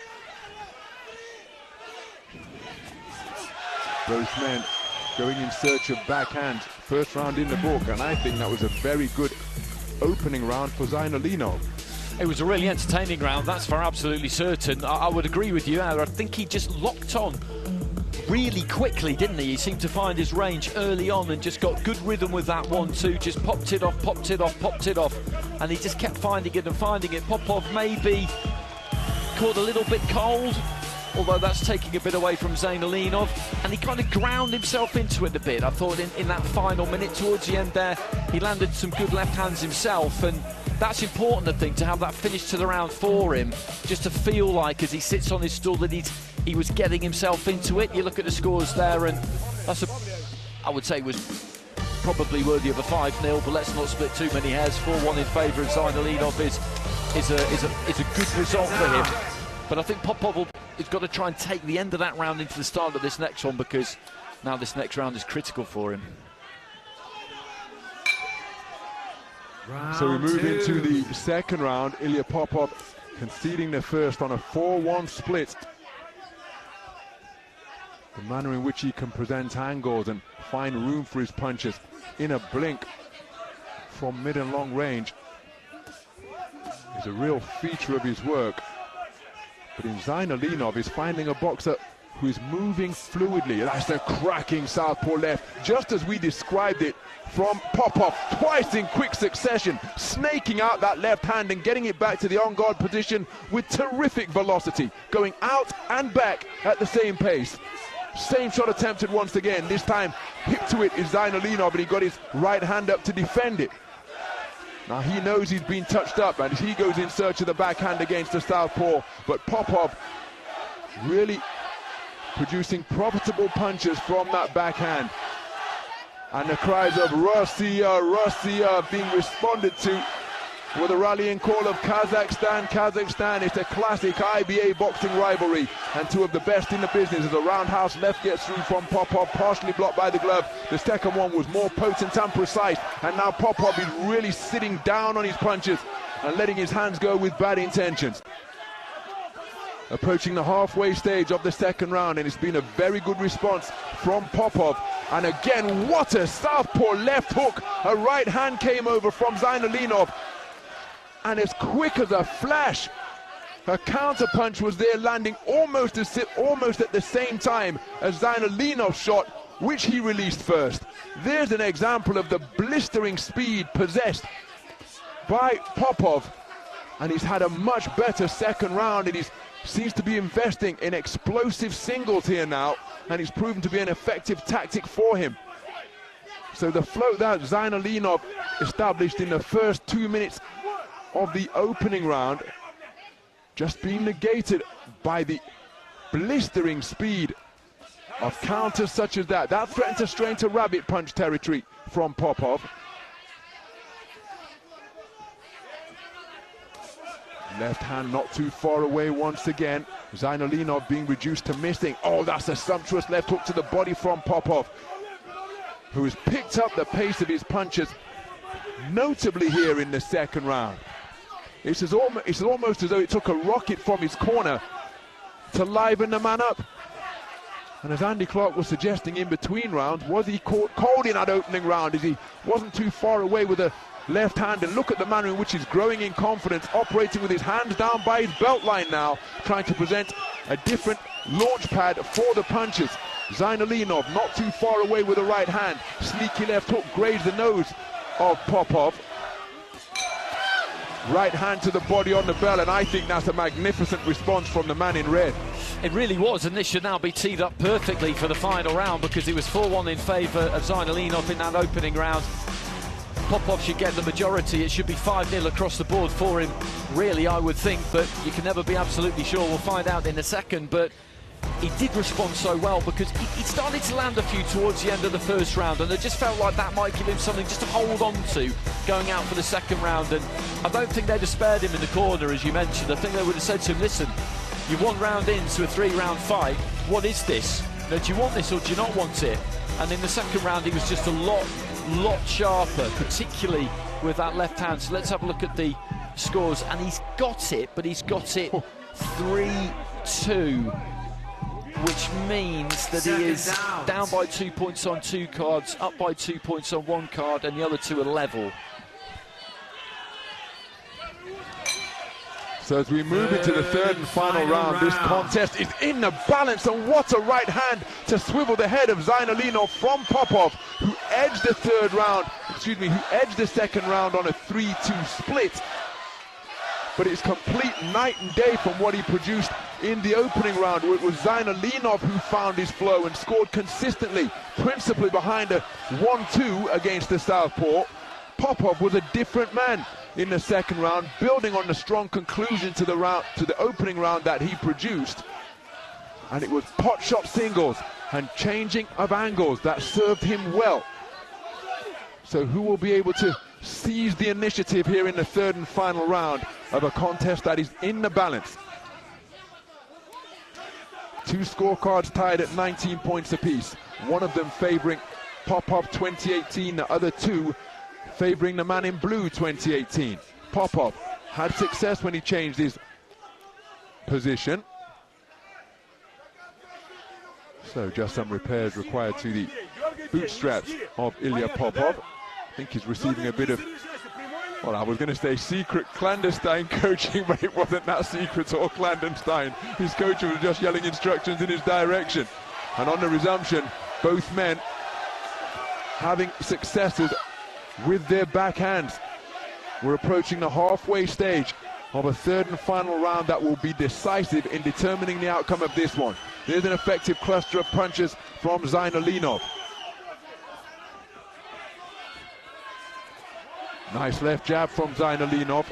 Both men going in search of backhands. First round in the book, and I think that was a very good opening round for Zeinulinov. It was a really entertaining round, that's for absolutely certain. I would agree with you. I think he just locked on really quickly, didn't he? He seemed to find his range early on and just got good rhythm with that 1-2, just popped it off, popped it off, popped it off, and he just kept finding it and finding it. Popov maybe caught a little bit cold, although that's taking a bit away from Zeinulinov, and he kind of ground himself into it a bit. I thought in that final minute towards the end there, he landed some good left hands himself, and that's important, I think, to have that finish to the round for him, just to feel like as he sits on his stool that he was getting himself into it. You look at the scores there, and that's I would say was probably worthy of a 5-0, but let's not split too many hairs. 4-1 in favour of Zeinulinov is a good result for him. But I think Popov has got to try and take the end of that round into the start of this next one, because now this next round is critical for him. So we move into the second round. Ilia Popov conceding the first on a 4-1 split. The manner in which he can present angles and find room for his punches in a blink from mid and long range is a real feature of his work. But in Zeinulinov is finding a boxer who is moving fluidly. That's a cracking southpaw left, just as we described it from Popov, twice in quick succession, snaking out that left hand and getting it back to the on-guard position with terrific velocity, going out and back at the same pace. Same shot attempted once again. This time hip to it is Zeinulinov, and he got his right hand up to defend it. Now he knows he's been touched up, and he goes in search of the backhand against the southpaw, but Popov really producing profitable punches from that backhand. And the cries of Russia, Russia being responded to with a rallying call of Kazakhstan, Kazakhstan. It's a classic IBA boxing rivalry, and two of the best in the business. As a roundhouse left gets through from Popov, partially blocked by the glove. The second one was more potent and precise, and now Popov is really sitting down on his punches and letting his hands go with bad intentions. Approaching the halfway stage of the second round, and it's been a very good response from Popov. And again, what a southpaw left hook. A right hand came over from Zeinulinov, and as quick as a flash, Her counter punch was there, landing almost at the same time as Zeinulinov's shot, which he released first. There's an example of the blistering speed possessed by Popov, and he's had a much better second round, and he seems to be investing in explosive singles here now, and it's proven to be an effective tactic for him. So the float that Zeinulinov established in the first 2 minutes of the opening round just being negated by the blistering speed of counters such as that. That threatened to stray into rabbit punch territory from Popov. Left hand not too far away once again. Zeinulinov being reduced to missing. Oh, that's a sumptuous left hook to the body from Popov, who has picked up the pace of his punches notably here in the second round. It's almost as though it took a rocket from his corner to liven the man up. And as Andy Clark was suggesting in between rounds, was he caught cold in that opening round as he wasn't too far away with a left hand? And look at the manner in which he's growing in confidence, operating with his hands down by his belt line now, trying to present a different launch pad for the punches. Zeinulinov not too far away with a right hand. Sneaky left hook grazed the nose of Popov. Right hand to the body on the bell, and I think that's a magnificent response from the man in red. It really was, and this should now be teed up perfectly for the final round, because it was 4-1 in favour of Zeinulinov in that opening round. Popov should get the majority. It should be 5-0 across the board for him, really, I would think, but you can never be absolutely sure. We'll find out in a second, but he did respond so well, because he started to land a few towards the end of the first round, and it just felt like that might give him something just to hold on to going out for the second round. And I don't think they'd have spared him in the corner, as you mentioned. I think they would have said to him, listen, you're 1 round into a 3-round fight. What is this? Do you want this or do you not want it? And in the second round, he was just a lot sharper, particularly with that left hand. So let's have a look at the scores. And he's got it, but he's got it 3-2. Which means that he is down by 2 points on 2 cards, up by 2 points on 1 card, and the other 2 are level. So as we move into the third and final round, this contest is in the balance, and what a right hand to swivel the head of Zeinulinov from Popov, who edged the second round on a 3-2 split. But it's complete night and day from what he produced in the opening round, where it was Zeinulinov who found his flow and scored consistently, principally behind a 1-2 against the southpaw. Popov was a different man in the second round, building on the strong conclusion to the opening round that he produced. And it was pot shot singles and changing of angles that served him well. So who will be able to seize the initiative here in the third and final round of a contest that is in the balance? 2 scorecards tied at 19 points apiece, one of them favouring Popov 2018, the other 2 favouring the man in blue 2018. Popov had success when he changed his position. So just some repairs required to the bootstraps of Ilia Popov. I think he's receiving a bit of, well, I was going to say secret clandestine coaching, but it wasn't that secret or clandestine. His coach was just yelling instructions in his direction. And on the resumption, both men having successes with their backhands. We're approaching the halfway stage of a third and final round that will be decisive in determining the outcome of this one. There's an effective cluster of punches from Zeinulinov. Nice left jab from Zeinulinov.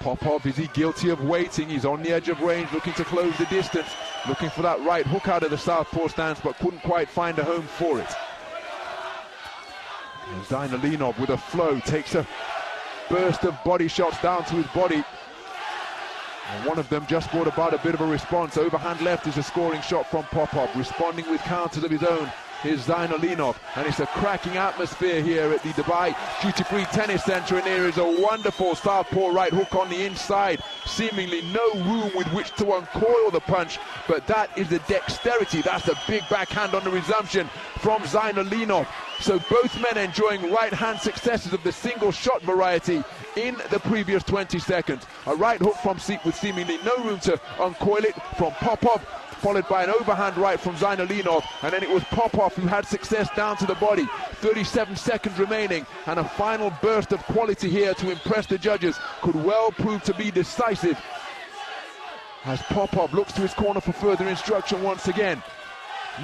Popov, is he guilty of waiting? He's on the edge of range, looking to close the distance, looking for that right hook out of the southpaw stance, but couldn't quite find a home for it. And Zeinulinov with a flow takes a burst of body shots down to his body. And one of them just brought about a bit of a response. Overhand left is a scoring shot from Popov. Responding with counters of his own is Zeinulinov. And it's a cracking atmosphere here at the Dubai Duty-Free Tennis Centre. And here is a wonderful southpaw right hook on the inside. Seemingly no room with which to uncoil the punch. But that is the dexterity. That's a big backhand on the resumption from Zeinulinov. So both men enjoying right-hand successes of the single shot variety in the previous 20 seconds. A right hook from Seek with seemingly no room to uncoil it from Popov, followed by an overhand right from Zeinulinov, and then it was Popov who had success down to the body. 37 seconds remaining, and a final burst of quality here to impress the judges could well prove to be decisive, as Popov looks to his corner for further instruction once again.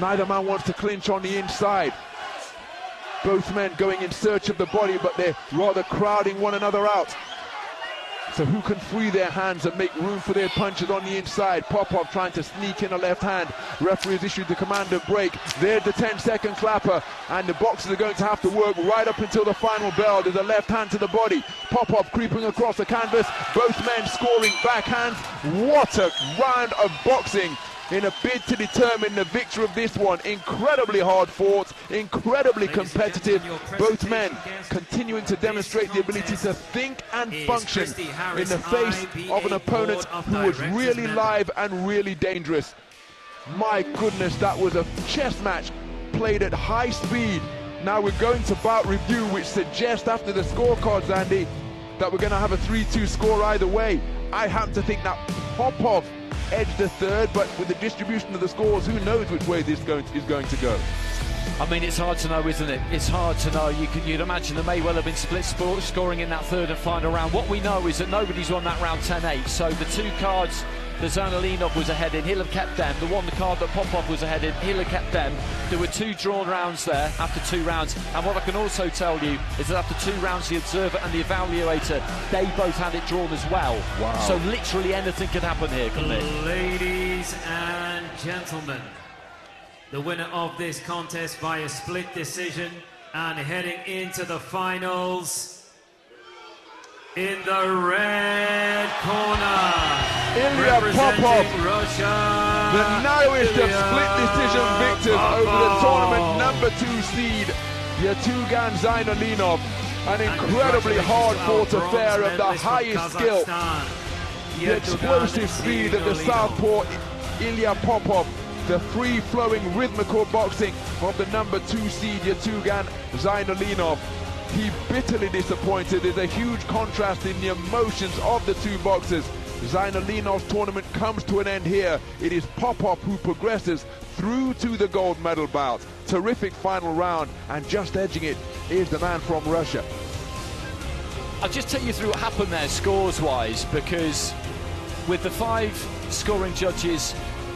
Neither man wants to clinch on the inside. Both men going in search of the body, but they're rather crowding one another out. So who can free their hands and make room for their punches on the inside? Popov trying to sneak in a left hand. Referee has issued the command of break. There's the 10-second clapper, and the boxers are going to have to work right up until the final bell. There's a left hand to the body. Popov creeping across the canvas. Both men scoring backhands. What a round of boxing in a bid to determine the victor of this one. Incredibly hard fought, incredibly competitive. Both men continuing to demonstrate the ability to think and function in the face of an opponent who was really live and really dangerous. My goodness, that was a chess match played at high speed. Now we're going to bout review, which suggests after the scorecards, Andy, that we're going to have a 3-2 score either way. I happen to think that Popov edged the third, but with the distribution of the scores, who knows which way this is going to go. I mean, it's hard to know, isn't it? It's hard to know. You'd imagine there may well have been split scoring in that third and final round. What we know is that nobody's won that round 10-8, so the two cards that Zeinulinov was ahead in, he'll have kept them. The card that Popov was ahead in, he'll have kept them. There were 2 drawn rounds there after 2 rounds, and what I can also tell you is that after 2 rounds, the observer and the evaluator, they both had it drawn as well. Wow. So literally anything could happen here, couldn't it? Ladies and gentlemen, the winner of this contest by a split decision and heading into the finals, in the red corner, Ilia Popov, Russia, the narrowest of Ilia split decision victors over the tournament number 2 seed, Yertugan Zeinulinov. An incredibly hard-fought affair of the highest skill. The explosive speed of the southpaw Ilia Popov, the free-flowing rhythmical boxing of the number 2 seed Yertugan Zeinulinov. He bitterly disappointed. There's a huge contrast in the emotions of the two boxers. Zeinulinov's tournament comes to an end here. It is Popov who progresses through to the gold medal bout. Terrific final round, and just edging it is the man from Russia. I'll just take you through what happened there scores-wise, because with the 5 scoring judges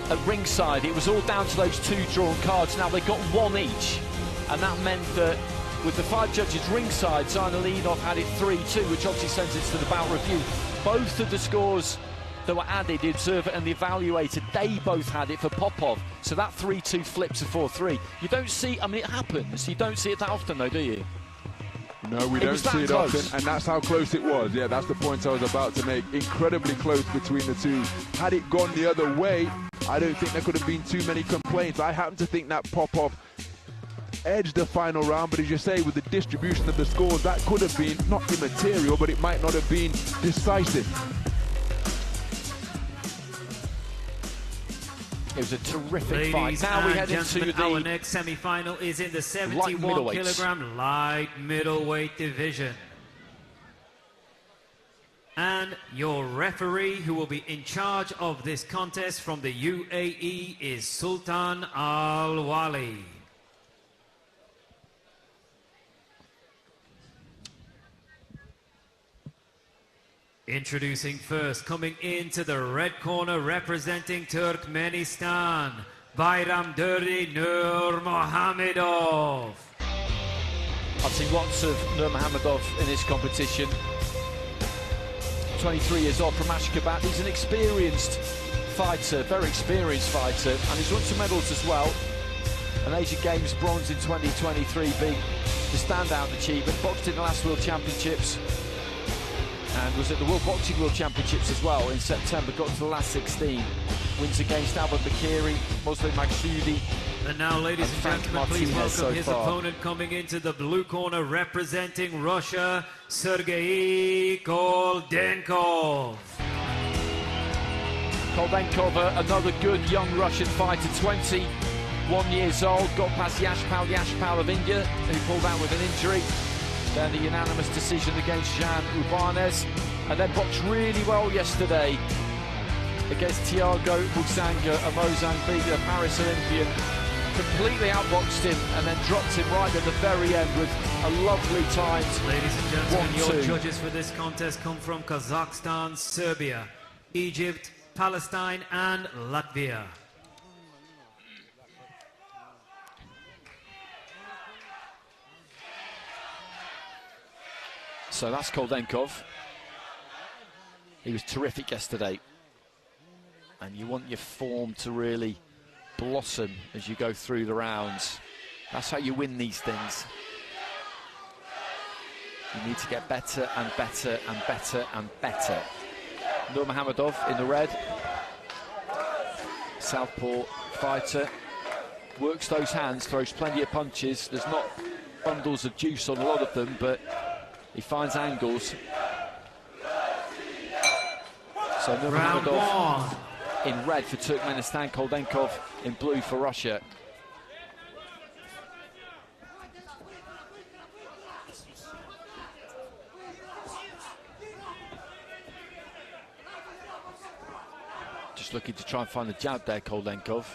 at ringside, it was all down to those 2 drawn cards. Now they got 1 each, and that meant that with the 5 judges ringside, Zeinulinov had it 3-2, which obviously sends it to the bout review. Both of the scores that were added, the observer and the evaluator, they both had it for Popov. So that 3-2 flips to 4-3. You don't see, I mean, it happens. You don't see it that often though, do you? No, we don't see it often, and that's how close it was. Yeah, that's the point I was about to make. Incredibly close between the two. Had it gone the other way, I don't think there could have been too many complaints. I happen to think that Popov edged the final round, but as you say, with the distribution of the scores, that could have been not immaterial, but it might not have been decisive. It was a terrific fight. Now we head into our next semi-final is in the 71 kilogram light middleweight division. And your referee who will be in charge of this contest from the UAE is Sultan Al Wali. Introducing first, coming into the red corner, representing Turkmenistan, BAYRAMDURDY Nurmuhammedov. I've seen lots of Nurmuhammedov in this competition. 23 years old from Ashgabat. He's an experienced fighter, very experienced fighter, and he's won some medals as well. An Asian Games bronze in 2023 being the standout achievement. Boxed in the last World Championships, and was at the World Boxing World Championships as well in September, got to the last 16. Wins against Albert Bakiri, Muslim Maghsoudi. And now, ladies and gentlemen, please welcome his opponent coming into the blue corner, representing Russia, Sergei Koldenkov. Koldenkov, another good young Russian fighter, 21 years old, got past Yashpal of India, who pulled out with an injury. Then the unanimous decision against Jan Urbánez, and then boxed really well yesterday against Thiago Buxanga, a Mozambique, a Paris Olympian. Completely outboxed him and then dropped him right at the very end with a lovely time. Ladies and gentlemen, your judges for this contest come from Kazakhstan, Serbia, Egypt, Palestine and Latvia. So that's Koldenkov. He was terrific yesterday. And you want your form to really blossom as you go through the rounds. That's how you win these things. You need to get better and better and better and better. Nurmuhammedov in the red. Southpaw fighter. Works those hands, throws plenty of punches. There's not bundles of juice on a lot of them, but he finds angles. So Nurmuhammedov in red for Turkmenistan, Koldenkov in blue for Russia. Just looking to try and find the jab there, Koldenkov.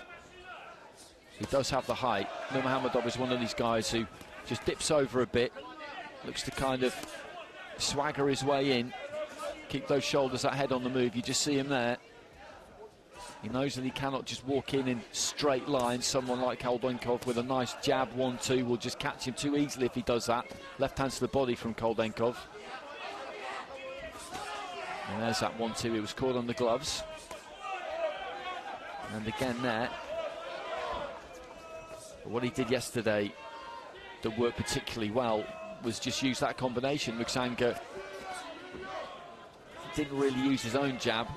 He does have the height. Nurmuhammedov is one of these guys who just dips over a bit, looks to kind of swagger his way in, keep those shoulders, that head on the move. You just see him there. He knows that he cannot just walk in straight lines. Someone like Koldenkov with a nice jab, 1-2, will just catch him too easily if he does that. Left hand to the body from Koldenkov. And there's that 1-2, it was caught on the gloves. And again there. But what he did yesterday that worked particularly well was just use that combination. Buxanga didn't really use his own jab.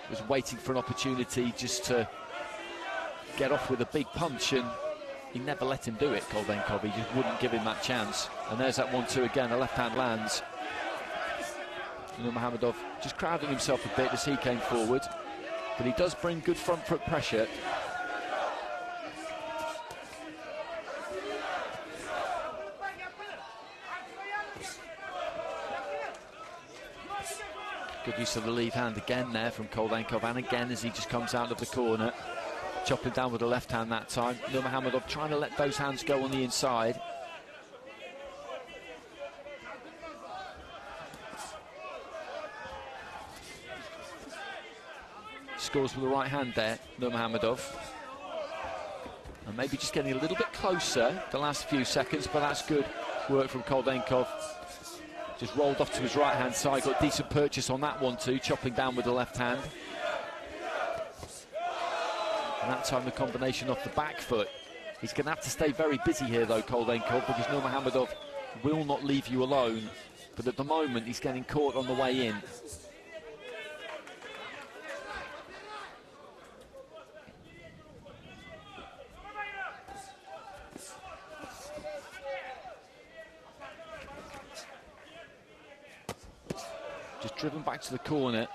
Was waiting for an opportunity just to get off with a big punch, and he never let him do it, Koldenkov. He just wouldn't give him that chance. And there's that 1-2 again, a left hand lands. Nurmuhammedov just crowding himself a bit as he came forward, but he does bring good front foot pressure. Good use of the lead hand again there from Koldenkov, and again as he just comes out of the corner, chopping down with the left hand that time. Nurmuhammedov trying to let those hands go on the inside. Scores with the right hand there, Nurmuhammedov. And maybe just getting a little bit closer the last few seconds, but that's good work from Koldenkov. Just rolled off to his right-hand side, got decent purchase on that 1-2, chopping down with the left hand. And that time the combination off the back foot. He's going to have to stay very busy here, though, Koldenkov, because Nurmuhammedov will not leave you alone. But at the moment, he's getting caught on the way in. Just driven back to the corner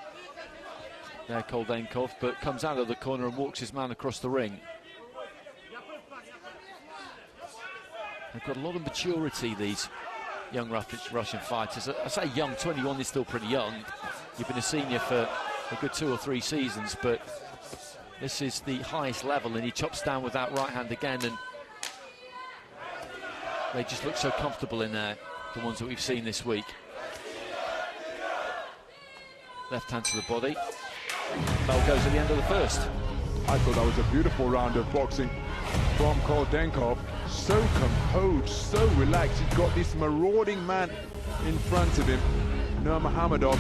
there, Koldenkov, but comes out of the corner and walks his man across the ring. They've got a lot of maturity, these young Russian fighters. I say young, 21 is still pretty young. You've been a senior for a good 2 or 3 seasons, but this is the highest level, and he chops down with that right hand again, and they just look so comfortable in there, the ones that we've seen this week. Left hand to the body. Bell goes at the end of the first. I thought that was a beautiful round of boxing from Koldenkov. So composed, so relaxed. He's got this marauding man in front of him, Nurmuhammedov,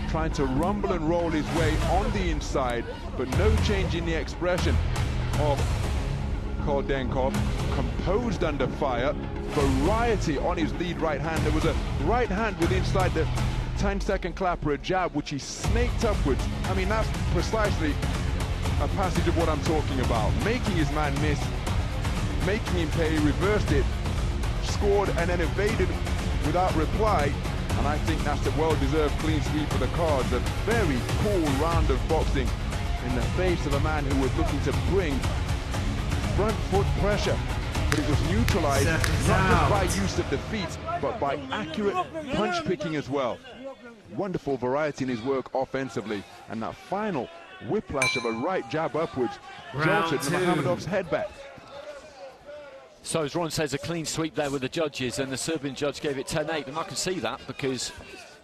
trying to rumble and roll his way on the inside, but no change in the expression of Koldenkov. Composed under fire, variety on his lead right hand. There was a right hand with inside the 10-second clapper, a jab which he snaked upwards. I mean, that's precisely a passage of what I'm talking about. Making his man miss, making him pay, reversed it, scored, and then evaded without reply. And I think that's a well-deserved clean sweep for the cards. A very cool round of boxing in the face of a man who was looking to bring front foot pressure but it was neutralized Seconds not just out. by use of the feet, but by accurate punch picking as well. Wonderful variety in his work offensively, and that final whiplash of a right jab upwards jolted Nurmuhammadov's head back. So as Ron says, a clean sweep there with the judges, and the Serbian judge gave it 10-8, and I can see that because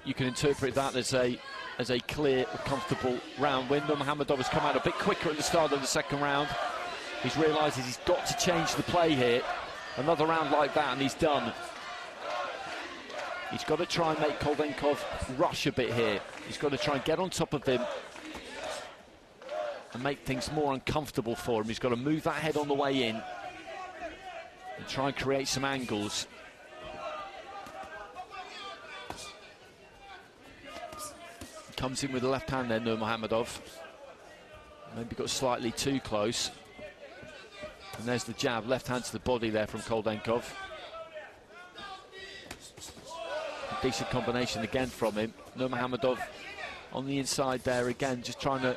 you can interpret that as a clear, comfortable round win. Nurmuhammadov has come out a bit quicker at the start of the second round. He's realises he's got to change the play here. Another round like that and he's done. He's got to try and make Koldenkov rush a bit here. He's got to try and get on top of him and make things more uncomfortable for him. He's got to move that head on the way in and try and create some angles. Comes in with the left hand there, Nurmuhammadov. Maybe got slightly too close. And there's the jab, left hand to the body there from Koldenkov. A decent combination again from him. Nurmuhammadov on the inside there again, just trying to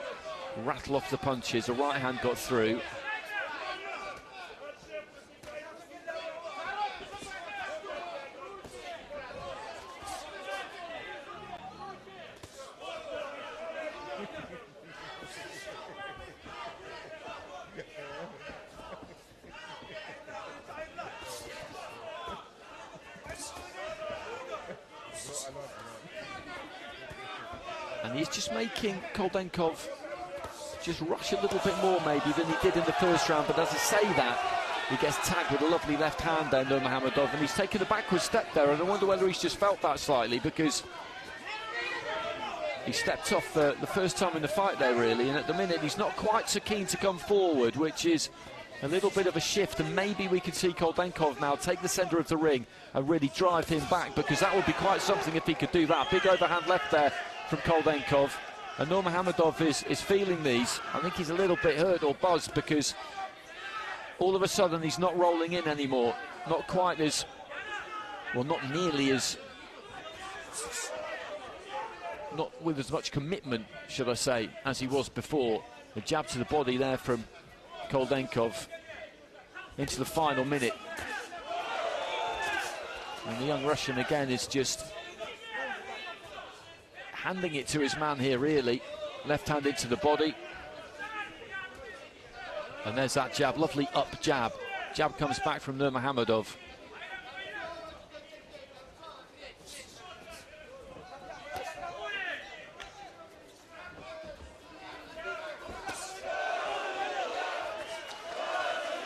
rattle off the punches. The right hand got through. And he's just making Koldenkov just rush a little bit more maybe than he did in the first round, but as I say that, he gets tagged with a lovely left hand there, Nurmuhammadov, and he's taken a backward step there, and I wonder whether he's just felt that slightly, because he stepped off the first time in the fight there really, and at the minute he's not quite so keen to come forward, which is a little bit of a shift, and maybe we can see Koldenkov now take the centre of the ring and really drive him back, because that would be quite something if he could do that. Big overhand left there from Koldenkov, and Nurmuhammadov is feeling these. I think he's a little bit hurt or buzzed, because all of a sudden he's not rolling in anymore, not quite as, well, not nearly as, not with as much commitment, should I say, as he was before. The jab to the body there from Koldenkov into the final minute, and the young Russian again is just handing it to his man here really. Left hand into the body, and there's that jab, lovely up jab. Jab comes back from Nurmuhammadov.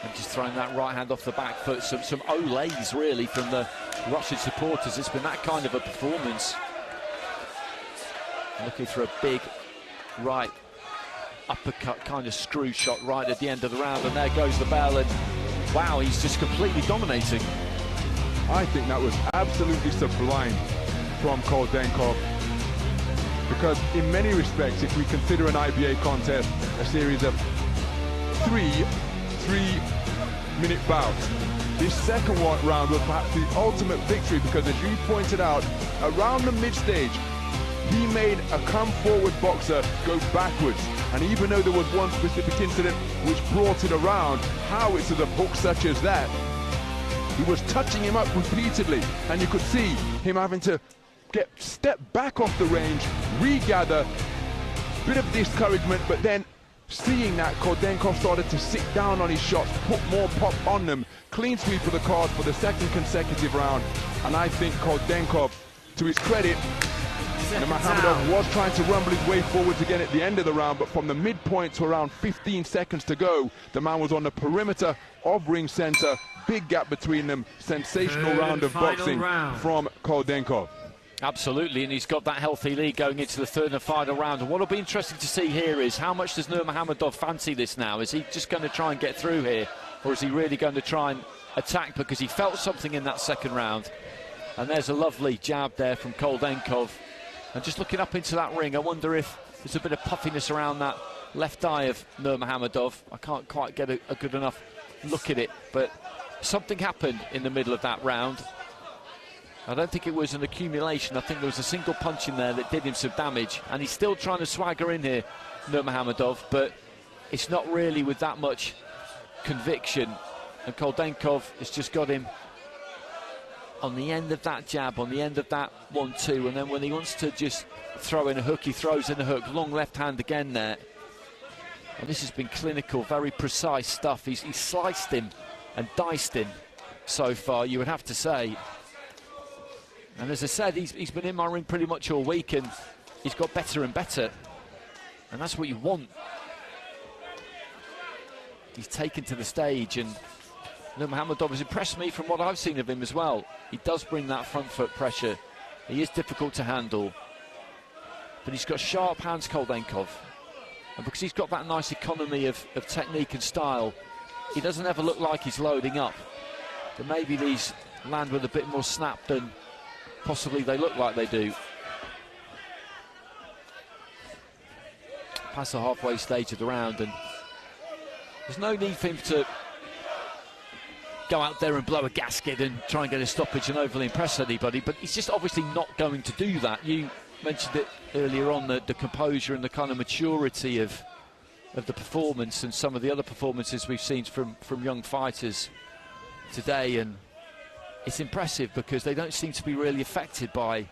And just throwing that right hand off the back foot. Some olays really from the Russian supporters. It's been that kind of a performance. Looking for a big right uppercut kind of screw shot right at the end of the round, and there goes the bell, and wow, he's just completely dominating. I think that was absolutely sublime from Koldenkov, because in many respects, if we consider an IBA contest a series of three 3-minute bouts, this second round was perhaps the ultimate victory, because as you pointed out, around the mid-stage he made a come-forward boxer go backwards, and even though there was one specific incident which brought it around, howitzers of hooks such as that, he was touching him up repeatedly, and you could see him having to step back off the range, regather, bit of discouragement, but then seeing that Koldenkov started to sit down on his shots, put more pop on them, clean sweep of the card for the second consecutive round, and I think Koldenkov, to his credit, Nurmuhammadov was trying to rumble his way forwards again at the end of the round, but from the midpoint to around 15 seconds to go, the man was on the perimeter of ring center, big gap between them, sensational round of boxing from Koldenkov. Absolutely, and he's got that healthy lead going into the third and final round. And what will be interesting to see here is how much does Nurmuhammadov fancy this now? Is he just going to try and get through here, or is he really going to try and attack, because he felt something in that second round? And there's a lovely jab there from Koldenkov. And just looking up into that ring, I wonder if there's a bit of puffiness around that left eye of Nurmuhammadov. I can't quite get a good enough look at it, but something happened in the middle of that round. I don't think it was an accumulation. I think there was a single punch in there that did him some damage, and he's still trying to swagger in here, Nurmuhammadov, but it's not really with that much conviction. And Koldenkov has just got him on the end of that jab, on the end of that 1-2, and then when he wants to just throw in a hook, he throws in a hook. Long left hand again there. And this has been clinical, very precise stuff. He's sliced him and diced him so far, you would have to say. And as I said, he's been in my ring pretty much all week, and he's got better and better. And that's what you want. He's taken to the stage, and Nurmuhammedov has impressed me from what I've seen of him as well. He does bring that front foot pressure. He is difficult to handle. But he's got sharp hands, Koldenkov. And because he's got that nice economy of technique and style, he doesn't ever look like he's loading up. But maybe these land with a bit more snap than possibly they look like they do. Past the halfway stage of the round, and there's no need for him to go out there and blow a gasket and try and get a stoppage and overly impress anybody, but he's just obviously not going to do that. You mentioned it earlier on, the composure and the kind of maturity of the performance and some of the other performances we've seen from young fighters today, and it's impressive because they don't seem to be really affected by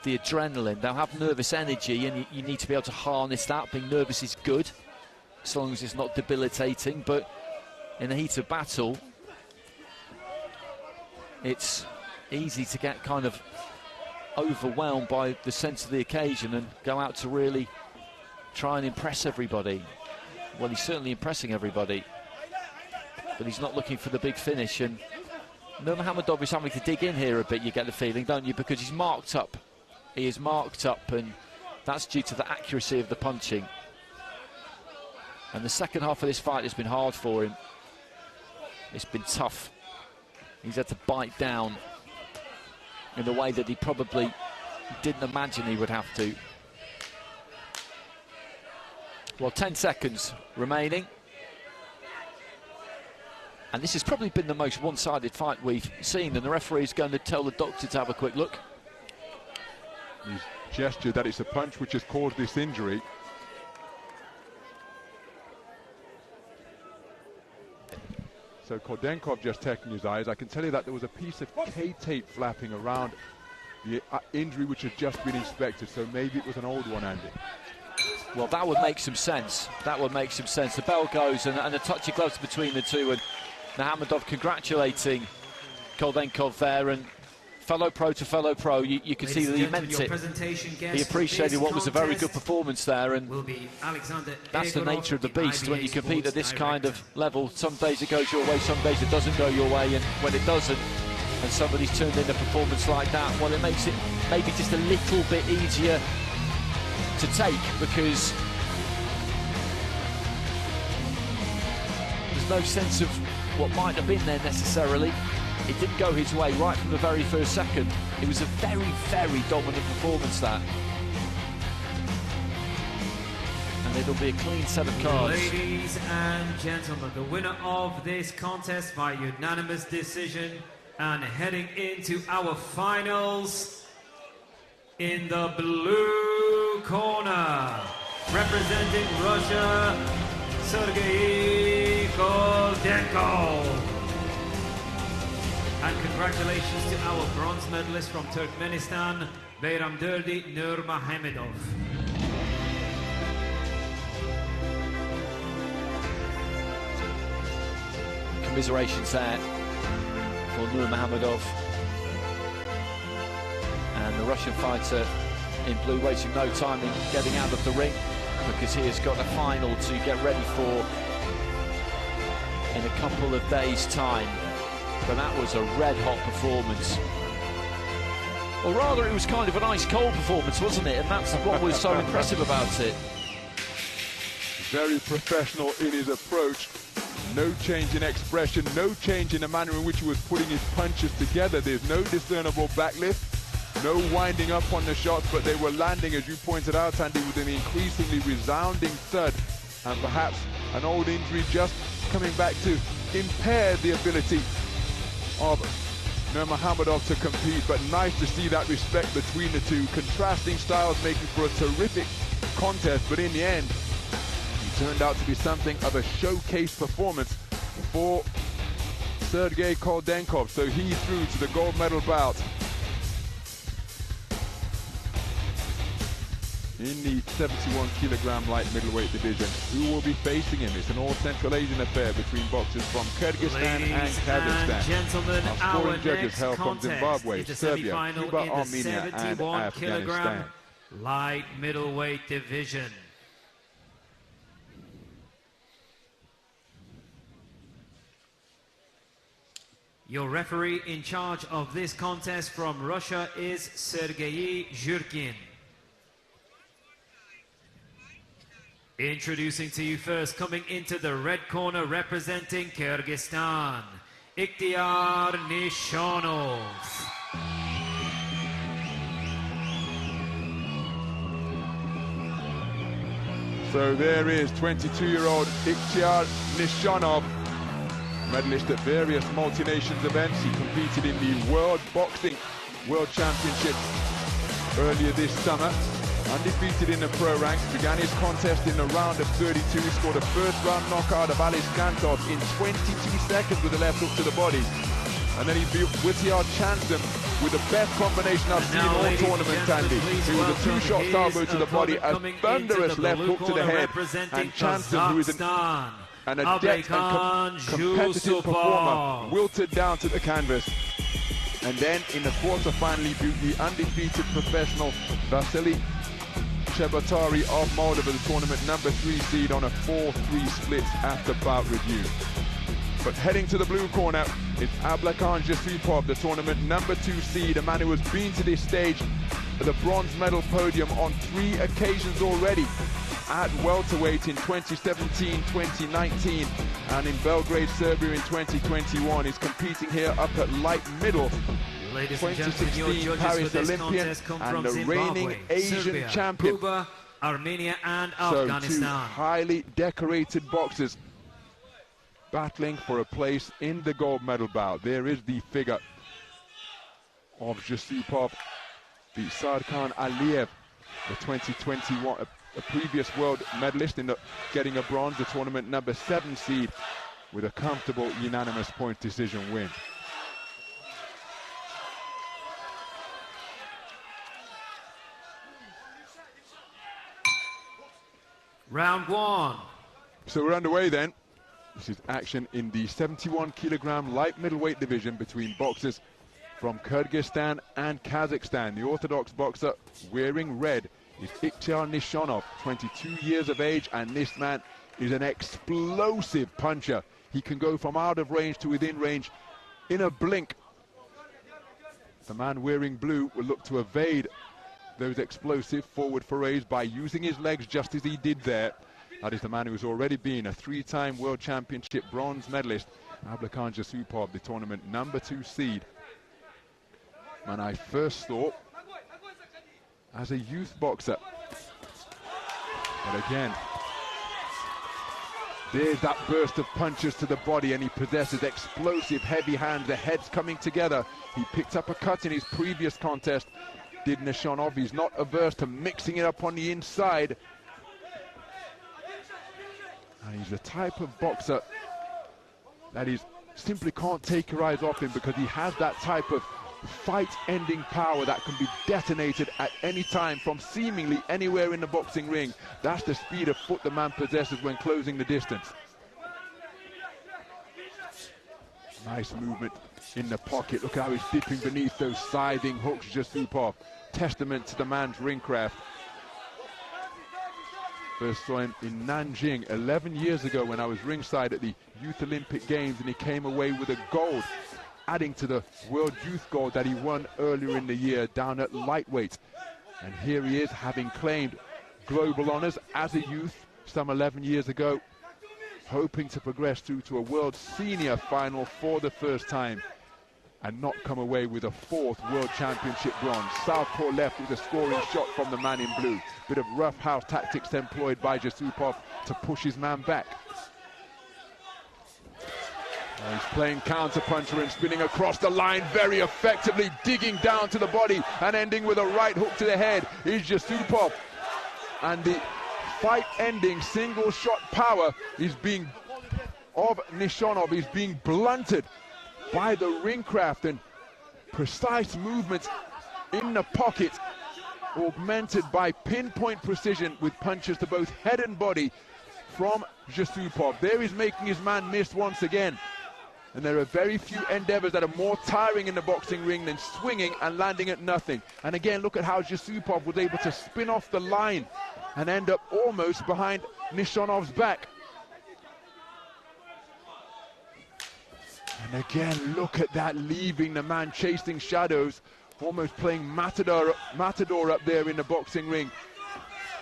the adrenaline. They'll have nervous energy, and you need to be able to harness that. Being nervous is good, as long as it's not debilitating, but in the heat of battle, it's easy to get kind of overwhelmed by the sense of the occasion and go out to really try and impress everybody. Well, he's certainly impressing everybody, but he's not looking for the big finish, and Nurmuhammedov is having to dig in here a bit, you get the feeling, don't you, because he's marked up. He is marked up, and that's due to the accuracy of the punching. And the second half of this fight has been hard for him. It's been tough. He's had to bite down in a way that he probably didn't imagine he would have to. Well, 10 seconds remaining. And this has probably been the most one-sided fight we've seen, and the referee is going to tell the doctor to have a quick look. He's gestured that it's a punch which has caused this injury. So Koldenkov just checking his eyes. I can tell you that there was a piece of K-tape flapping around the injury which had just been inspected, so maybe it was an old one, Andy. Well, that would make some sense. That would make some sense. The bell goes, and a touch of gloves between the two, and Nurmuhammedov congratulating Koldenkov there, and fellow pro to fellow pro, you can see that he meant it. He appreciated what was a very good performance there, and that's the nature of the beast when you compete at this kind of level. Some days it goes your way, some days it doesn't go your way, and when it doesn't, and somebody's turned in a performance like that, well, it makes it maybe just a little bit easier to take, because there's no sense of what might have been there necessarily. It didn't go his way right from the very first second. It was a very, very dominant performance, that. And it'll be a clean set of cards. Ladies and gentlemen, the winner of this contest by unanimous decision, and heading into our finals, in the blue corner, representing Russia, Sergei Koldenkov. And congratulations to our bronze medalist from Turkmenistan, BAYRAMDURDY Nurmuhammedov. Commiserations there for Nurmuhammedov. And the Russian fighter in blue wasting no time in getting out of the ring, because he has got a final to get ready for in a couple of days' time. But that was a red-hot performance. Or rather, it was kind of an ice-cold performance, wasn't it? And that's what was so impressive about it. Very professional in his approach. No change in expression, no change in the manner in which he was putting his punches together. There's no discernible backlift, no winding up on the shots, but they were landing, as you pointed out, Andy, with an increasingly resounding thud. And perhaps an old injury just coming back to impair the ability of Nurmuhammedov to compete, but nice to see that respect between the two. Contrasting styles making for a terrific contest, but in the end, it turned out to be something of a showcase performance for Sergei Koldenkov, so he's through to the gold medal bout. In the 71 kilogram light middleweight division, who will be facing him? It's an all Central Asian affair between boxers from Kyrgyzstan and Kazakhstan. And gentlemen, our scoring our judges next hail from Zimbabwe, is Serbia, semi-final Cuba, in the Armenia, and 71 Afghanistan. kilogram light middleweight division. Your referee in charge of this contest from Russia is Sergei Zhurkin. Introducing to you first, coming into the red corner representing Kyrgyzstan, Ikhtiar Nishonov. So there is 22-year-old Ikhtiar Nishonov, medalist at various multi-nations events. He competed in the World Boxing World Championships earlier this summer. Undefeated in the pro ranks, began his contest in the round of 32, scored a first-round knockout of Alex Gantov in 22 seconds with a left hook to the body. And then he beat Witiar Chansam with the best combination I've seen all tournament, Andy. He was a two-shot salvo to the body, a thunderous left hook to the head, and Chansam, who is an adept and competitive performer, wilted down to the canvas. And then in the quarter-final, he beat the undefeated professional Vasily Chebatari of Moldova, the tournament number 3 seed, on a 4-3 split after bout review. But heading to the blue corner is Ablakan Zhussupov, the tournament number 2 seed, a man who has been to this stage at the bronze medal podium on 3 occasions already, at welterweight in 2017, 2019, and in Belgrade, Serbia in 2021. He's competing here up at light middle. 2016 Paris Olympian and the reigning Asian champion. Cuba, Armenia, and so Afghanistan. 2 highly decorated boxers battling for a place in the gold medal bout. There is the figure of Zhussupov, beat Sarkhan Aliyev, the 2021, a previous world medalist in getting a bronze, the tournament number 7 seed, with a comfortable unanimous point decision win. Round 1. So we're underway then. This is action in the 71 kilogram light middleweight division between boxers from Kyrgyzstan and Kazakhstan. The orthodox boxer wearing red is Ikhtiar Nishonov, 22 years of age, and this man is an explosive puncher. He can go from out of range to within range in a blink. The man wearing blue will look to evade those explosive forward forays by using his legs just as he did there. That is the man who has already been a 3-time World Championship bronze medalist, Ablakan Zhussupov, the tournament number 2 seed. Man I first saw as a youth boxer. But again, there's that burst of punches to the body, and he possesses explosive heavy hands. The head's coming together. He picked up a cut in his previous contest, did Nishonov. He's not averse to mixing it up on the inside. And he's the type of boxer that is simply can't take your eyes off him, because he has that type of fight-ending power that can be detonated at any time from seemingly anywhere in the boxing ring. That's the speed of foot the man possesses when closing the distance. Nice movement in the pocket. Look how he's dipping beneath those scything hooks, Zhussupov. Testament to the man's ring craft. First saw him in Nanjing 11 years ago when I was ringside at the Youth Olympic Games, and he came away with a gold, adding to the World Youth Gold that he won earlier in the year down at lightweight. And here he is, having claimed global honors as a youth some 11 years ago, hoping to progress through to a World Senior final for the first time and not come away with a 4th World Championship bronze. Southpaw left with a scoring shot from the man in blue. Bit of rough house tactics employed by Zhussupov to push his man back. He's playing counter-puncher and spinning across the line very effectively, digging down to the body and ending with a right hook to the head is Zhussupov. And the fight-ending single-shot power of Nishonov is being blunted by the ring craft and precise movements in the pocket, augmented by pinpoint precision with punches to both head and body from Zhussupov. There he's making his man miss once again. And there are very few endeavors that are more tiring in the boxing ring than swinging and landing at nothing. And again, look at how Zhussupov was able to spin off the line and end up almost behind Nishonov's back. And again, look at that, leaving the man chasing shadows, almost playing matador up there in the boxing ring.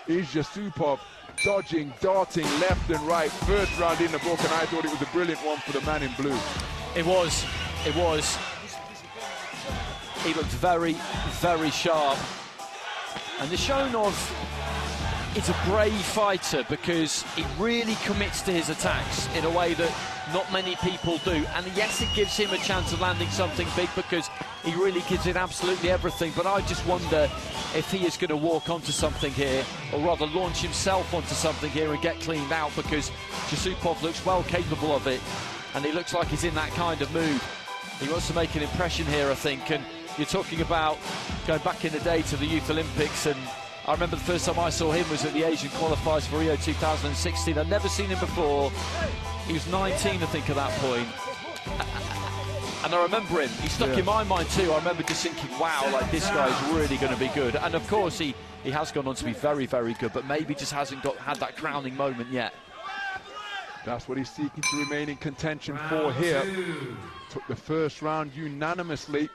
Is Zhussupov dodging, darting left and right. First round in the book, and I thought it was a brilliant one for the man in blue. It was. He looked very, very sharp. And Nishonov is a brave fighter because he really commits to his attacks in a way that not many people do. And yes, it gives him a chance of landing something big because he really gives it absolutely everything. But I just wonder if he is going to walk onto something here, or rather launch himself onto something here and get cleaned out, because Zhussupov looks well capable of it, and he looks like he's in that kind of mood. He wants to make an impression here, I think. And you're talking about going back in the day to the Youth Olympics, and I remember the first time I saw him was at the Asian qualifiers for Rio 2016. I'd never seen him before. He was 19, I think, at that point. And I remember him. He stuck in my mind too. I remember just thinking, wow, like this guy's really going to be good. And of course, he has gone on to be very, very good, but maybe just hasn't had that crowning moment yet. That's what he's seeking to remain in contention for here. Took the first round unanimously.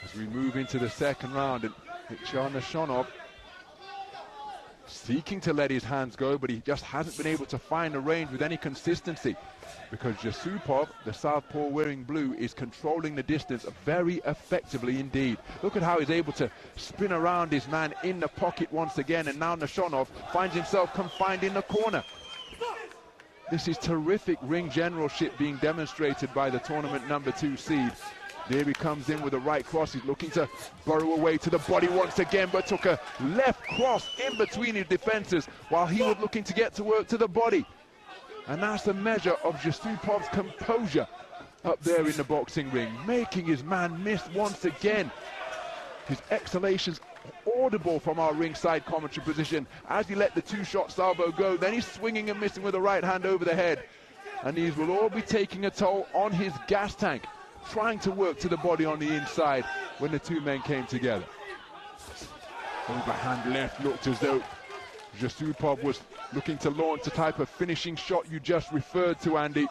As we move into the second round, and Nishonov seeking to let his hands go, but he just hasn't been able to find a range with any consistency, because Zhussupov, the southpaw wearing blue, is controlling the distance very effectively indeed. Look at how he's able to spin around his man in the pocket once again, and now Nishonov finds himself confined in the corner. This is terrific ring generalship being demonstrated by the tournament #2 seed. There he comes in with a right cross. He's looking to burrow away to the body once again, but took a left cross in between his defenses while he was looking to get to work to the body. And that's the measure of Zhussupov's composure up there in the boxing ring, making his man miss once again. His exhalations audible from our ringside commentary position as he let the two-shot salvo go. Then he's swinging and missing with a right hand over the head. And these will all be taking a toll on his gas tank, trying to work to the body on the inside when the two men came together. Overhand left looked as though Zhussupov was looking to launch the type of finishing shot you just referred to, Andy.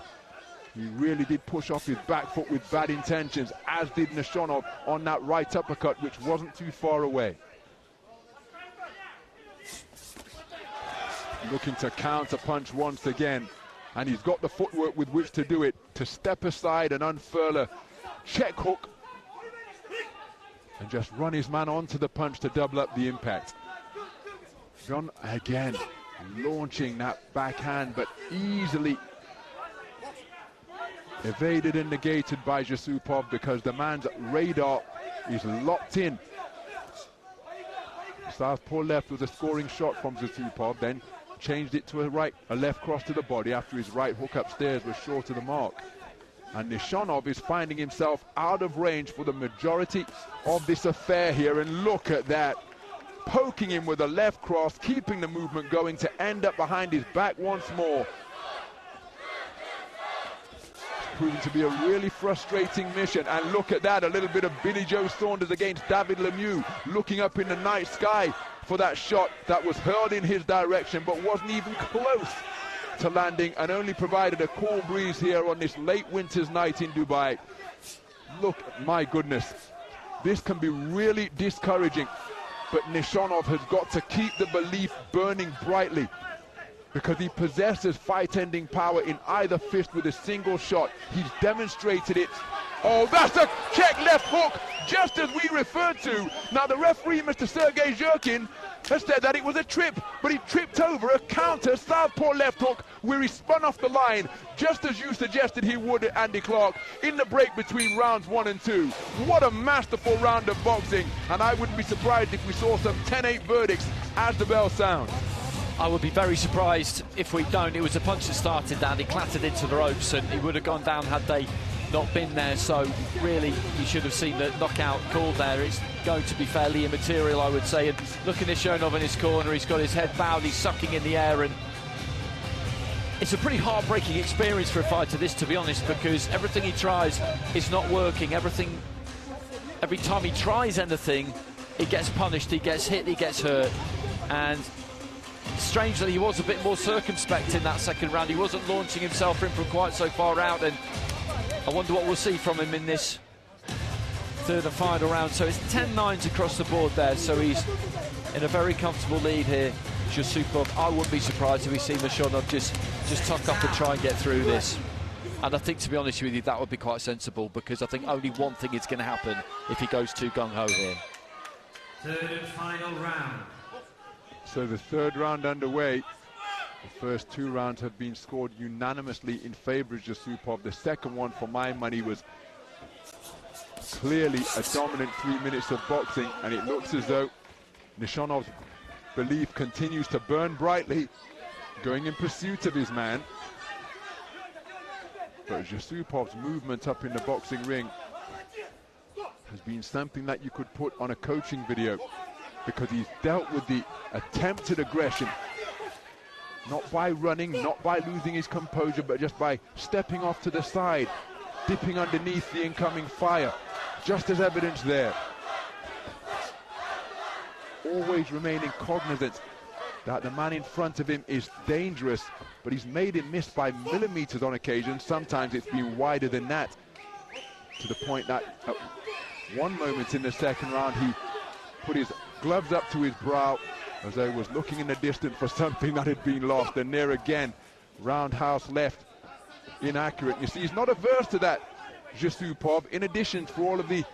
He really did push off his back foot with bad intentions, as did Nishonov on that right uppercut, which wasn't too far away. Looking to counter punch once again, and he's got the footwork with which to do it, to step aside and unfurl a check hook and just run his man onto the punch to double up the impact. John again launching that backhand, but easily evaded and negated by Zhussupov because the man's radar is locked in. Southpaw left was a scoring shot from Zhussupov, then changed it to a left cross to the body after his right hook upstairs was short of the mark. And Nishonov is finding himself out of range for the majority of this affair here, and look at that. Poking him with a left cross, keeping the movement going to end up behind his back once more. Proving to be a really frustrating mission, and look at that, a little bit of Billy Joe Saunders against David Lemieux, looking up in the night sky for that shot that was hurled in his direction but wasn't even close to landing, and only provided a cool breeze here on this late winter's night in Dubai. Look, my goodness, this can be really discouraging, but Nishonov has got to keep the belief burning brightly, because he possesses fight-ending power in either fist with a single shot. He's demonstrated it. Oh, that's a check left hook, just as we referred to. Now, the referee, Mr. Sergei Zhurkin, has said that it was a trip, but he tripped over a counter southpaw left hook where he spun off the line, just as you suggested he would, Andy Clark, in the break between rounds 1 and 2. What a masterful round of boxing, and I wouldn't be surprised if we saw some 10-8 verdicts as the bell sounds. I would be very surprised if we don't. It was a punch that started that. He clattered into the ropes, and he would have gone down had they not been there, so really you should have seen the knockout called there. It's going to be fairly immaterial, I would say. And look at Nishonov in his corner, he's got his head bowed, he's sucking in the air, and it's a pretty heartbreaking experience for a fighter, this, to be honest, because everything he tries is not working. Every time he tries anything, he gets punished, he gets hit, he gets hurt. And strangely, he was a bit more circumspect in that second round. He wasn't launching himself in from quite so far out, and I wonder what we'll see from him in this third and final round. So it's 10-9s across the board there, so he's in a very comfortable lead here, Zhussupov. I wouldn't be surprised if we see Nishonov just tuck up and try and get through this. And I think, to be honest with you, that would be quite sensible, because I think only one thing is going to happen if he goes too gung-ho here. Third and final round. So the third round underway. The first two rounds have been scored unanimously in favor of Zhussupov. The second one, for my money, was clearly a dominant 3 minutes of boxing, and it looks as though Nishonov's belief continues to burn brightly, going in pursuit of his man. But Zhussupov's movement up in the boxing ring has been something that you could put on a coaching video, because he's dealt with the attempted aggression, not by running, not by losing his composure, but just by stepping off to the side, dipping underneath the incoming fire, just as evidence there. Always remaining cognizant that the man in front of him is dangerous, but he's made him miss by millimeters on occasion. Sometimes it's been wider than that, to the point that at one moment in the second round he put his gloves up to his brow as though he was looking in the distance for something that had been lost, and there again, roundhouse left, inaccurate. You see, he's not averse to that, Zhussupov. In addition to all of the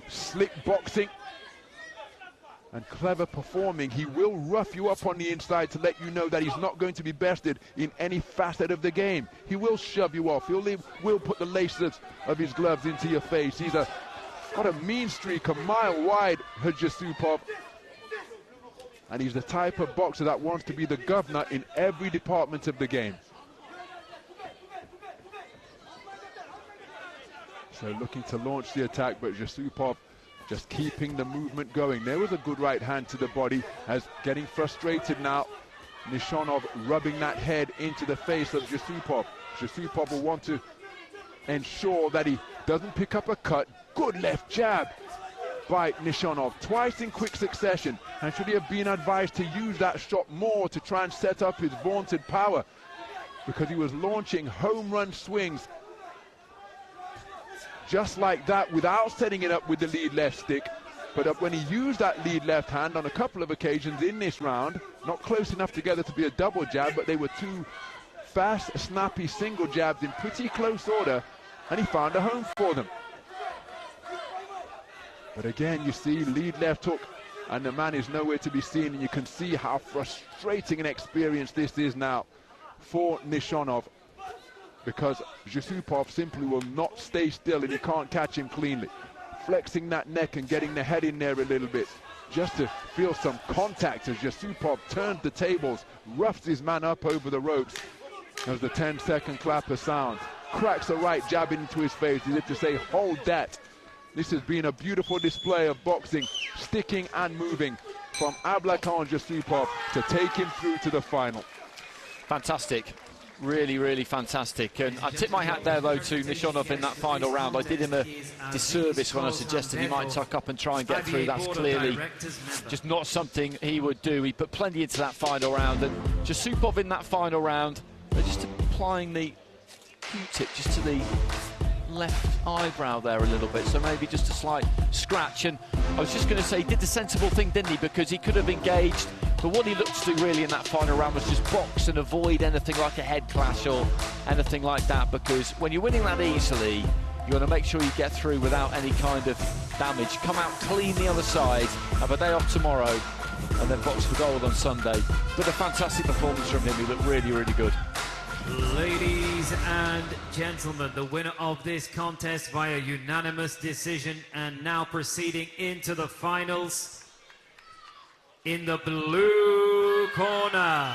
slick boxing and clever performing, he will rough you up on the inside to let you know that he's not going to be bested in any facet of the game. He will shove you off. Will put the laces of his gloves into your face. He's got a mean streak a mile wide, Zhussupov. And he's the type of boxer that wants to be the governor in every department of the game. So looking to launch the attack, but Zhussupov just keeping the movement going. There was a good right hand to the body, as getting frustrated now, Nishonov rubbing that head into the face of Zhussupov. Zhussupov will want to ensure that he doesn't pick up a cut. Good left jab by Nishonov, twice in quick succession, and should he have been advised to use that shot more to try and set up his vaunted power, because he was launching home run swings just like that without setting it up with the lead left stick. But when he used that lead left hand on a couple of occasions in this round, not close enough together to be a double jab, but they were two fast, snappy single jabs in pretty close order, and he found a home for them. But again, you see, lead left hook, and the man is nowhere to be seen, and you can see how frustrating an experience this is now for Nishonov, because Zhussupov simply will not stay still, and you can't catch him cleanly. Flexing that neck and getting the head in there a little bit, just to feel some contact as Zhussupov turns the tables, roughs his man up over the ropes as the 10-second clapper sounds. Cracks a right jab into his face as if to say, hold that. This has been a beautiful display of boxing, sticking and moving, from Ablakan Zhussupov to take him through to the final. Fantastic. Really, really fantastic. And I tip my hat there, though, to Nishonov in that final round. I did him a disservice when I suggested he might tuck up and try and get through. That's clearly just not something he would do. He put plenty into that final round. And Zhussupov in that final round, just applying the Q-tip just to the left eyebrow there a little bit, so maybe just a slight scratch. And I was just going to say, he did the sensible thing, didn't he, because he could have engaged, but what he looked to do really in that final round was just box and avoid anything like a head clash or anything like that, because when you're winning that easily, you want to make sure you get through without any kind of damage, come out clean the other side, have a day off tomorrow, and then box for gold on Sunday. But a fantastic performance from him. He looked really, really good. Ladies and gentlemen, the winner of this contest via unanimous decision, and now proceeding into the finals, in the blue corner,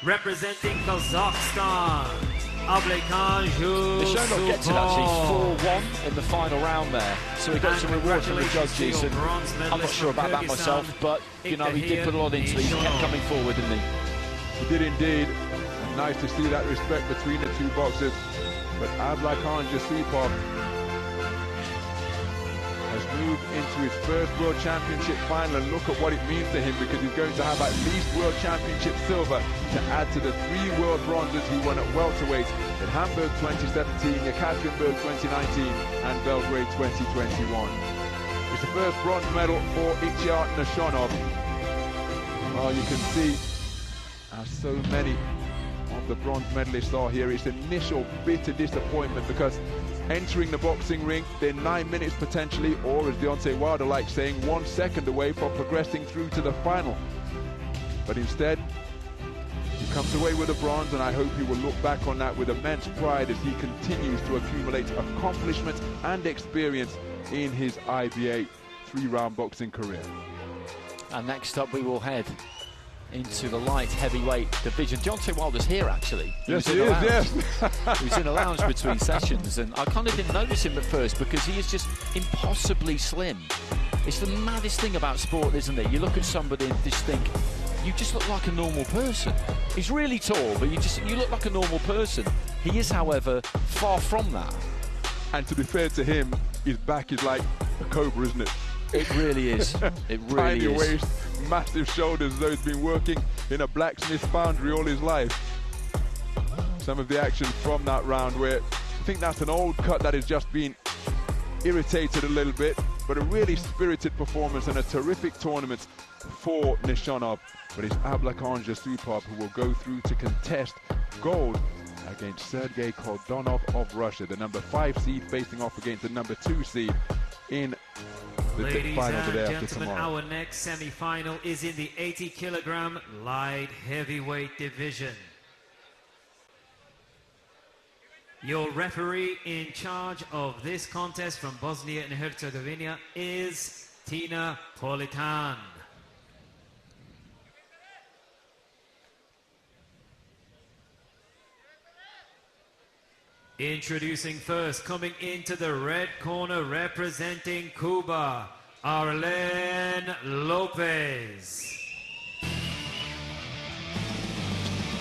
representing Kazakhstan, Nishonov gets it actually 4-1 in the final round there, so he got some reward from the judges, and I'm not sure about that myself, but you know, he did put a lot into it. He kept coming forward, didn't he? He did indeed. And nice to see that respect between the two boxers. But Zhussupov has moved into his first World Championship final, and look at what it means to him, because he's going to have at least World Championship silver to add to the 3 world bronzes he won at welterweight in Hamburg 2017, Yekaterinburg 2019 and Belgrade 2021. It's the first bronze medal for Nishonov. Well, you can see as so many of the bronze medalists are here, it's initial bitter disappointment, because entering the boxing ring, they're 9 minutes potentially, or as Deontay Wilder likes saying, 1 second away from progressing through to the final. But instead, he comes away with a bronze, and I hope he will look back on that with immense pride as he continues to accumulate accomplishment and experience in his IBA 3-round boxing career. And next up we will head into the light heavyweight division. Deontay Wilder's here actually. Yes, he is, yes. He was in a lounge between sessions, and I kind of didn't notice him at first because he is just impossibly slim. It's the maddest thing about sport, isn't it? You look at somebody and just think, you just look like a normal person. He's really tall, but you look like a normal person. He is, however, far from that. And to be fair to him, his back is like a cobra, isn't it? It really is. It really Tiny is. waist, massive shoulders, though he's been working in a blacksmith foundry all his life. Some of the action from that round, where I think that's an old cut that has just been irritated a little bit, but a really spirited performance and a terrific tournament for Nishonov. But it's Zhussupov who will go through to contest gold against Sergei Koldenkov of Russia, the number 5 seed, facing off against the number 2 seed in the final today after tomorrow. Our next semi-final is in the 80-kilogram light heavyweight division. Your referee in charge of this contest from Bosnia and Herzegovina is Tina Politan. Introducing first, coming into the red corner, representing Cuba, Arlen Lopez.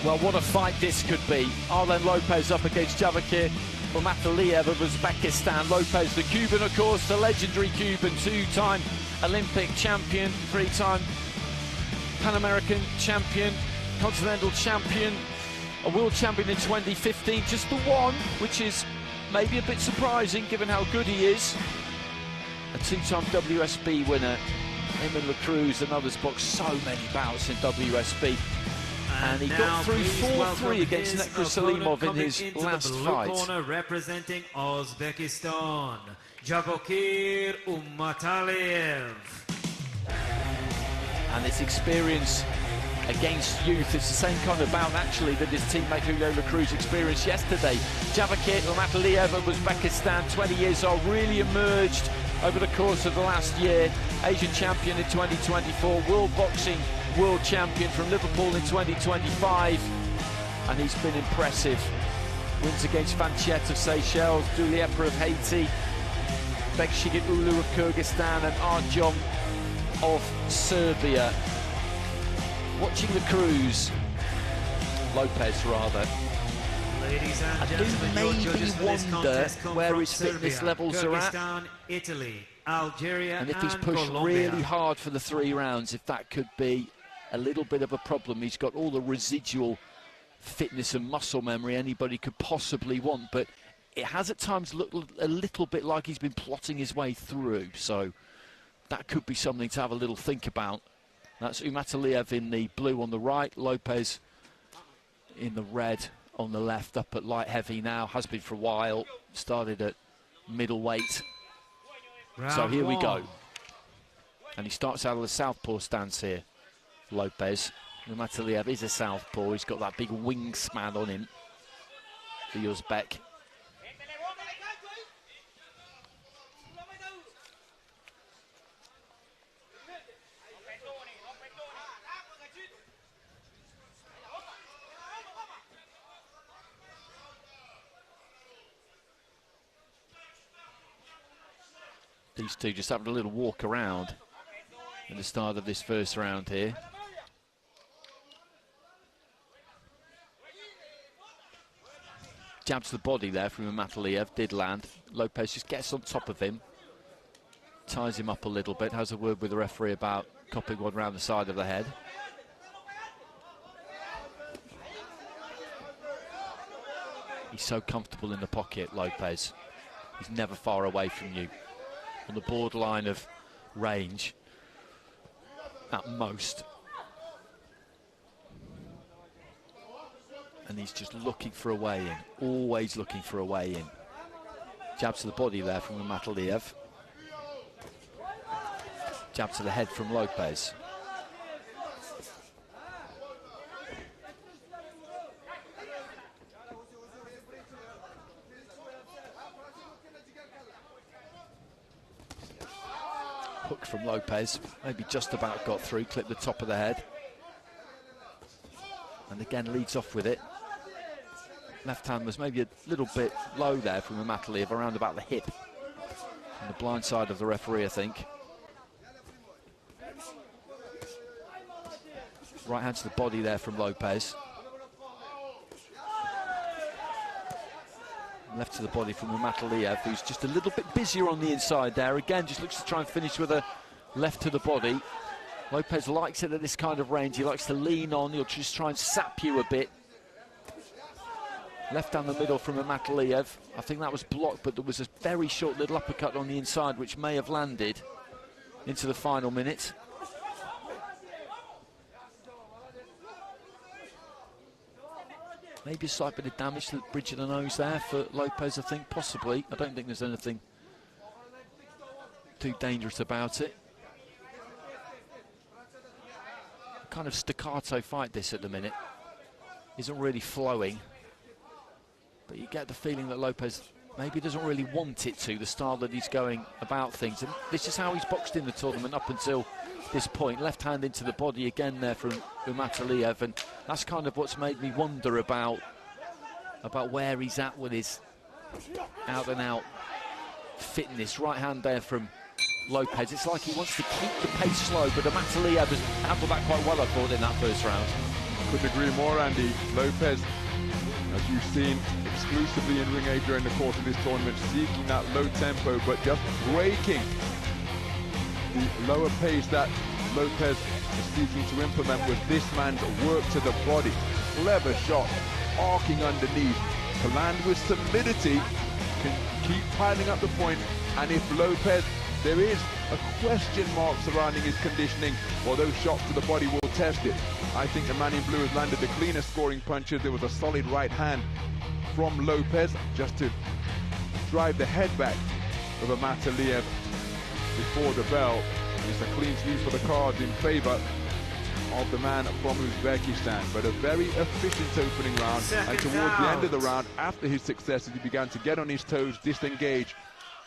Well, what a fight this could be. Arlen Lopez up against Javakir Umataliev of Uzbekistan. Lopez, the Cuban, of course, the legendary Cuban, 2-time Olympic champion, 3-time Pan American champion, continental champion, a world champion in 2015, just the one, which is maybe a bit surprising given how good he is. A 2-time WSB winner. Him and La Cruz and others boxed so many bouts in WSB. And he got through 4-3 against Nekruselimov in his last fight. Corner representing Uzbekistan, Javakir Umataliev. And his experience against youth, it's the same kind of bout actually that his teammate Julio La Cruz experienced yesterday. Javakir Umataliev of Uzbekistan, 20 years old, really emerged over the course of the last year. Asian champion in 2024, world boxing world champion from Liverpool in 2025, and he's been impressive. Wins against Fanchet of Seychelles, Dulieper of Haiti, Bekshigit Ulu of Kyrgyzstan, and Arjom of Serbia. Watching the Cruz, Lopez rather, Ladies and I do gentlemen, your maybe judges for this wonder contest come where from his fitness Serbia, levels are at. Kyrgyzstan, Italy, Algeria, and if he's pushed Colombia. really hard for the 3 rounds, if that could be a little bit of a problem. He's got all the residual fitness and muscle memory anybody could possibly want, but it has at times looked a little bit like he's been plotting his way through, so that could be something to have a little think about. That's Umataliev in the blue on the right, Lopez in the red on the left, up at light heavy now, has been for a while, started at middleweight. So here we go. And he starts out of the southpaw stance here, Lopez. Umataliev is a southpaw, he's got that big wingspan on him, the Uzbek. These two just having a little walk around at the start of this first round here. Jab to the body there from Batlaev, did land. Lopez just gets on top of him, ties him up a little bit, has a word with the referee about copping one round the side of the head. He's so comfortable in the pocket, Lopez. He's never far away from you. On the borderline of range, at most. And he's just looking for a way in, always looking for a way in. Jab to the body there from Batlaev. Jab to the head from Lopez. Hook from Lopez, maybe just about got through, clipped the top of the head. And again leads off with it. Left hand was maybe a little bit low there from Batlaev, around about the hip. On the blind side of the referee, I think. Right hand to the body there from Lopez. Left to the body from Batlaev, who's just a little bit busier on the inside there. Again, just looks to try and finish with a left to the body. Lopez likes it at this kind of range. He likes to lean on. He'll just try and sap you a bit. Left down the middle from Batlaev. I think that was blocked, but there was a very short little uppercut on the inside, which may have landed into the final minute. Maybe a slight bit of damage to the bridge of the nose there for Lopez, I think, possibly. I don't think there's anything too dangerous about it. Kind of staccato fight this at the minute. Isn't really flowing. But you get the feeling that Lopez maybe doesn't really want it to, the style that he's going about things. And this is how he's boxed in the tournament up until this point. Left hand into the body again there from Batlaev, and that's kind of what's made me wonder about where he's at with his out and out fitness. Right hand there from Lopez. It's like he wants to keep the pace slow, but Batlaev has handled that quite well, I thought, in that first round. Couldn't agree more, Andy. Lopez, as you've seen exclusively in Ring A during the course of this tournament, seeking that low tempo, but just breaking the lower pace that Lopez is seeking to implement with this man's work to the body. Clever shot, arcing underneath, to land with solidity, can keep piling up the points, and if Lopez, there is a question mark surrounding his conditioning, or those shots to the body will test it. I think the man in blue has landed the cleanest scoring punches. There was a solid right hand from Lopez just to drive the head back of Batlaev before the bell. It's a clean sweep for the cards in favour of the man from Uzbekistan, but a very efficient opening round. And towards the end of the round, after his successes, he began to get on his toes, disengage,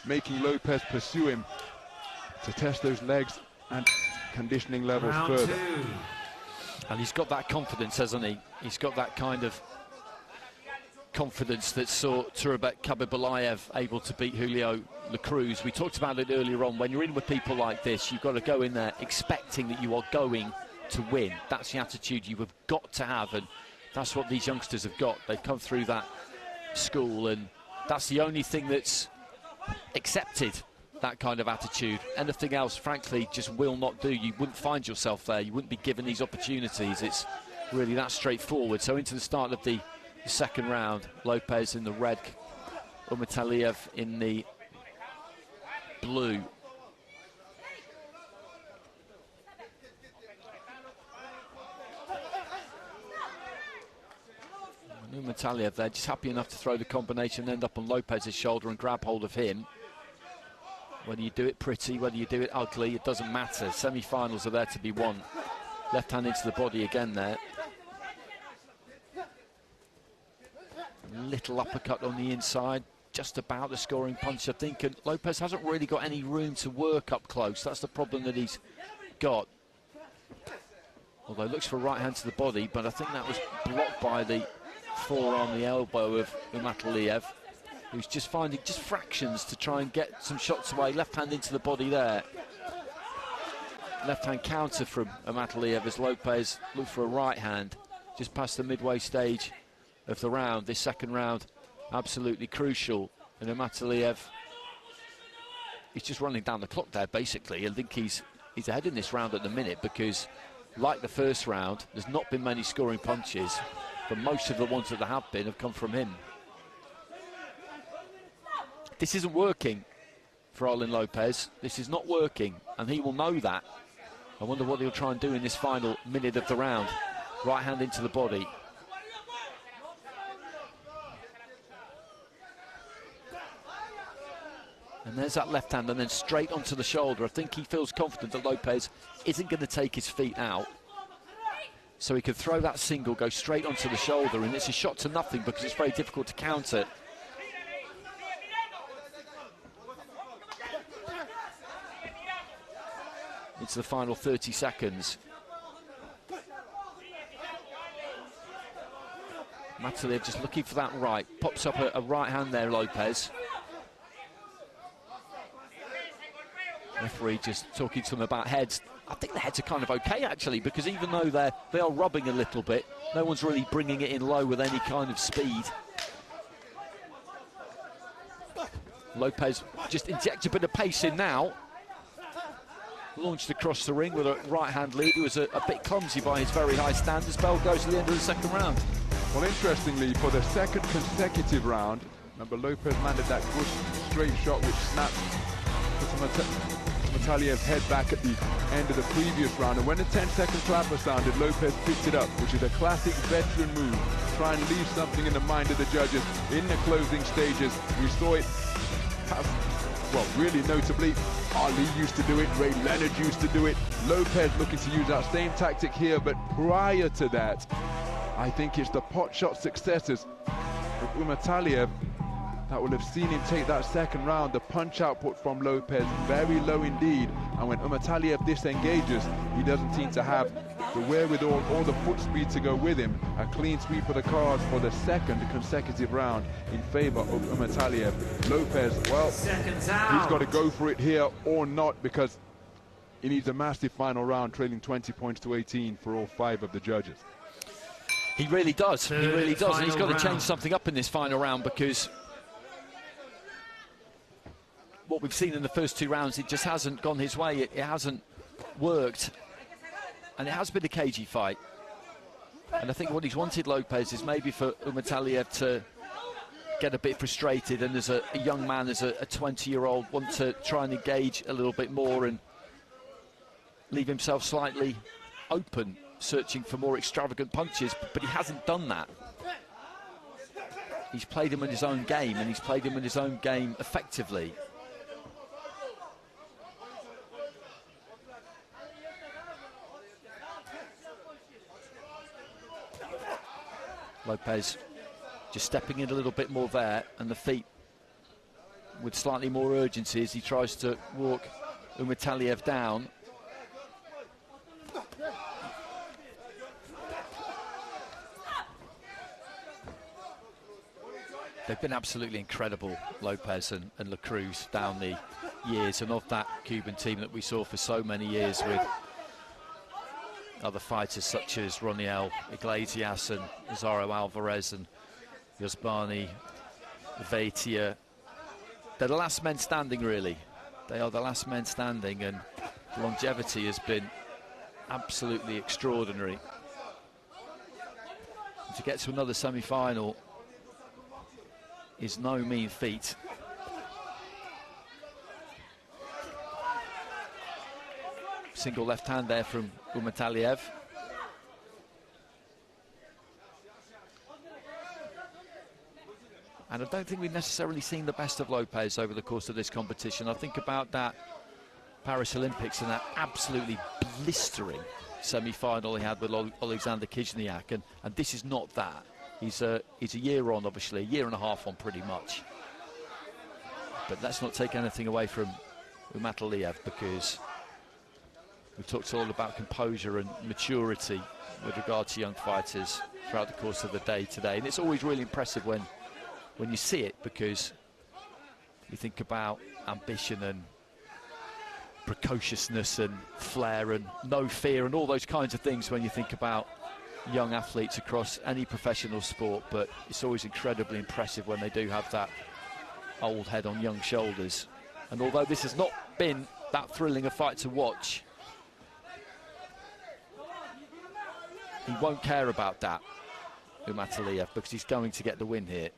making Lopez pursue him to test those legs and conditioning levels Round further. two. And he's got that confidence, hasn't he? He's got that kind of confidence that saw Turbek Kabibulaev able to beat Julio Lacruz. We talked about it earlier on. When you're in with people like this, you've got to go in there expecting that you are going to win. That's the attitude you have got to have, and that's what these youngsters have got. They've come through that school, and that's the only thing that's accepted, that kind of attitude. Anything else, frankly, just will not do. You wouldn't find yourself there. You wouldn't be given these opportunities. It's really that straightforward. So into the start of the second round, Lopez in the red, Batlaev in the blue. Batlaev there, just happy enough to throw the combination, end up on Lopez's shoulder and grab hold of him. Whether you do it pretty, whether you do it ugly, it doesn't matter. Semi-finals are there to be won. Left hand into the body again there. Little uppercut on the inside, just about the scoring punch, I think. And Lopez hasn't really got any room to work up close. That's the problem that he's got. Although looks for a right hand to the body, but I think that was blocked by the forearm, the elbow of Batlaev. who's just finding just fractions to try and get some shots away. Left hand into the body there. Left hand counter from Batlaev as Lopez looked for a right hand just past the midway stage of the round. This second round absolutely crucial, and Batlaev, he's just running down the clock there basically. I think he's ahead in this round at the minute because, like the first round, there's not been many scoring punches, but most of the ones that there have been have come from him. This isn't working for Olin Lopez. This is not working, and he will know that. I wonder what he'll try and do in this final minute of the round. Right hand into the body. And there's that left hand, and then straight onto the shoulder. I think he feels confident that Lopez isn't going to take his feet out. So he can throw that single, go straight onto the shoulder, and it's a shot to nothing because it's very difficult to counter. Into the final 30 seconds. Batlaev just looking for that right. Pops up a right hand there, Lopez. Referee just talking to them about heads. I think the heads are kind of okay, actually, because even though they are rubbing a little bit, no one's really bringing it in low with any kind of speed. Lopez just injects a bit of pace in now. Launched across the ring with a right-hand lead. He was a bit clumsy by his very high standards. Bell goes to the end of the second round. Well, interestingly, for the second consecutive round, remember Lopez landed that good straight shot which snapped Batlaev's head back at the end of the previous round, and when the 10-second clapper sounded, Lopez picked it up, which is a classic veteran move. Try and leave something in the mind of the judges in the closing stages. We saw it, well, really notably, Ali used to do it, Ray Leonard used to do it. Lopez looking to use that same tactic here, but prior to that, I think it's the pot shot successes of Batlaev that will have seen him take that second round. The punch output from Lopez very low indeed, and when Batlaev disengages, he doesn't seem to have the wherewithal or the foot speed to go with him. A clean sweep of the cards for the second consecutive round in favor of Batlaev. Lopez, well, he's got to go for it here or not, because he needs a massive final round, trailing 20 points to 18 for all 5 of the judges. He really does. He really does, and he's got to change something up in this final round, because what we've seen in the first 2 rounds, it just hasn't gone his way. It hasn't worked, and it has been a cagey fight. And I think what he's wanted, Lopez, is maybe for Batlaev to get a bit frustrated, and as a young man, as a 20-year-old, want to try and engage a little bit more and leave himself slightly open, searching for more extravagant punches, but he hasn't done that. He's played him in his own game, and he's played him in his own game effectively. Lopez just stepping in a little bit more there, and the feet with slightly more urgency as he tries to walk Batlaev down. They've been absolutely incredible, Lopez and La Cruz, down the years, and of that Cuban team that we saw for so many years with other fighters such as Roniel Iglesias and Nazario Alvarez and Yosbani Vaitia. They're the last men standing, really. They are the last men standing, and the longevity has been absolutely extraordinary. And to get to another semi-final is no mean feat. Single left hand there from Batlaev. And I don't think we've necessarily seen the best of Lopez over the course of this competition. I think about that Paris Olympics and that absolutely blistering semi-final he had with Alexander Kizhniak, and this is not that. He's a year on, obviously, a year and a half on pretty much. But let's not take anything away from Batlaev, because we've talked all about composure and maturity with regard to young fighters throughout the course of the day today. And it's always really impressive when you see it, because You think about ambition and precociousness and flair and no fear and all those kinds of things when you think about young athletes across any professional sport, but it's always incredibly impressive when they do have that old head on young shoulders. And although this has not been that thrilling a fight to watch, he won't care about that, Batlaev, because he's going to get the win here.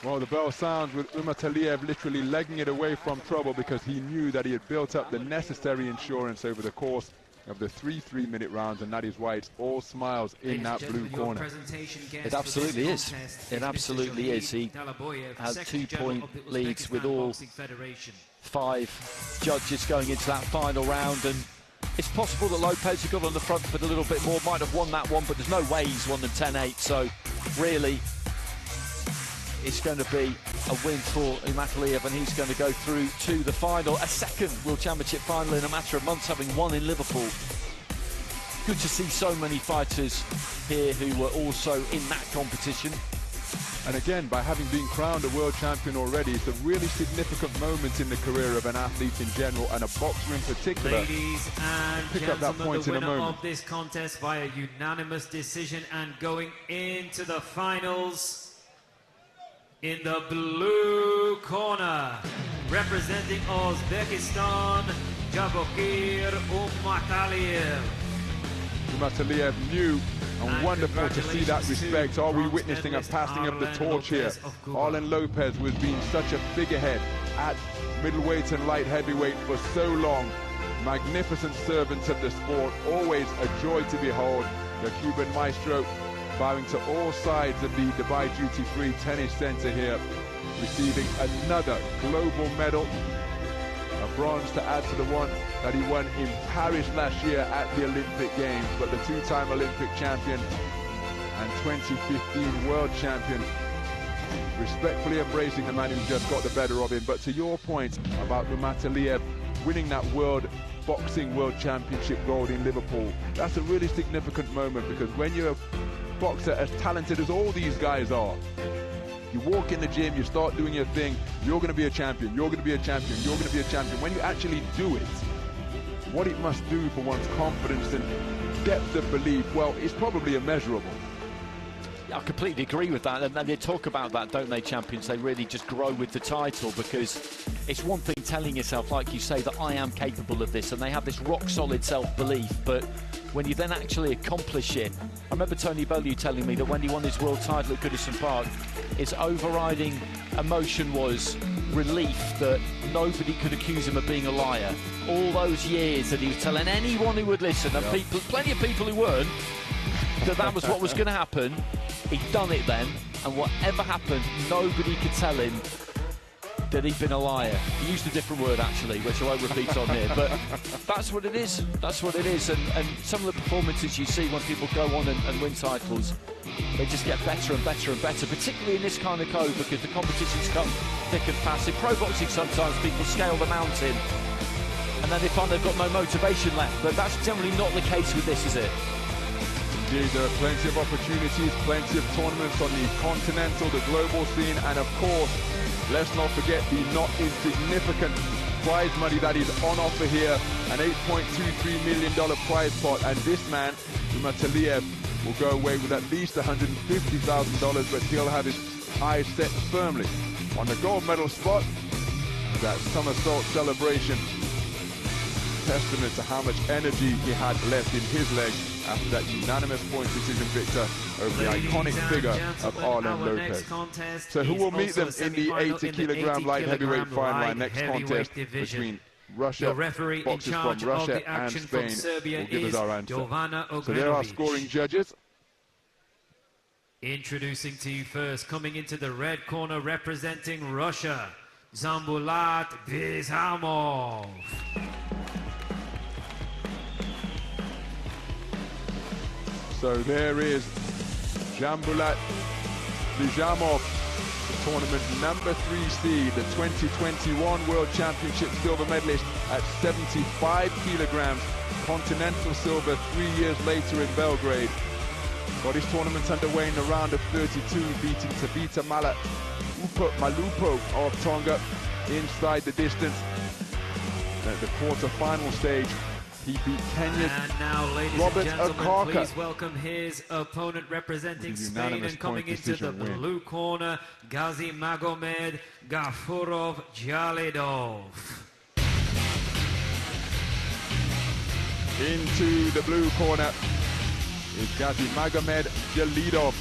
Well, the bell sounds with Batlaev literally legging it away from trouble because he knew that he had built up the necessary endurance over the course of the 3 3-minute rounds, and that is why it's all smiles in that blue corner. It absolutely is. It absolutely is. He has 2-point leads with all 5 judges going into that final round, and it's possible that Lopez, who got on the front foot a little bit more, might have won that one, but there's no way he's won them 10-8, so really it's going to be a win for Batlaev, and he's going to go through to the final, a second World Championship final in a matter of months, having won in Liverpool. Good to see so many fighters here who were also in that competition. And again, by having been crowned a world champion already, it's a really significant moment in the career of an athlete in general, and a boxer in particular. Ladies and pick up that point the in a winner moment of this contest via unanimous decision and going into the finals in the blue corner, representing Uzbekistan, Jabokir Batlaev. Batlaev knew, and wonderful to see that respect. Are we witnessing a passing of the torch here? Arlen Lopez was being such a figurehead at middleweight and light heavyweight for so long. Magnificent servant of the sport, always a joy to behold. The Cuban maestro bowing to all sides of the Dubai duty-free tennis center here, receiving another global medal, a bronze to add to the one that he won in Paris last year at the Olympic Games. But the 2-time Olympic champion and 2015 world champion respectfully embracing the man who just got the better of him. But to your point about Batlaev winning that boxing world championship gold in Liverpool, that's a really significant moment, because when you're a boxer as talented as all these guys are, you walk in the gym, you start doing your thing, you're going to be a champion, you're going to be a champion, you're going to be a champion. When you actually do it, what it must do for one's confidence and depth of belief, well, it's probably immeasurable. I completely agree with that, and they talk about that, don't they, champions? They really just grow with the title, because it's one thing telling yourself, like you say, that I am capable of this, and they have this rock-solid self-belief, but when you then actually accomplish it, I remember Tony Bellew telling me that when he won his world title at Goodison Park, his overriding emotion was relief that nobody could accuse him of being a liar. All those years that he was telling anyone who would listen, and people, plenty of people who weren't, that was what was going to happen. He'd done it then, and whatever happened, nobody could tell him that he'd been a liar. He used a different word, actually, which I won't repeat on here, but that's what it is. That's what it is. And some of the performances you see when people go on and win titles, they just get better and better and better, particularly in this kind of code, because the competitions come thick and fast. In pro boxing, sometimes people scale the mountain, and then they find they've got no motivation left, but that's generally not the case with this, is it? Indeed, there are plenty of opportunities, plenty of tournaments on the continental, the global scene, and of course, let's not forget the not insignificant prize money that is on offer here, an $8.23 million prize pot, and this man, Batlaev, will go away with at least $150,000, but he'll have his eyes set firmly on the gold medal spot. That somersault celebration, testament to how much energy he had left in his legs after that unanimous point decision victor over the iconic figure of Arlen Lopez. So who will meet them in the 80-kilogram light heavyweight final? Our next contest between Russia, boxers from Russia and Spain will give us our answer. So there are scoring judges. Introducing to you first, coming into the red corner, representing Russia, Zambulat Bizhamov. So there is Zambulat Bizhamov, the tournament number 3 seed, the 2021 World Championship silver medalist at 75 kilograms, continental silver 3 years later in Belgrade. Got his tournament underway in the round of 32, beating Tabita Malupo of Tonga inside the distance. At the quarter-final stage, he beat Kenya's and now, ladies Robert and gentlemen, Akaka. please welcome his opponent representing Spain and coming into the blue corner, Ghazi Magomed Gafurov Jalidov. Into the blue corner is Ghazi Magomed Jalidov,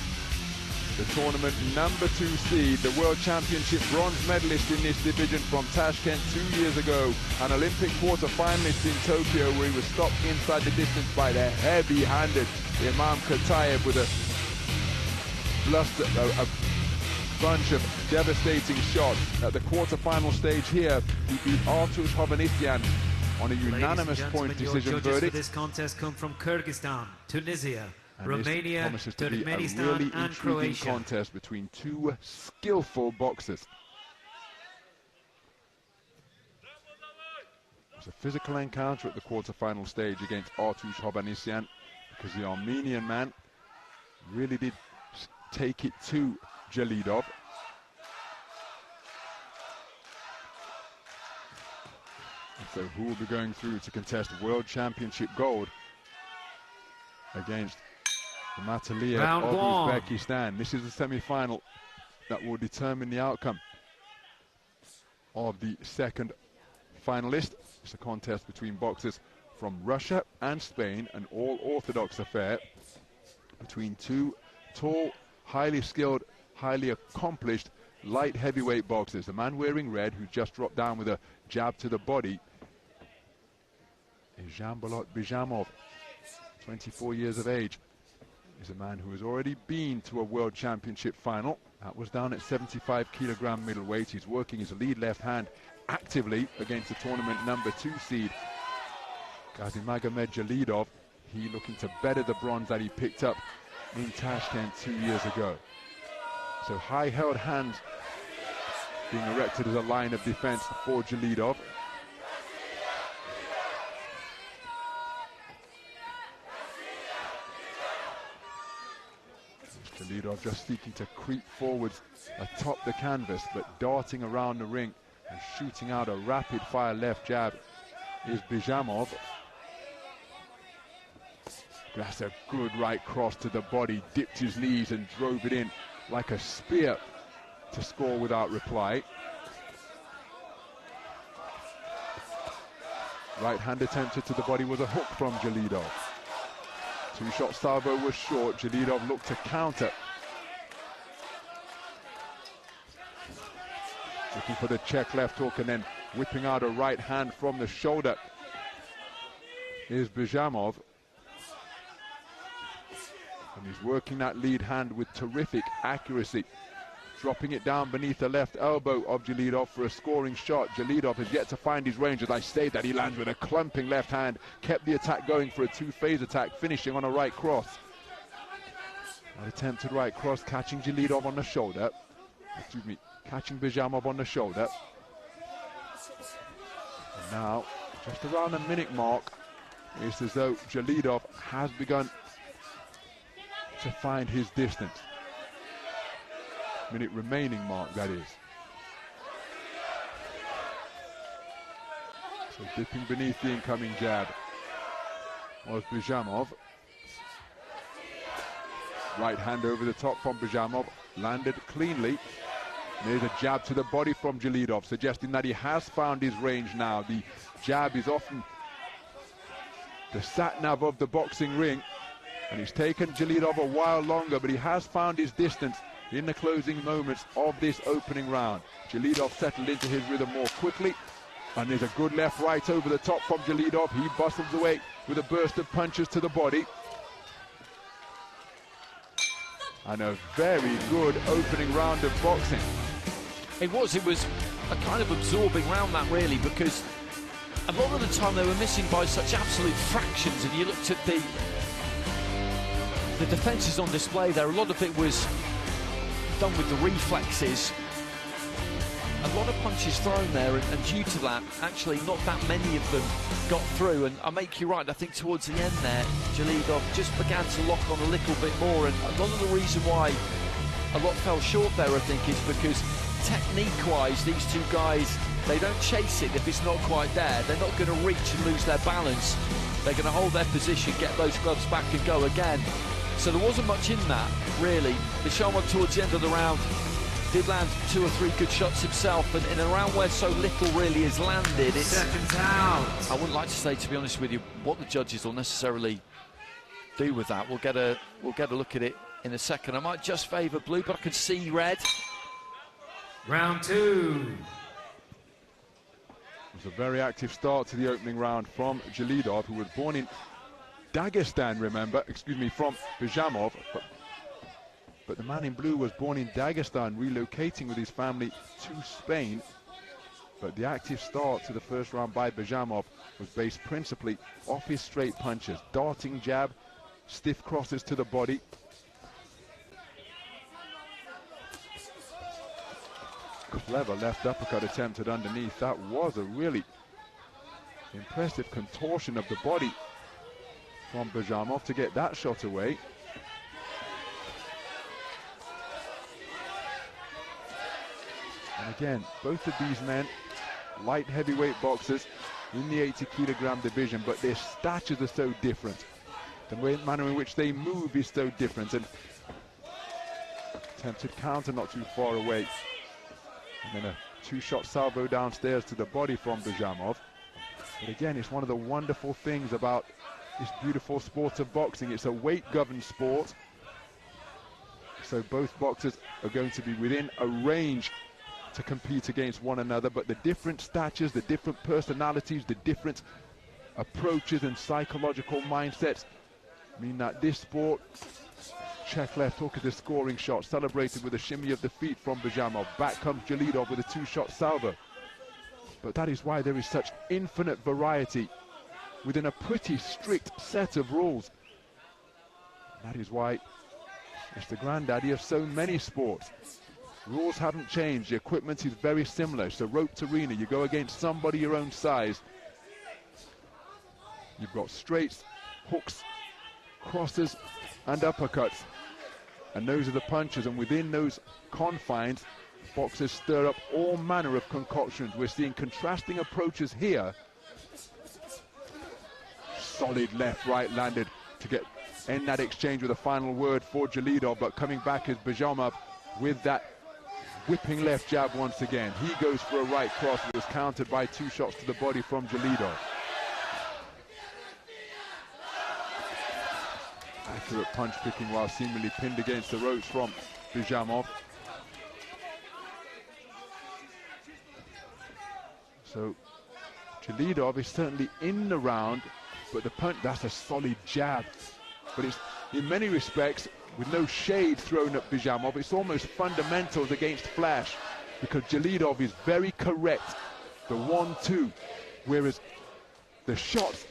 the tournament number 2 seed, the World Championship bronze medalist in this division from Tashkent 2 years ago, an Olympic quarter-finalist in Tokyo where he was stopped inside the distance by the heavy-handed Imam Katayev with a bunch of devastating shots. At the quarter-final stage here, he beat Artush Hovhannisyan on a unanimous point decision verdict. This contest come from Kyrgyzstan, Tunisia, And Romania, this to be a Turkmenistan really and intriguing Croatia. contest between 2 skillful boxers. It's a physical encounter at the quarter-final stage against Artush Hovhannisyan, because the Armenian man really did take it to Jalidov. And so who will be going through to contest World Championship gold against the Batlaev of Uzbekistan? This is the semi-final that will determine the outcome of the second finalist. It's a contest between boxers from Russia and Spain, an all-orthodox affair between 2 tall, highly skilled, highly accomplished light heavyweight boxers. The man wearing red, who just dropped down with a jab to the body, is Zhambalot Bizhamov, 24 years of age. Is a man who has already been to a World Championship final. That was down at 75 kilogram middleweight. He's working his lead left hand actively against the tournament number 2 seed, Ghazi Magomed Jalidov. He looking to better the bronze that he picked up in Tashkent 2 years ago. So high held hands being erected as a line of defense for Jalidov. Jalidov just seeking to creep forwards atop the canvas, but darting around the ring and shooting out a rapid-fire left jab is Bizhamov. That's a good right cross to the body, dipped his knees and drove it in like a spear to score without reply. Right hand attempted to the body was a hook from Jalidov. 2-shot salvo was short. Jalidov looked to counter. Looking for the check left hook and then whipping out a right hand from the shoulder is Bizhamov. And he's working that lead hand with terrific accuracy, dropping it down beneath the left elbow of Jalidov for a scoring shot. Jalidov has yet to find his range. As I say that, he lands with a clumping left hand, kept the attack going for a 2-phase attack, finishing on a right cross. An attempted right cross, catching Jalidov on the shoulder. Excuse me, catching Bizhamov on the shoulder. And now, just around the minute mark, it's as though Jalidov has begun to find his distance. Minute remaining mark, that is. So dipping beneath the incoming jab was Bizhamov. Right hand over the top from Bizhamov, landed cleanly. There's a jab to the body from Jalidov, suggesting that he has found his range now. The jab is often the sat-nav of the boxing ring, and it's taken Jalidov a while longer, but he has found his distance in the closing moments of this opening round. Jalidov settled into his rhythm more quickly, and there's a good left right over the top from Jalidov. He bustles away with a burst of punches to the body. And a very good opening round of boxing. It was a kind of absorbing round, that, really, because a lot of the time they were missing by such absolute fractions. And you looked at the defences on display there, a lot of it was done with the reflexes. A lot of punches thrown there, and due to that, actually not that many of them got through. And I make you right, I think towards the end there, Jelidov just began to lock on a little bit more, and a lot of the reason why a lot fell short there, I think, is because technique-wise, these two guys, they don't chase it if it's not quite there. They're not going to reach and lose their balance. They're going to hold their position, get those gloves back and go again. So there wasn't much in that, really. Nishonov towards the end of the round did land 2 or 3 good shots himself, and in a round where so little really is landed, it's... Seconds out. I wouldn't like to say, to be honest with you, what the judges will necessarily do with that. We'll get a look at it in a second. I might just favour blue, but I can see red. Round 2. It was a very active start to the opening round from Jelidov, who was born in Dagestan, remember, from Byzhamov. But the man in blue was born in Dagestan, relocating with his family to Spain. But the active start to the first round by Byzhamov was based principally off his straight punches, darting jab, stiff crosses to the body. Clever left uppercut attempted underneath. That was a really impressive contortion of the body from Byzhamov to get that shot away. And again, both of these men, light heavyweight boxers in the 80-kilogram division, but their statures are so different. The manner in which they move is so different. And attempted counter not too far away. And then a 2-shot salvo downstairs to the body from Byzhamov. But again, it's one of the wonderful things about this beautiful sport of boxing. It's a weight-governed sport. So both boxers are going to be within a range to compete against one another, but the different statures, the different personalities, the different approaches and psychological mindsets mean that this sport, check left hook is a scoring shot, celebrated with a shimmy of the feet from Byzhamov. Back comes Jelidov with a 2-shot salvo. But that is why there is such infinite variety within a pretty strict set of rules. That is why it's the granddaddy of so many sports. Rules haven't changed, the equipment is very similar. It's a roped arena, you go against somebody your own size. You've got straights, hooks, crosses and uppercuts. And those are the punches, and within those confines, boxers stir up all manner of concoctions. We're seeing contrasting approaches here. Solid left, right landed to end that exchange with a final word for Jelidov, but coming back is Byzhamov with that whipping left jab once again. He goes for a right cross, it was countered by 2 shots to the body from Jelidov. Accurate punch picking while seemingly pinned against the ropes from Byzhamov. So Jelidov is certainly in the round, but the punch, that's a solid jab. But it's in many respects, with no shade thrown at Byzhamov, it's almost fundamentals against flash, because Jelidov is very correct, the 1-2, whereas the shots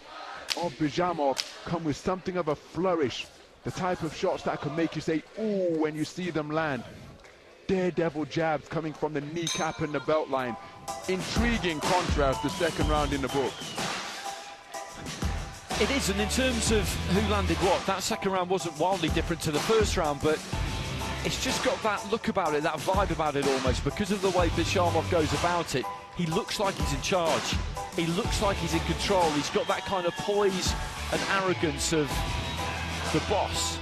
of Byzhamov come with something of a flourish, the type of shots that can make you say, ooh, when you see them land. Daredevil jabs coming from the kneecap and the belt line. Intriguing contrast, the second round in the book. It is, and in terms of who landed what, that second round wasn't wildly different to the first round, but it's just got that look about it, that vibe about it almost, because of the way Byzhamov goes about it. He looks like he's in charge. He looks like he's in control. He's got that kind of poise and arrogance of the boss,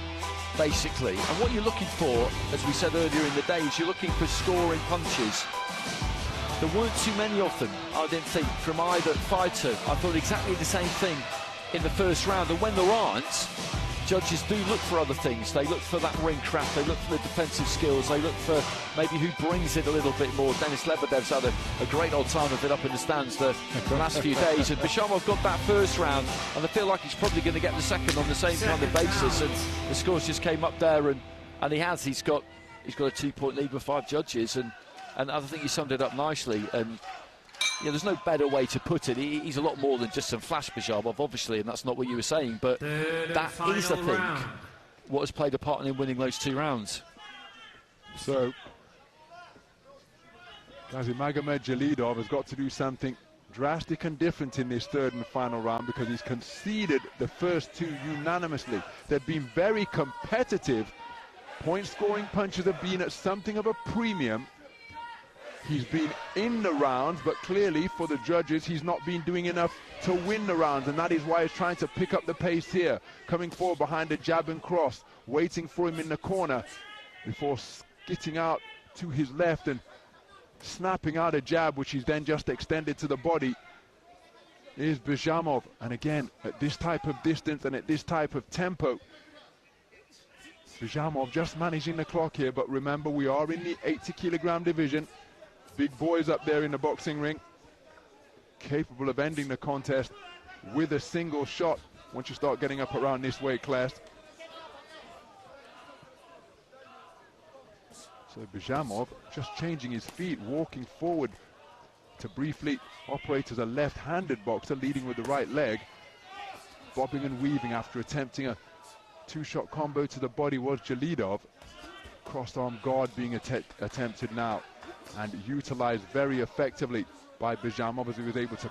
basically. And what you're looking for, as we said earlier in the day, is you're looking for scoring punches. There weren't too many of them, I didn't think, from either fighter. I thought exactly the same thing in the first round, and when there aren't, judges do look for other things. They look for that ring craft, they look for the defensive skills, they look for maybe who brings it a little bit more. Denis Lebedev's had a great old time of it up in the stands the last few days, and Byzhamov got that first round, and I feel like he's probably going to get the second on the same kind of basis, and the scores just came up there, and he's got a 2-point lead with 5 judges, and I think he summed it up nicely. And yeah, there's no better way to put it. He's a lot more than just some flash Byzhamov, obviously, and that's not what you were saying, but that is, I think, what has played a part in him winning those 2 rounds. So Gazimagomedjalidov has got to do something drastic and different in this third and final round, because he's conceded the first two unanimously. They've been very competitive. Point-scoring punches have been at something of a premium. He's been in the rounds, but clearly for the judges, he's not been doing enough to win the rounds, and that is why he's trying to pick up the pace here. Coming forward behind a jab and cross, waiting for him in the corner before skitting out to his left and snapping out a jab, which he's then just extended to the body, is Byzhamov. And again, at this type of distance and at this type of tempo, Byzhamov just managing the clock here. But remember, we are in the 80-kilogram division. Big boys up there in the boxing ring, capable of ending the contest with a single shot once you start getting up around this weight class. So Byzhamov just changing his feet, walking forward to briefly operate as a left-handed boxer, leading with the right leg, bobbing and weaving after attempting a two-shot combo to the body was Jalidov. Crossed arm guard being attempted now, and utilized very effectively by Byzhamov, as he was able to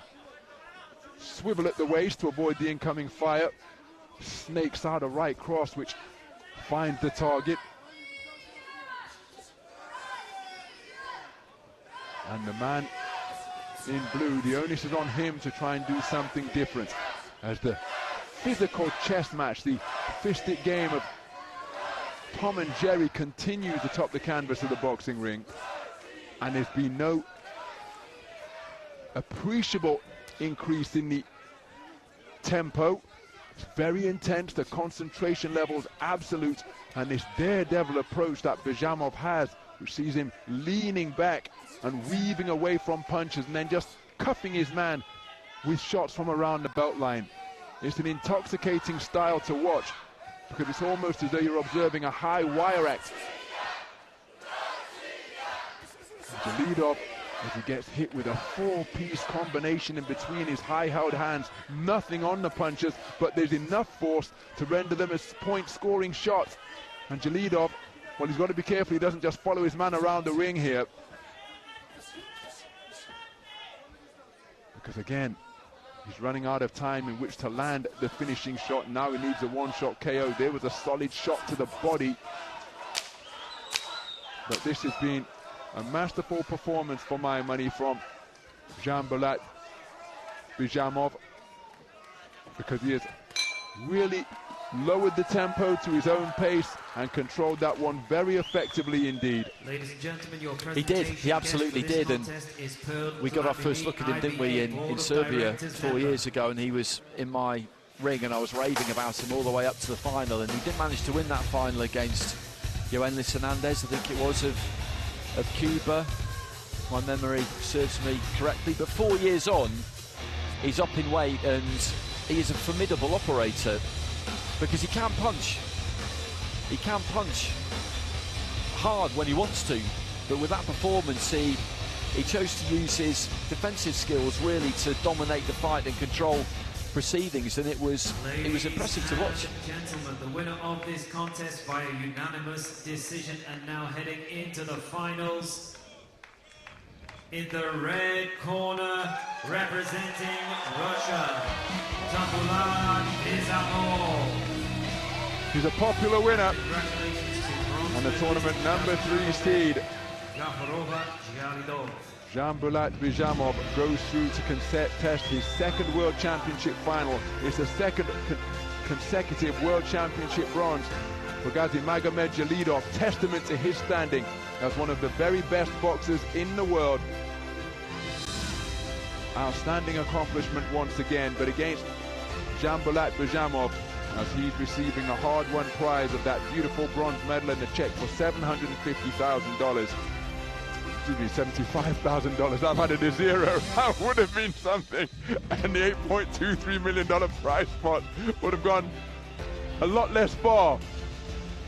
swivel at the waist to avoid the incoming fire. Snakes out a right cross which finds the target. And the man in blue, the onus is on him to try and do something different, as the physical chess match, the fistic game of Tom and Jerry continues atop the canvas of the boxing ring. And there's been no appreciable increase in the tempo. It's very intense, the concentration levels absolute, and this daredevil approach that Byzhamov has, which sees him leaning back and weaving away from punches and then just cuffing his man with shots from around the belt line. It's an intoxicating style to watch, because it's almost as though you're observing a high wire act. Jalidov, as he gets hit with a four-piece combination in between his high-held hands, nothing on the punches, but there's enough force to render them as point-scoring shots. And Jalidov, well, he's got to be careful he doesn't just follow his man around the ring here, because again, he's running out of time in which to land the finishing shot. Now he needs a one-shot KO. There was a solid shot to the body, but this has been a masterful performance for my money from Dzhanbulat Byzhamov, because he has really lowered the tempo to his own pace and controlled that one very effectively indeed. Ladies and gentlemen, your he did, he absolutely did, and we got our first look at him, didn't we, in Serbia 4 years ago, and he was in my ring and I was raving about him all the way up to the final, and he did manage to win that final against Yoenis Hernandez, I think it was, of Cuba, if my memory serves me correctly. But 4 years on, he's up in weight and he is a formidable operator, because he can punch. He can punch hard when he wants to, but with that performance, he chose to use his defensive skills really to dominate the fight and control proceedings, and it was impressive to watch. Gentlemen, the winner of this contest by a unanimous decision, and now heading into the finals. In the red corner, representing Russia, Dzhanbulat Byzhamov. He's a popular winner and the tournament #3 seed. Dzhanbulat Byzhamov goes through to contest his second World Championship final. It's the second consecutive World Championship bronze for Gazimagomedjalidov, testament to his standing as one of the very best boxers in the world. Outstanding accomplishment once again, but against Dzhanbulat Byzhamov, as he's receiving a hard-won prize of that beautiful bronze medal and a check for $750,000. Excuse me, $75,000. I've added a zero. That would have been something. And the $8.23 million prize pot would have gone a lot less far.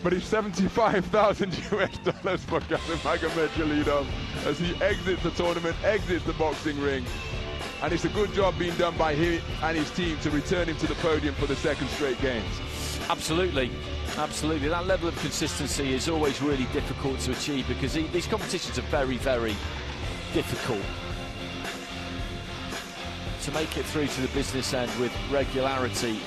But it's $75,000 US for Gazimagomedjalidov as he exits the tournament, exits the boxing ring. And it's a good job being done by him and his team to return him to the podium for the second straight games. Absolutely. Absolutely, that level of consistency is always really difficult to achieve because these competitions are very, very difficult. To make it through to the business end with regularity,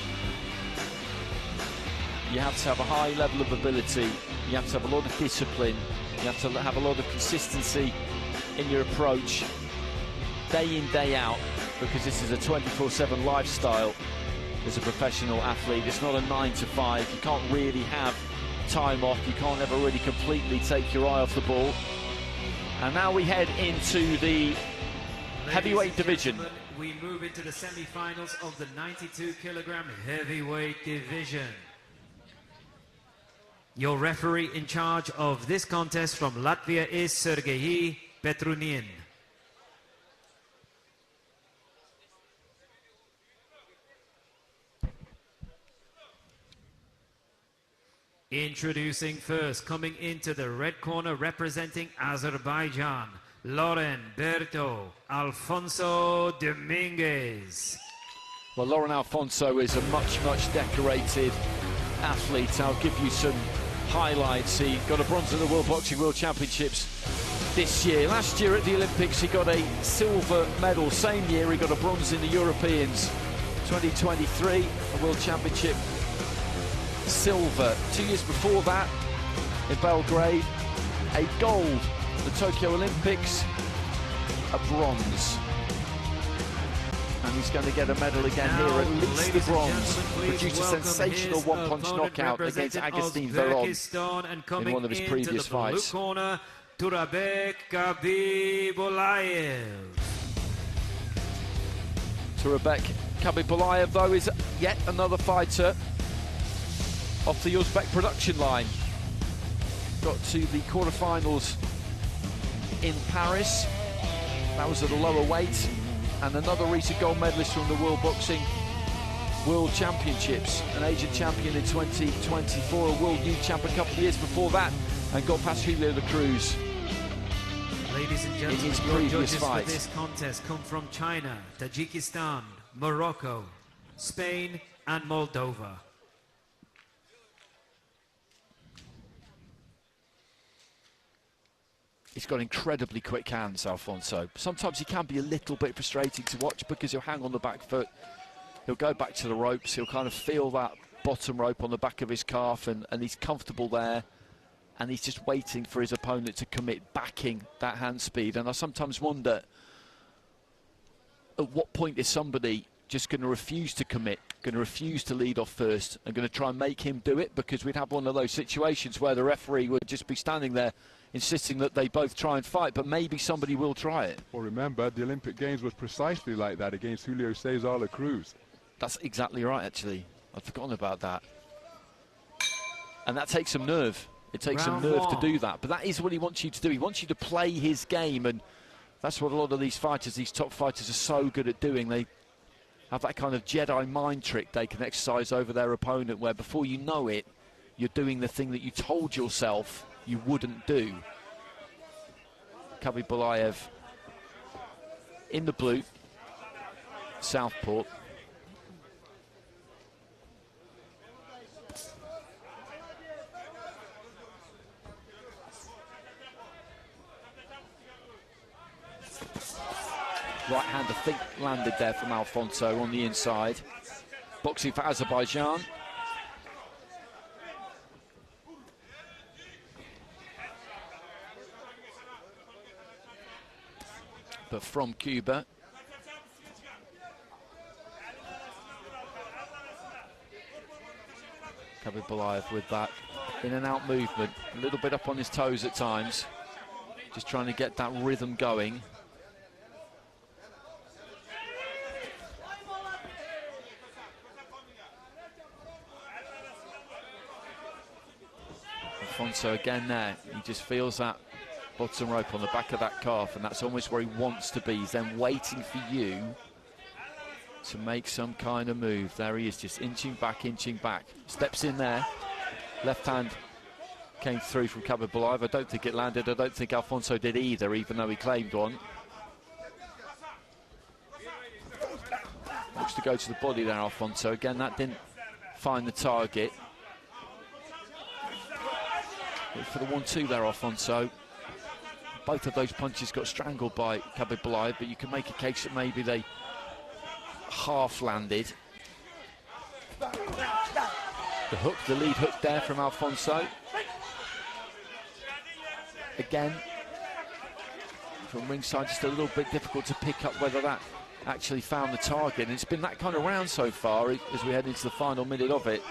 you have to have a high level of ability, you have to have a lot of discipline, you have to have a lot of consistency in your approach, day in, day out, because this is a 24/7 lifestyle as a professional athlete. It's not a 9 to 5. You can't really have time off. You can't ever really completely take your eye off the ball. And now we head into the heavyweight division. We move into the semi-finals of the 92-kilogram heavyweight division. Your referee in charge of this contest from Latvia is Sergei Petrunin. Introducing first, coming into the red corner, representing Azerbaijan, Lauren Berto Alfonso Dominguez. Well, Lauren Alfonso is a much decorated athlete. I'll give you some highlights. He got a bronze at the World Boxing World Championships this year. Last year at the Olympics, he got a silver medal. Same year, he got a bronze in the Europeans. 2023, a World Championship silver. 2 years before that, in Belgrade, a gold at the Tokyo Olympics, a bronze. And he's going to get a medal again now, here, at least the bronze. Produced a sensational one-punch knockout against Agustin Veron in one of his previous fights. Blue corner, Turabek Khabibulaev. Turabek Khabibulaev, though, is yet another fighter off the Uzbek production line. Got to the quarterfinals in Paris. That was at a lower weight. And another recent gold medalist from the World Boxing World Championships. An Asian champion in 2024, a World Youth Champ a couple of years before that, and got past Julio La Cruz. Ladies and gentlemen, in his your previous judges fight. for this contest come from China, Tajikistan, Morocco, Spain and Moldova. He's got incredibly quick hands, Alfonso. Sometimes he can be a little bit frustrating to watch because he'll hang on the back foot. He'll go back to the ropes. He'll kind of feel that bottom rope on the back of his calf, and he's comfortable there. And he's just waiting for his opponent to commit, backing that hand speed. And I sometimes wonder, at what point is somebody just going to refuse to commit, going to refuse to lead off first, and going to try and make him do it? Because we'd have one of those situations where the referee would just be standing there insisting that they both try and fight, but maybe somebody will try it. Well, remember, the Olympic Games was precisely like that against Julio Cesar La Cruz. That's exactly right, actually. I'd forgotten about that. And that takes some nerve. It takes some nerve to do that. But that is what he wants you to do. He wants you to play his game, and that's what a lot of these fighters, these top fighters, are so good at doing. They have that kind of Jedi mind trick they can exercise over their opponent, where before you know it, you're doing the thing that you told yourself you wouldn't do. Khabibulaev in the blue, Southport. Right hand, I think, landed there from Alfonso on the inside. Boxing for Azerbaijan. But from Cuba. Khabibulaev with that in and out movement, a little bit up on his toes at times, just trying to get that rhythm going. Alfonso again there, he just feels that bottom rope on the back of that calf, and that's almost where he wants to be. He's then waiting for you to make some kind of move. There he is, just inching back, steps in there. Left hand came through from Khabibulaev. I don't think it landed. I don't think Alfonso did either, even though he claimed one. Looks to go to the body there, Alfonso. Again, that didn't find the target. For the 1-2 there, Alfonso. Both of those punches got strangled by Batlaev, but you can make a case that maybe they half landed. The hook, the lead hook there from Alfonso. Again, from ringside, just a little bit difficult to pick up whether that actually found the target. And it's been that kind of round so far as we head into the final minute of it.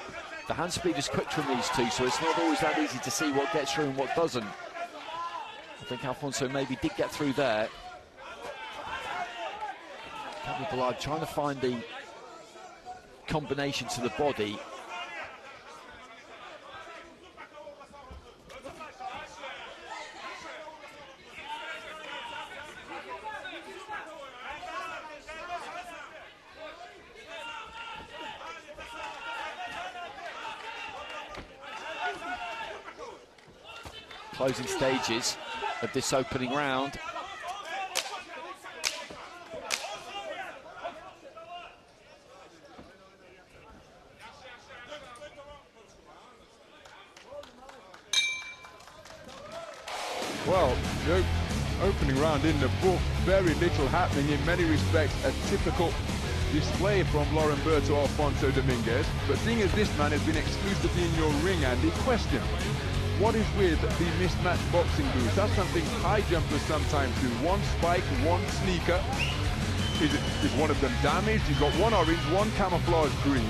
The hand speed is quick from these two, so it's not always that easy to see what gets through and what doesn't. I think Alfonso maybe did get through there. Batlaev trying to find the combination to the body. Closing stages of this opening round. Well, the opening round in the book, very little happening in many respects, a typical display from Laurenberto Alfonso Dominguez. But seeing as this man has been exclusively in your ring, Andy, question: what is with the mismatched boxing boots? That's something high jumpers sometimes do. One spike, one sneaker. Is one of them damaged? He's got one orange, one camouflage green.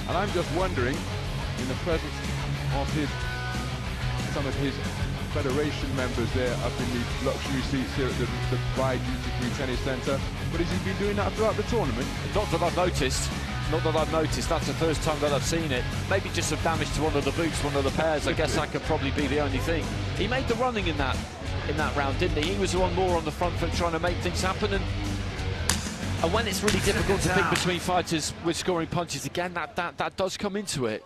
And I'm just wondering, in the presence of some of his Federation members there up in the luxury seats here at the Bair Duty-Free Tennis Centre, but has he been doing that throughout the tournament? Not that I've noticed. Not that I've noticed. That's the first time that I've seen it. Maybe just some damage to one of the boots, one of the pairs. I guess that could probably be the only thing. He made the running in that round, didn't he? He was the one more on the front foot trying to make things happen. And when it's really difficult to pick between fighters with scoring punches, again, that does come into it.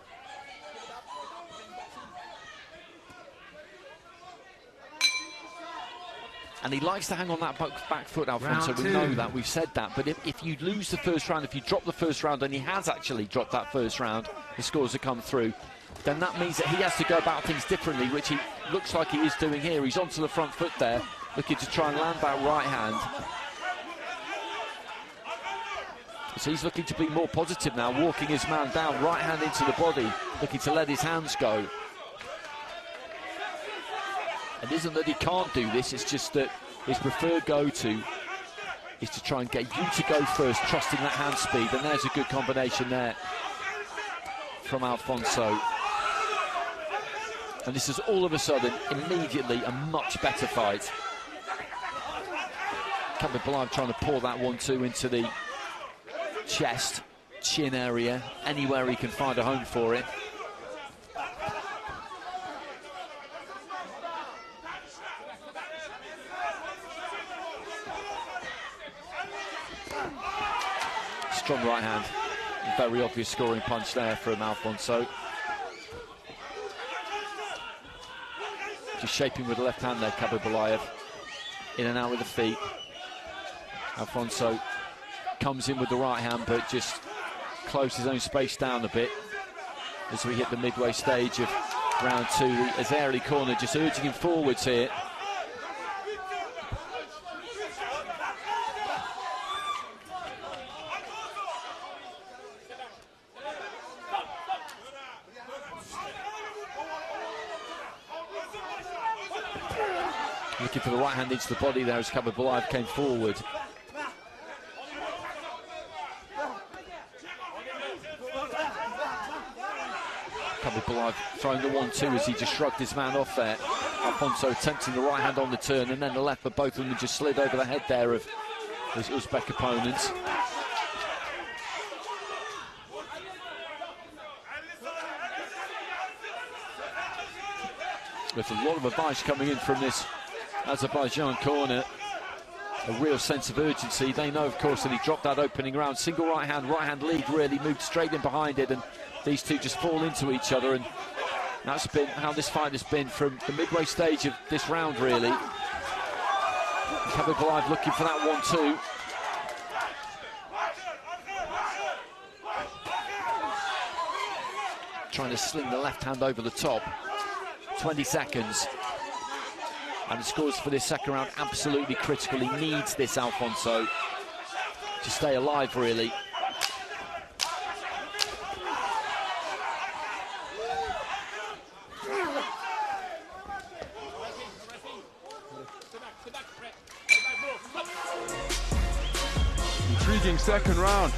And he likes to hang on that back foot, Alfonso. We know that, we've said that. But if you lose the first round, if you drop the first round, and he has actually dropped that first round, the scores have come through, then that means that he has to go about things differently, which he looks like he is doing here. He's onto the front foot there, looking to try and land that right hand. So he's looking to be more positive now, walking his man down, right hand into the body, looking to let his hands go. It isn't that he can't do this, it's just that his preferred go-to is to try and get you to go first, trusting that hand speed, and there's a good combination there from Alfonso. And this is all of a sudden, immediately, a much better fight. Batlaev trying to pour that 1-2 into the chest, chin area, anywhere he can find a home for it. Strong right hand, very obvious scoring punch there from Alfonso. Just shaping with the left hand there, Batlaev. In and out with the feet. Alfonso comes in with the right hand, but just closed his own space down a bit as we hit the midway stage of round two. The Azeri corner just urging him forwards here. Looking for the right hand into the body there as Batlaev came forward. Batlaev throwing the 1-2 as he just shrugged his man off there. Alfonso attempting the right hand on the turn and then the left, but both of them just slid over the head there of his Uzbek opponents. There's a lot of advice coming in from this Azerbaijan corner. A real sense of urgency. They know, of course, that he dropped that opening round. Single right hand lead really moved straight in behind it, and these two just fall into each other, and that's been how this fight has been from the midway stage of this round, really. Batlaev looking for that 1-2. Trying to sling the left hand over the top. 20 seconds. And the scores for this second round absolutely critical. He needs this, Alfonso, to stay alive, really. Intriguing second round,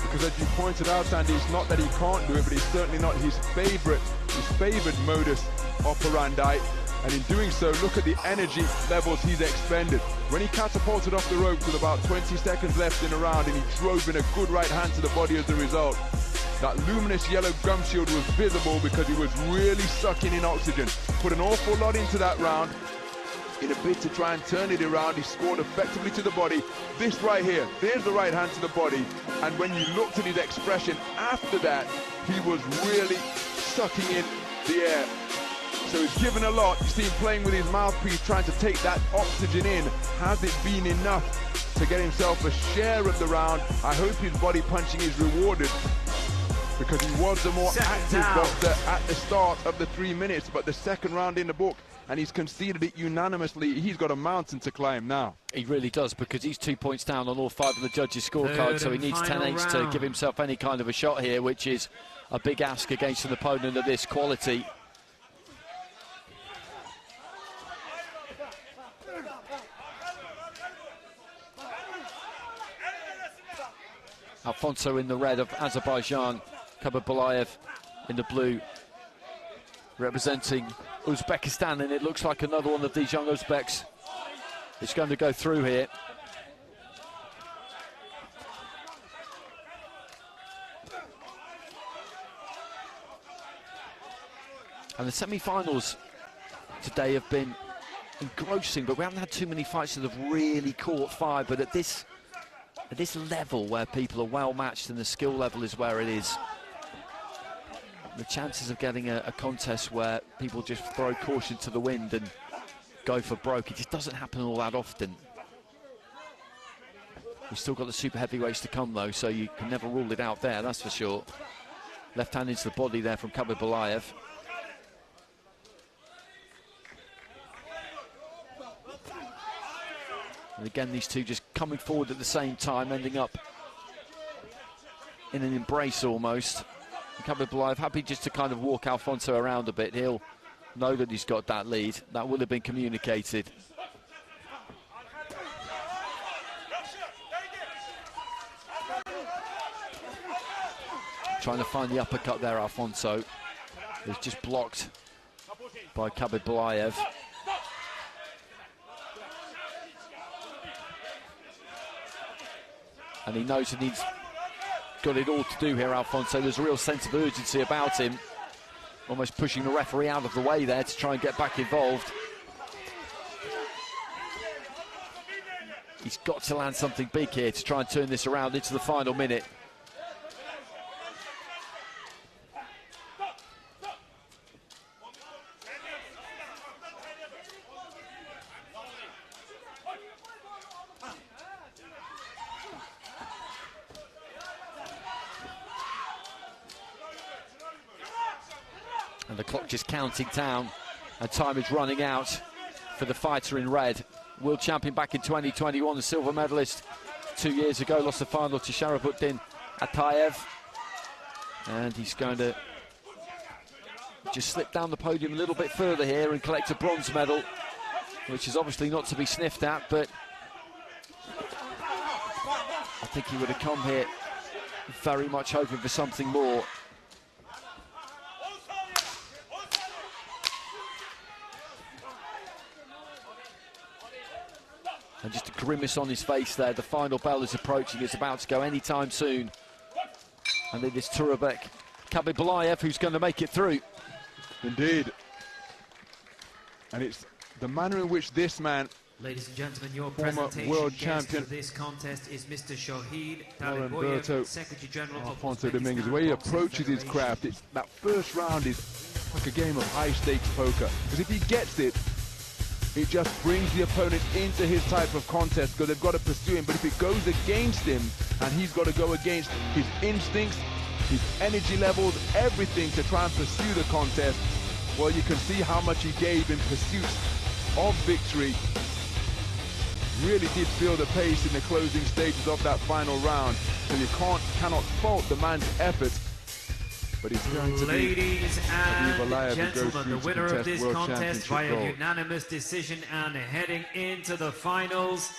because as you pointed out, Sandy, it's not that he can't do it, but it's certainly not his favoured modus operandi. And in doing so, look at the energy levels he's expended. When he catapulted off the ropes with about 20 seconds left in the round, and he drove in a good right hand to the body as a result, that luminous yellow gum shield was visible because he was really sucking in oxygen. Put an awful lot into that round. In a bid to try and turn it around, he scored effectively to the body. This right here, there's the right hand to the body. And when you looked at his expression after that, he was really sucking in the air. So he's given a lot. You see him playing with his mouthpiece, trying to take that oxygen in. Has it been enough to get himself a share of the round? I hope his body punching is rewarded, because he was the more active boxer at the start of the 3 minutes, but the second round in the book, and he's conceded it unanimously. He's got a mountain to climb now. He really does, because he's 2 points down on all 5 of the judges' scorecards, so he needs 10-8 to give himself any kind of a shot here, which is a big ask against an opponent of this quality. Alfonso in the red of Azerbaijan, Batlaev in the blue, representing Uzbekistan, and it looks like another one of these young Uzbeks is going to go through here. And the semi-finals today have been engrossing, but we haven't had too many fights that have really caught fire. But at this level, where people are well matched and the skill level is where it is, the chances of getting a contest where people just throw caution to the wind and go for broke, it just doesn't happen all that often. We've still got the super heavyweights to come though, so you can never rule it out there, that's for sure. Left hand into the body there from Batlaev. And again, these two just coming forward at the same time, ending up in an embrace almost. Batlaev happy just to kind of walk Alfonso around a bit. He'll know that he's got that lead. That will have been communicated. Trying to find the uppercut there, Alfonso. It was just blocked by Batlaev. And he knows that he's got it all to do here, Alfonso. There's a real sense of urgency about him, almost pushing the referee out of the way there to try and get back involved. He's got to land something big here to try and turn this around into the final minute. And the clock just counting down, and time is running out for the fighter in red. World champion back in 2021, the silver medalist 2 years ago, lost the final to Sharafuddin Atayev. And he's going to just slip down the podium a little bit further here and collect a bronze medal, which is obviously not to be sniffed at, but I think he would have come here very much hoping for something more. And just a grimace on his face there. The final bell is approaching. It's about to go anytime soon. And it is Turabek Batlaev who's going to make it through. Indeed. And it's the manner in which this man, ladies and gentlemen, your former world champion for this contest is Mr. Shahid Talibboyev, Secretary General Alfonso of Dominguez, the way he approaches his craft, that first round is like a game of high-stakes poker. Because if he gets it, it just brings the opponent into his type of contest, because they've got to pursue him. But if it goes against him, and he's got to go against his instincts, his energy levels, everything to try and pursue the contest, Well, you can see how much he gave in pursuit of victory. Really did feel the pace in the closing stages of that final round, so you cannot fault the man's effort. But it's going to Ladies and Bair gentlemen, the winner of this contest via unanimous decision and heading into the finals,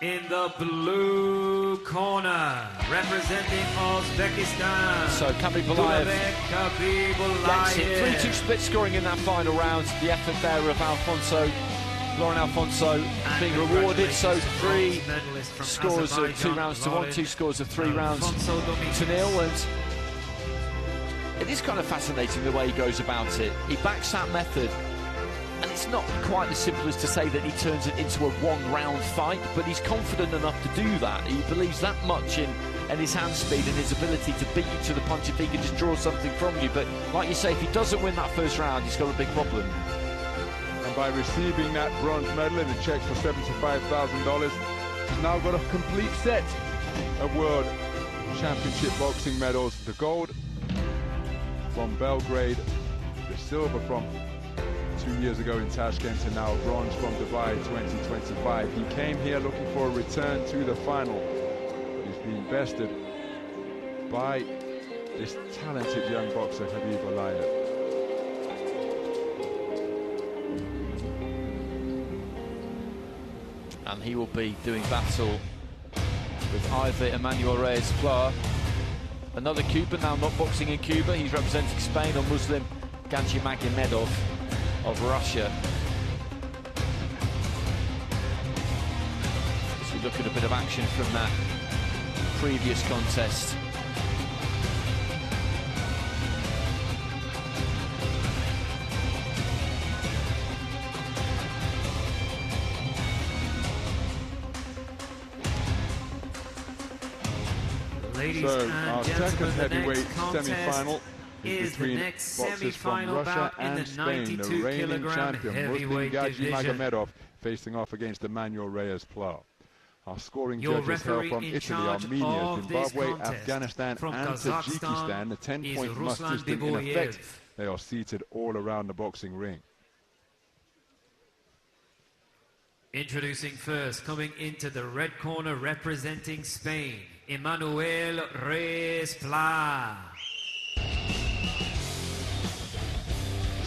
in the blue corner, representing Uzbekistan. So Bair gets it. 3-2 split scoring in that final round. The effort there of Lauren Alfonso being rewarded. So 3 scores of 2 rounds to 1, 2 scores of 3 rounds to 0. And it is kind of fascinating the way he goes about it. He backs that method, and it's not quite as simple as to say that he turns it into a 1-round fight, but he's confident enough to do that. He believes that much in his hand speed and his ability to beat you to the punch if he can just draw something from you. But like you say, if he doesn't win that first round, he's got a big problem. And by receiving that bronze medal and a check for $75,000, he's now got a complete set of World Championship boxing medals. The gold from Belgrade, the silver from 2 years ago in Tashkent, and now bronze from Dubai 2025. He came here looking for a return to the final. He's been bested by this talented young boxer, Bair. And he will be doing battle with either Emmanuel Reyes-Pla, another Cuban, now not boxing in Cuba. He's representing Spain, or Muslim Nurmuhammedov of Russia. As we look at a bit of action from that previous contest. So our second heavyweight semi-final is between boxers from Russia and Spain. The reigning champion, Muslim Magomedov, facing off against Emmanuel Reyes-Pla. Our scoring judges hail from Italy, Armenia, Zimbabwe, Afghanistan and Tajikistan. The 10-point must system in effect. They are seated all around the boxing ring. Introducing first, coming into the red corner, representing Spain, Emmanuel Reyes-Pla.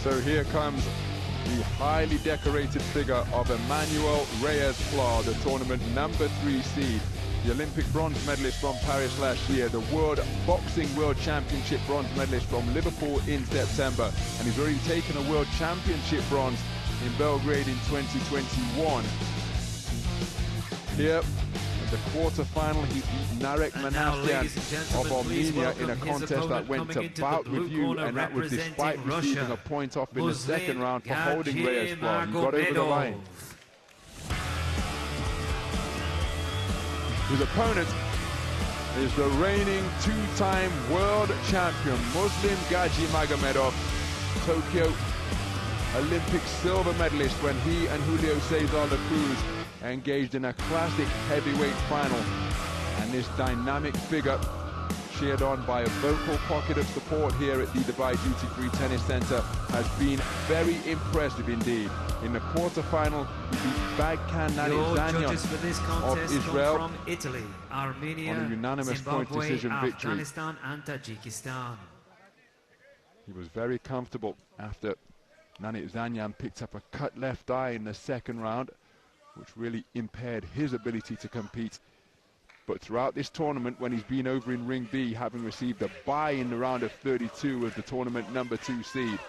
So here comes the highly decorated figure of Emmanuel Reyes-Pla, the tournament number 3 seed, the Olympic bronze medalist from Paris last year, the World Championship bronze medalist from Liverpool in September, and he's already taken a World Championship bronze in Belgrade in 2021. Here in the quarter-final, he beat Narek Manasyan of Armenia in a contest that went to bout review, and that was despite receiving a point off in the second round for holding Reyes-Pla. He got over the line. His opponent is the reigning 2-time world champion, Muslim Magomedov, Tokyo Olympic silver medalist when he and Julio Cesar La Cruz engaged in a classic heavyweight final. And this dynamic figure, cheered on by a vocal pocket of support here at the Dubai Duty Free Tennis Center, has been very impressive indeed. In the quarterfinal, he beat Bagkan Nanizanyan of Israel from Italy, Armenia, on a unanimous Zimbabwe, point decision victory. Afghanistan and Tajikistan. He was very comfortable after Nanizanyan picked up a cut left eye in the second round, which really impaired his ability to compete. But throughout this tournament, when he's been over in Ring B, having received a bye in the round of 32 as the tournament number 2 seed,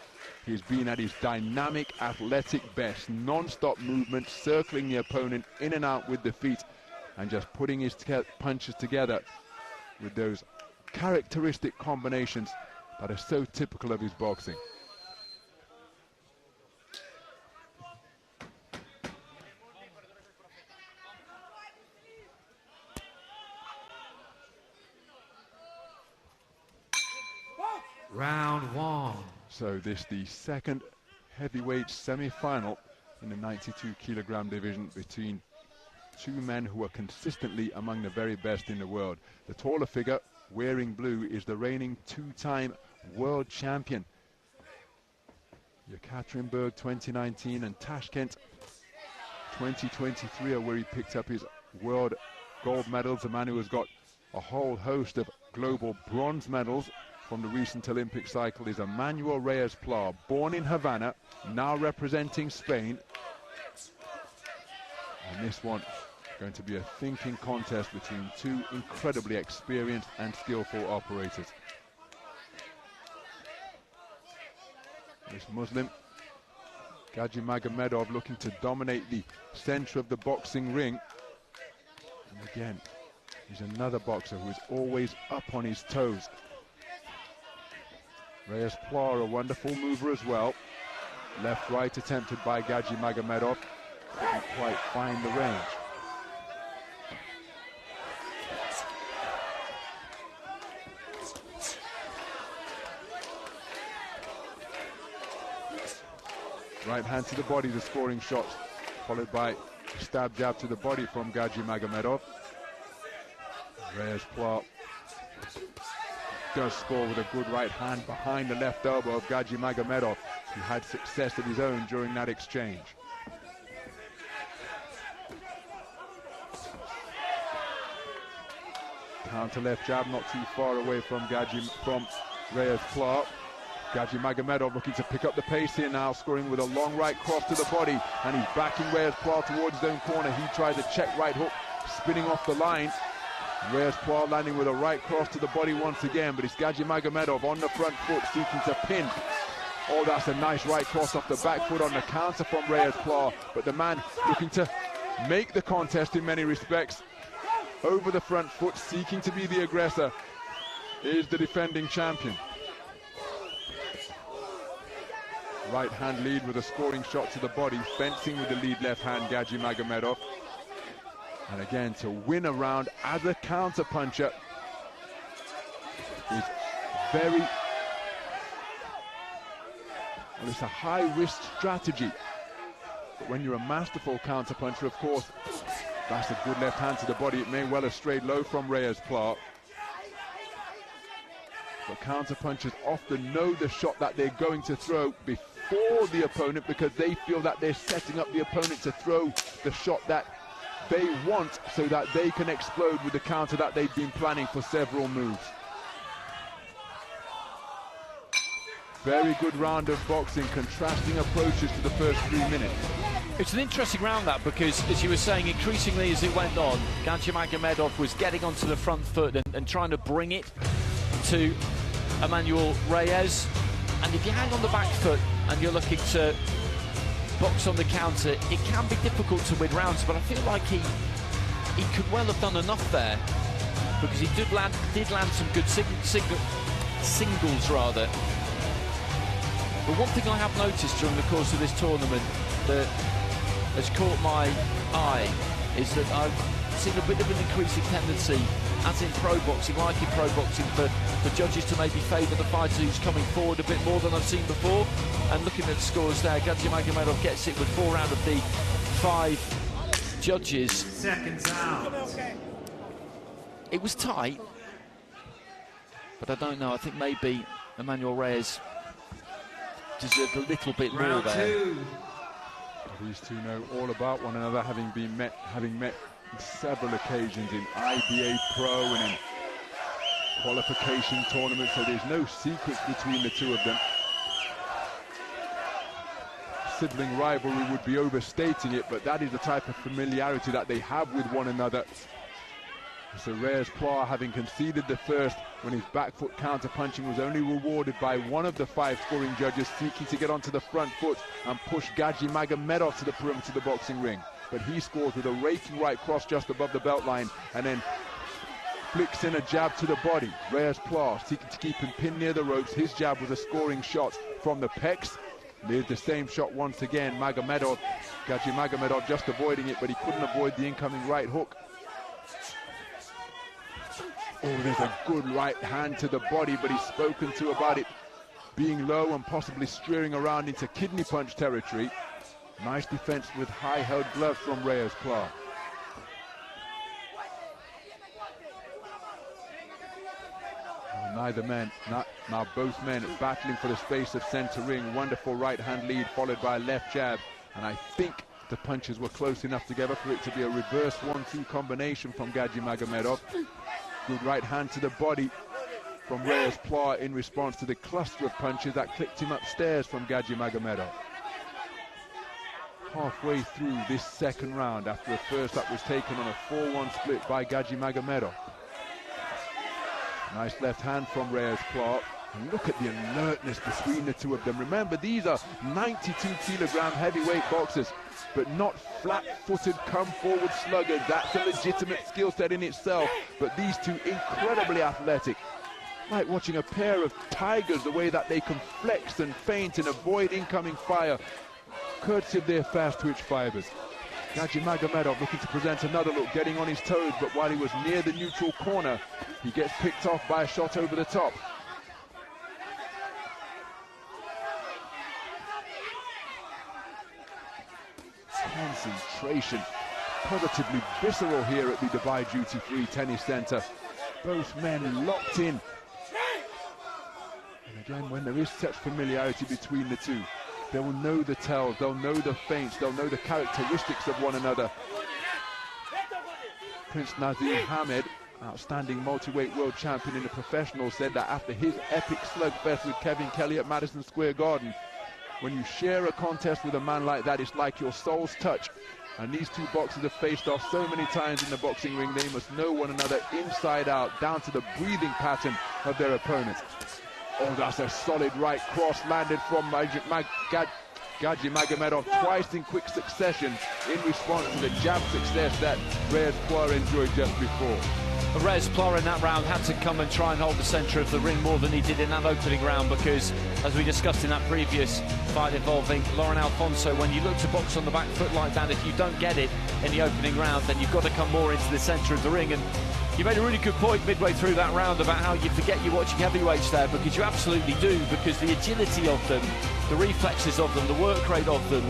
he's been at his dynamic, athletic best, non-stop movement, circling the opponent in and out with the feet, and just putting his punches together with those characteristic combinations that are so typical of his boxing. Round 1. So this the second heavyweight semi-final in the 92 kilogram division between two men who are consistently among the very best in the world. The taller figure, wearing blue, is the reigning 2-time world champion, Yekaterinburg 2019 and Tashkent 2023 are where he picked up his world gold medals. Emmanuel's got a whole host of global bronze medals from the recent Olympic cycle. Is Emmanuel Reyes-Pla, born in Havana, now representing Spain. And this one going to be a thinking contest between two incredibly experienced and skillful operators. This Muslim, Gaji Magomedov, looking to dominate the center of the boxing ring. And again, he's another boxer who is always up on his toes. Reyes-Pla, a wonderful mover as well. Left-right attempted by Gaji Magomedov. Didn't quite find the range. Right hand to the body, the scoring shot, followed by a stab jab to the body from Gaji Magomedov. Reyes-Pla does score with a good right hand behind the left elbow of Gaji Magomedov, who had success of his own during that exchange. Counter left jab, not too far away from Reyes-Pla. Gaji Magomedov looking to pick up the pace here now, scoring with a long right cross to the body, and he's backing Reyes-Pla towards his own corner. He tried the check right hook, spinning off the line. Reyes-Pla landing with a right cross to the body once again, but it's Gaji Magomedov on the front foot seeking to pin. Oh, that's a nice right cross off the back foot on the counter from Reyes-Pla, but the man looking to make the contest in many respects. Over the front foot, seeking to be the aggressor, is the defending champion. Right hand lead with a scoring shot to the body, fencing with the lead left hand, Gaji Magomedov. And again, to win a round as a counter puncher is very, well, it's a high risk strategy. But when you're a masterful counter puncher, of course, that's a good left hand to the body. It may well have strayed low from Reyes-Pla. But counter punchers often know the shot that they're going to throw before the opponent, because they feel that they're setting up the opponent to throw the shot that they want, so that they can explode with the counter that they've been planning for several moves. Very good round of boxing, contrasting approaches to the first 3 minutes. It's an interesting round, that, because, as you were saying, increasingly as it went on, Gaji Magomedov was getting onto the front foot and trying to bring it to Emmanuel Reyes. And if you hang on the back foot and you're looking to box on the counter, it can be difficult to win rounds, but I feel like he could well have done enough there, because he did land some good singles rather. But one thing I have noticed during the course of this tournament that has caught my eye is that I've seen a bit of an increasing tendency, as in pro boxing, like in pro boxing, for judges to maybe favour the fighter who's coming forward a bit more than I've seen before. And looking at the scores there, Gaji Magomedov gets it with 4 out of the 5 judges. Seconds out. It was tight, but I don't know. I think maybe Emmanuel Reyes deserved a little bit more there. These two know all about one another, having met on several occasions in IBA Pro and in qualification tournaments, so there's no secrets between the two of them. Sibling rivalry would be overstating it, but that is the type of familiarity that they have with one another. So Reyes-Pla, having conceded the first when his back foot counter punching, was only rewarded by one of the 5 scoring judges seeking to get onto the front foot and push Gaji Magomedov to the perimeter of the boxing ring. But he scores with a raking right cross just above the belt line, and then flicks in a jab to the body. Reyes-Pla seeking to keep him pinned near the ropes. His jab was a scoring shot from the pecs. There's the same shot once again. Gaji Magomedov just avoiding it, but he couldn't avoid the incoming right hook. Oh, there's a good right hand to the body, but he's spoken to about it being low and possibly steering around into kidney punch territory. Nice defense with high-held gloves from Reyes-Pla. Now both men battling for the space of center ring. Wonderful right hand lead followed by a left jab, and I think the punches were close enough together for it to be a reverse 1-2 combination from Gadjimagomedov. Good right hand to the body from Reyes Pla in response to the cluster of punches that clipped him upstairs from Gadjimagomedov. Halfway through this second round, after a first that was taken on a 4-1 split by Gadjimagomedov. Nice left hand from Reyes Pla. And look at the alertness between the two of them. Remember, these are 92-kilogram heavyweight boxers, but not flat-footed, come-forward sluggers. That's a legitimate skill set in itself, but these two incredibly athletic. Like watching a pair of tigers, the way that they can flex and feint and avoid incoming fire, courtesy of their fast twitch fibers. Gadjimagomedov looking to present another look, getting on his toes, but while he was near the neutral corner, he gets picked off by a shot over the top. Concentration, positively visceral here at the Dubai Duty Free Tennis Centre. Both men locked in. And again, when there is such familiarity between the two, they will know the tells, they'll know the feints, they'll know the characteristics of one another. Prince Nazim Hamed, outstanding multi-weight world champion in the professional, said that after his epic slugfest with Kevin Kelly at Madison Square Garden, when you share a contest with a man like that, it's like your soul's touch. And these two boxers have faced off so many times in the boxing ring, they must know one another inside out, down to the breathing pattern of their opponent. Oh, that's a solid right cross landed from Gadjimagomedov twice in quick succession in response to the jab success that Reyes Pla enjoyed just before. Reyes Pla in that round had to come and try and hold the centre of the ring more than he did in that opening round, because, as we discussed in that previous fight involving Lauren Alfonso, when you look to box on the back foot like that, if you don't get it in the opening round, then you've got to come more into the centre of the ring. And you made a really good point midway through that round about how you forget you're watching heavyweights there, because you absolutely do, because the agility of them, the reflexes of them, the work rate of them,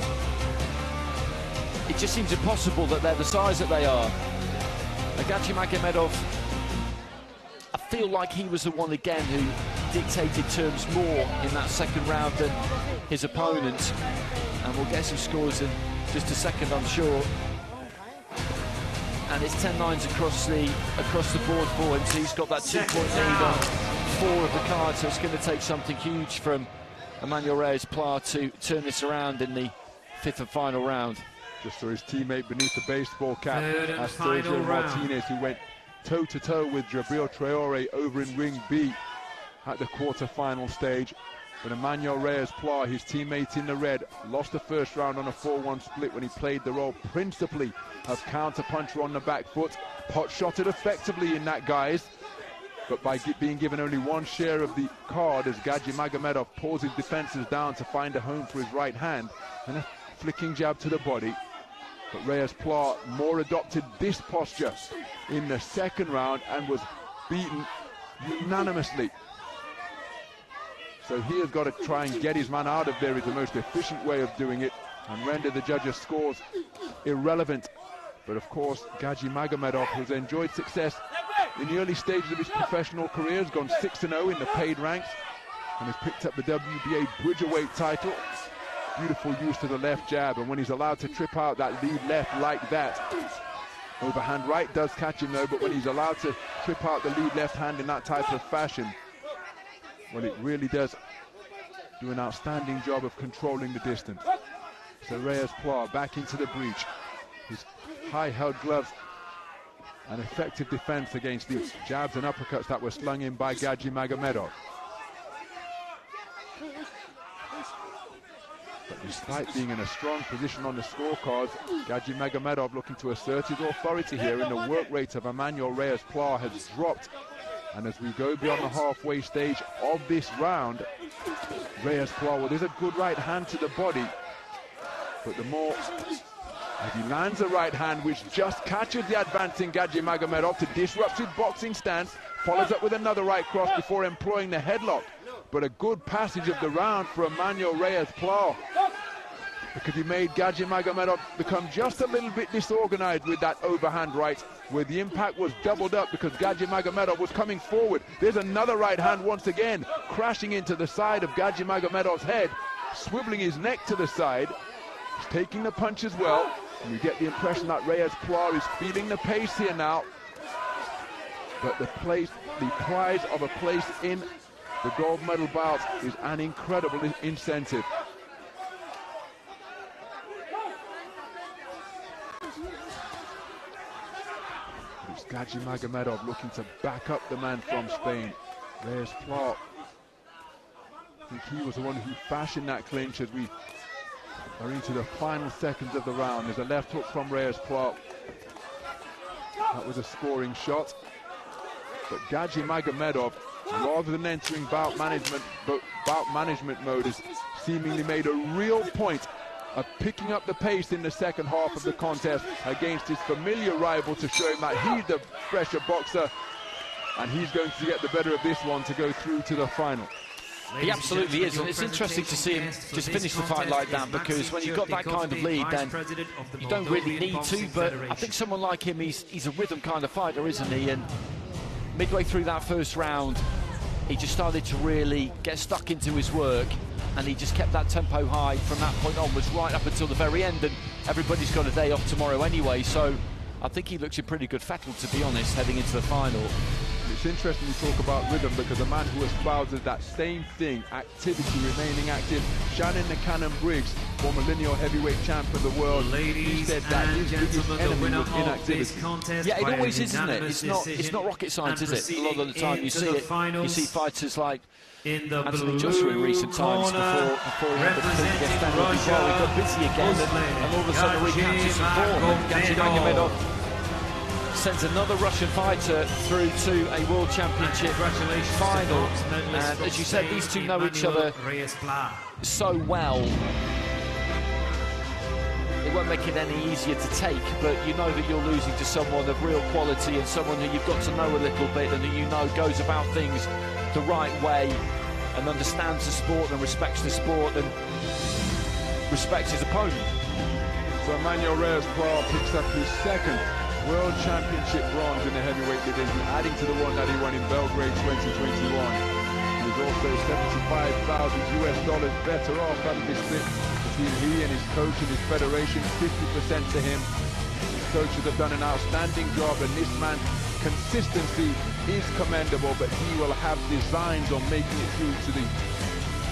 it just seems impossible that they're the size that they are. Gadjimagomedov, I feel like he was the one again who dictated terms more in that second round than his opponent, and we'll get some scores in just a second, I'm sure. And it's 10-9s across the board for him, so he's got that 2-point lead on 4 of the cards, so it's going to take something huge from Emmanuel Reyes Pla to turn this around in the 5th and final round. Just saw his teammate beneath the baseball cap, Sergio Martinez, who went toe-to-toe with Jabril Traore over in Ring B at the quarter-final stage. But Emmanuel Reyes Pla, his teammate in the red, lost the first round on a 4-1 split when he played the role principally of counter-puncher on the back foot, pot-shotted effectively in that guise, but by being given only one share of the card as Gadjimagomedov pulls his defenses down to find a home for his right hand, and a flicking jab to the body. But Reyes Pla more adopted this posture in the second round and was beaten unanimously. So he has got to try and get his man out of there is the most efficient way of doing it, and render the judges' scores irrelevant. But of course, Gadjimagomedov, who's enjoyed success in the early stages of his professional career, has gone 6-0 in the paid ranks and has picked up the WBA Bridgerweight title. Beautiful use to the left jab, and when he's allowed to trip out that lead left like that, overhand right does catch him though, but when he's allowed to trip out the lead left hand in that type of fashion, well, it really does do an outstanding job of controlling the distance. So Reyes Pla back into the breach. His high-held gloves, an effective defense against the jabs and uppercuts that were slung in by Gadjimagomedov. But despite being in a strong position on the scorecards, Gadjimagomedov looking to assert his authority here, and the work rate of Emmanuel Reyes Pla has dropped. And as we go beyond the halfway stage of this round, Reyes Pla, well, there's a good right hand to the body, but the more, as he lands a right hand which just catches the advancing Gadjimagomedov to disrupt his boxing stance, follows up with another right cross before employing the headlock. But a good passage of the round for Emmanuel Reyes Pla. because he made Gadjimagomedov become just a little bit disorganized with that overhand right, where the impact was doubled up because Gadjimagomedov was coming forward. There's another right hand once again, crashing into the side of Gadjimagomedov's head, swiveling his neck to the side. He's taking the punch as well. And you get the impression that Reyes Plar is feeling the pace here now. But the prize of a place in the gold medal bout is an incredible incentive. It's Gadjimagomedov looking to back up the man from Spain. Reyes Plar. I think he was the one who fashioned that clinch as we are into the final seconds of the round. There's a left hook from Reyes Plar. That was a scoring shot. But Gadjimagomedov, rather than entering bout management mode, has seemingly made a real point of picking up the pace in the second half of the contest against his familiar rival to show him that he's the fresher boxer, and he's going to get the better of this one to go through to the final. He absolutely is, and it's interesting to see him just finish the fight like that, because when you've got that kind of lead, then you don't really need to, but I think someone like him, he's a rhythm kind of fighter, isn't he? And midway through that first round, he just started to really get stuck into his work, and he just kept that tempo high from that point onwards, right up until the very end, and everybody's got a day off tomorrow anyway, so I think he looks in pretty good fettle, to be honest, heading into the final. It's interesting to talk about rhythm, because a man who espouses that same thing, activity, remaining active, Shannon the Cannon Briggs, former lineal heavyweight champ of the world, he said that his biggest enemy was inactivity. Yeah, it always is, isn't it? It's not rocket science, is it? A lot of the time you see it. You see fighters like Anthony Joshua in recent times before he had the defeat against Daniel Dubois. He got busy again, and all of a sudden he recaptures some form. Gadjimagomedov sends another Russian fighter through to a World Championship final. And as you said, these two know each other so well. It won't make it any easier to take, but you know that you're losing to someone of real quality and someone who you've got to know a little bit and who you know goes about things the right way and understands the sport and respects the sport and respects his opponent. So Emmanuel Reyes Plar picks up his second World Championship bronze in the heavyweight division, adding to the one that he won in Belgrade 2021. He's also $75,000 better off out of this split between he and his coach and his federation, 50% to him. His coaches have done an outstanding job, and this man's consistency is commendable, but he will have designs on making it through to the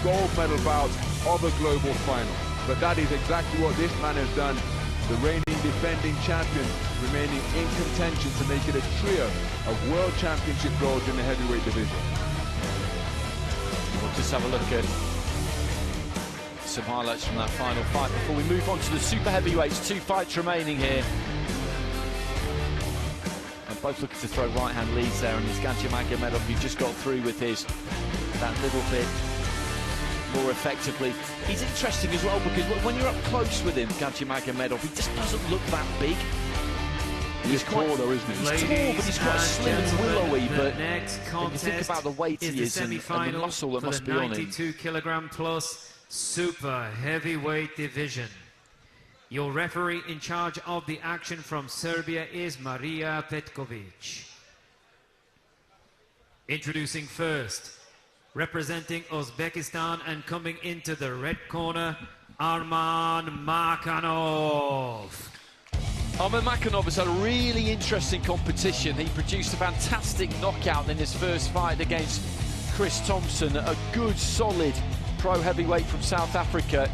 gold medal bout of a global final. But that is exactly what this man has done. The reigning defending champion remaining in contention to make it a trio of World Championship golds in the heavyweight division. We'll just have a look at some highlights from that final fight before we move on to the super heavyweights. 2 fights remaining here. And both looking to throw right-hand leads there, and it's Gadjimagomedov who just got through with his that little bit more effectively. He's interesting as well, because when you're up close with him, Gadjimagomedov, he just doesn't look that big. He's quite tall, isn't he? He's tall, but he's quite slim and willowy. But if you think about the weight he is and the muscle that must be on him. 92 kilogram plus super heavyweight division. Your referee in charge of the action from Serbia is Marija Petkovic. Introducing first, representing Uzbekistan and coming into the red corner, Arman Makhanov. Arman Makhanov has had a really interesting competition. He produced a fantastic knockout in his first fight against Chris Thompson, a good, solid pro heavyweight from South Africa.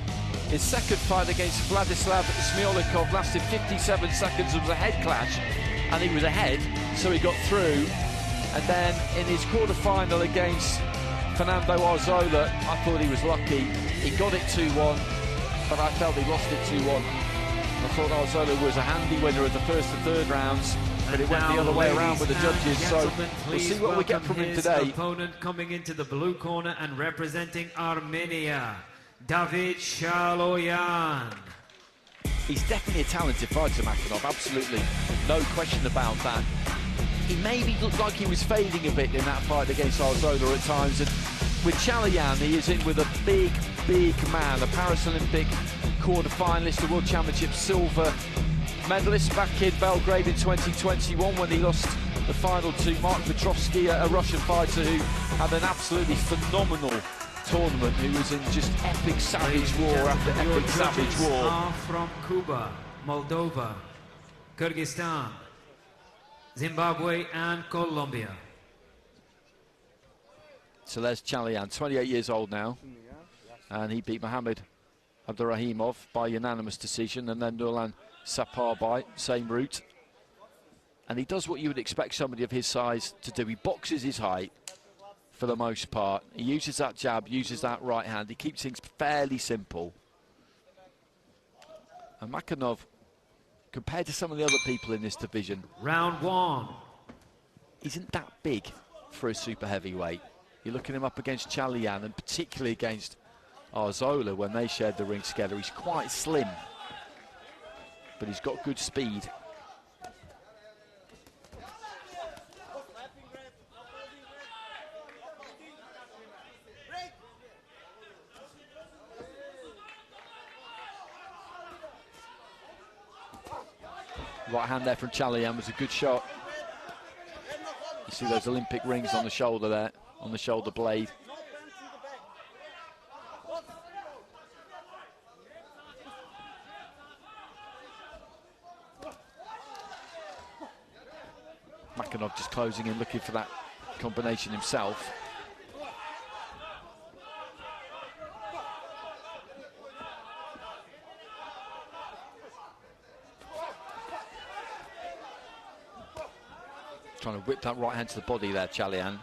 His second fight against Vladislav Smolnikov lasted 57 seconds. It was a head clash, and he was ahead, so he got through. And then in his quarter-final against Fernando Arzola, I thought he was lucky. He got it 2-1, but I felt he lost it 2-1. I thought Arzola was a handy winner of the first and third rounds, but it went the other way around with the judges. So we'll see what we get from him today. Opponent coming into the blue corner and representing Armenia, David Shaloyan. He's definitely a talented fighter, Makhanov, absolutely. No question about that. He maybe looked like he was fading a bit in that fight against Arzola at times. And with Shaloyan, he is in with a big, big man, a Paris Olympic quarter-finalist, the World Championship silver medalist back in Belgrade in 2021 when he lost the final to Mark Petrovsky, a Russian fighter who had an absolutely phenomenal tournament, who was in just epic savage war after epic savage war. Are from Cuba, Moldova, Kyrgyzstan, Zimbabwe and Colombia. So there's Chalian, 28 years old now, and he beat Mohammed Abdurrahimov by unanimous decision, and then Nurlan Sapar by same route. And he does what you would expect somebody of his size to do. He boxes his height for the most part. He uses that jab, uses that right hand. He keeps things fairly simple. And Makhonov, compared to some of the other people in this division, Round one. isn't that big for a super heavyweight. You're looking him up against Chalian, and particularly against Arzola when they shared the ring together. He's quite slim, but he's got good speed. Right hand there from Chalian was a good shot. You see those Olympic rings on the shoulder there, on the shoulder blade. Makhonov just closing in, looking for that combination himself. Trying to whip that right hand to the body there, Chalian.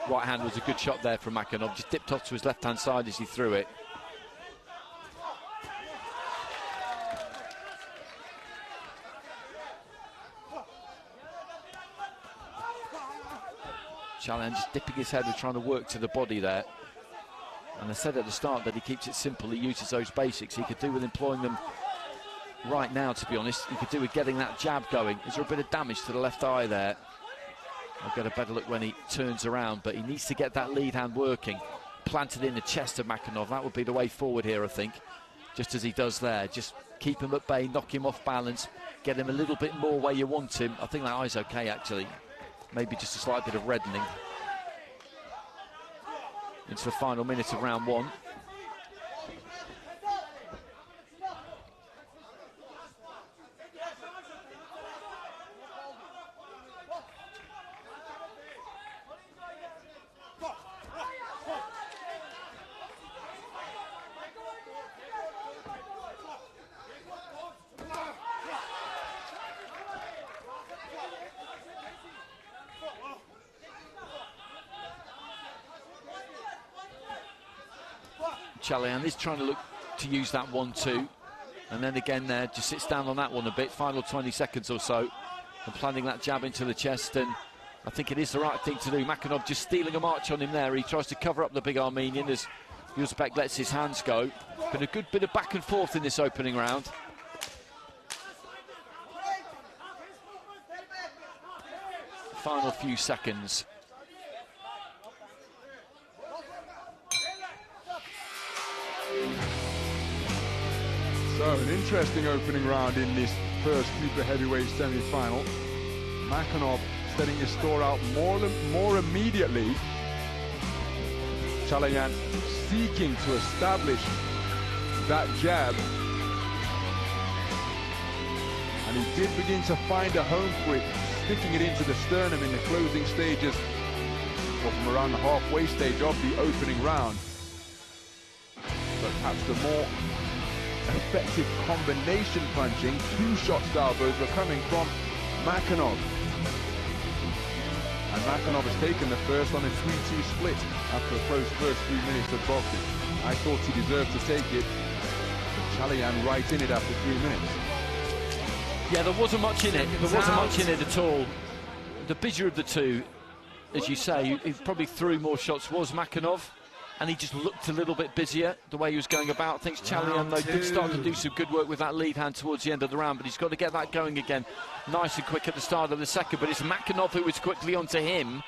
Right hand was a good shot there from Makhonov, just dipped off to his left hand side as he threw it. Chalian just dipping his head and trying to work to the body there. And I said at the start that he keeps it simple, he uses those basics. He could do with employing them right now, to be honest. He could do with getting that jab going. Is there a bit of damage to the left eye there? I'll get a better look when he turns around, but he needs to get that lead hand working. Planted in the chest of Makhonov, that would be the way forward here, I think. Just as he does there, just keep him at bay, knock him off balance, get him a little bit more where you want him. I think that eye's okay, actually. Maybe just a slight bit of reddening. Into the final minute of round one. Chalian is trying to look to use that 1-2, and then again there, just sits down on that one a bit, final 20 seconds or so, and planting that jab into the chest, and I think it is the right thing to do. Makhonov just stealing a march on him there. He tries to cover up the big Armenian as Orazbek lets his hands go. Been a good bit of back and forth in this opening round. Final few seconds. So, an interesting opening round in this first super heavyweight semi-final. Makhonov setting his score out more immediately. Chalian seeking to establish that jab. And he did begin to find a home for it, sticking it into the sternum in the closing stages, or from around the halfway stage of the opening round. But perhaps the more effective combination punching, two-shot salvos were coming from Makhonov. And Makhonov has taken the first on a 3-2 split after a close first 3 minutes of boxing. I thought he deserved to take it, but Chalian right in it after 3 minutes. Yeah, there wasn't much in it. There wasn't much in it at all. The bigger of the two, as you say, who probably threw more shots was Makhonov. and he just looked a little bit busier the way he was going about things. Chalian, though, did start to do some good work with that lead hand towards the end of the round, but he's got to get that going again nice and quick at the start of the second. But it's Makhonov who is quickly onto him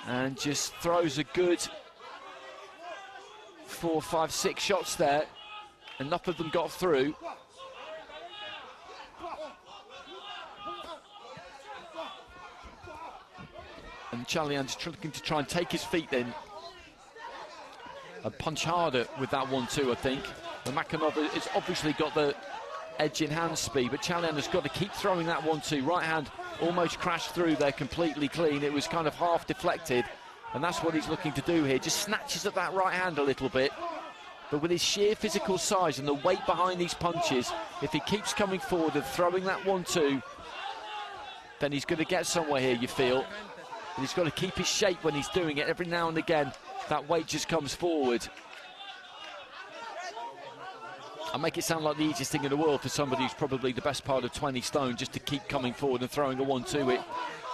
and just throws a good 4, 5, 6 shots there. Enough of them got through. And Chalian's looking to try and take his feet in and punch harder with that 1-2, I think. The Makhonov has obviously got the edge in hand speed, but Chalian has got to keep throwing that 1-2. Right hand almost crashed through there completely clean. It was kind of half deflected, and that's what he's looking to do here. Just snatches at that right hand a little bit. But with his sheer physical size and the weight behind these punches, if he keeps coming forward and throwing that 1-2, then he's going to get somewhere here, you feel. And he's got to keep his shape when he's doing it. Every now and again, that weight just comes forward. I make it sound like the easiest thing in the world for somebody who's probably the best part of 20 stone, just to keep coming forward and throwing a 1-2. It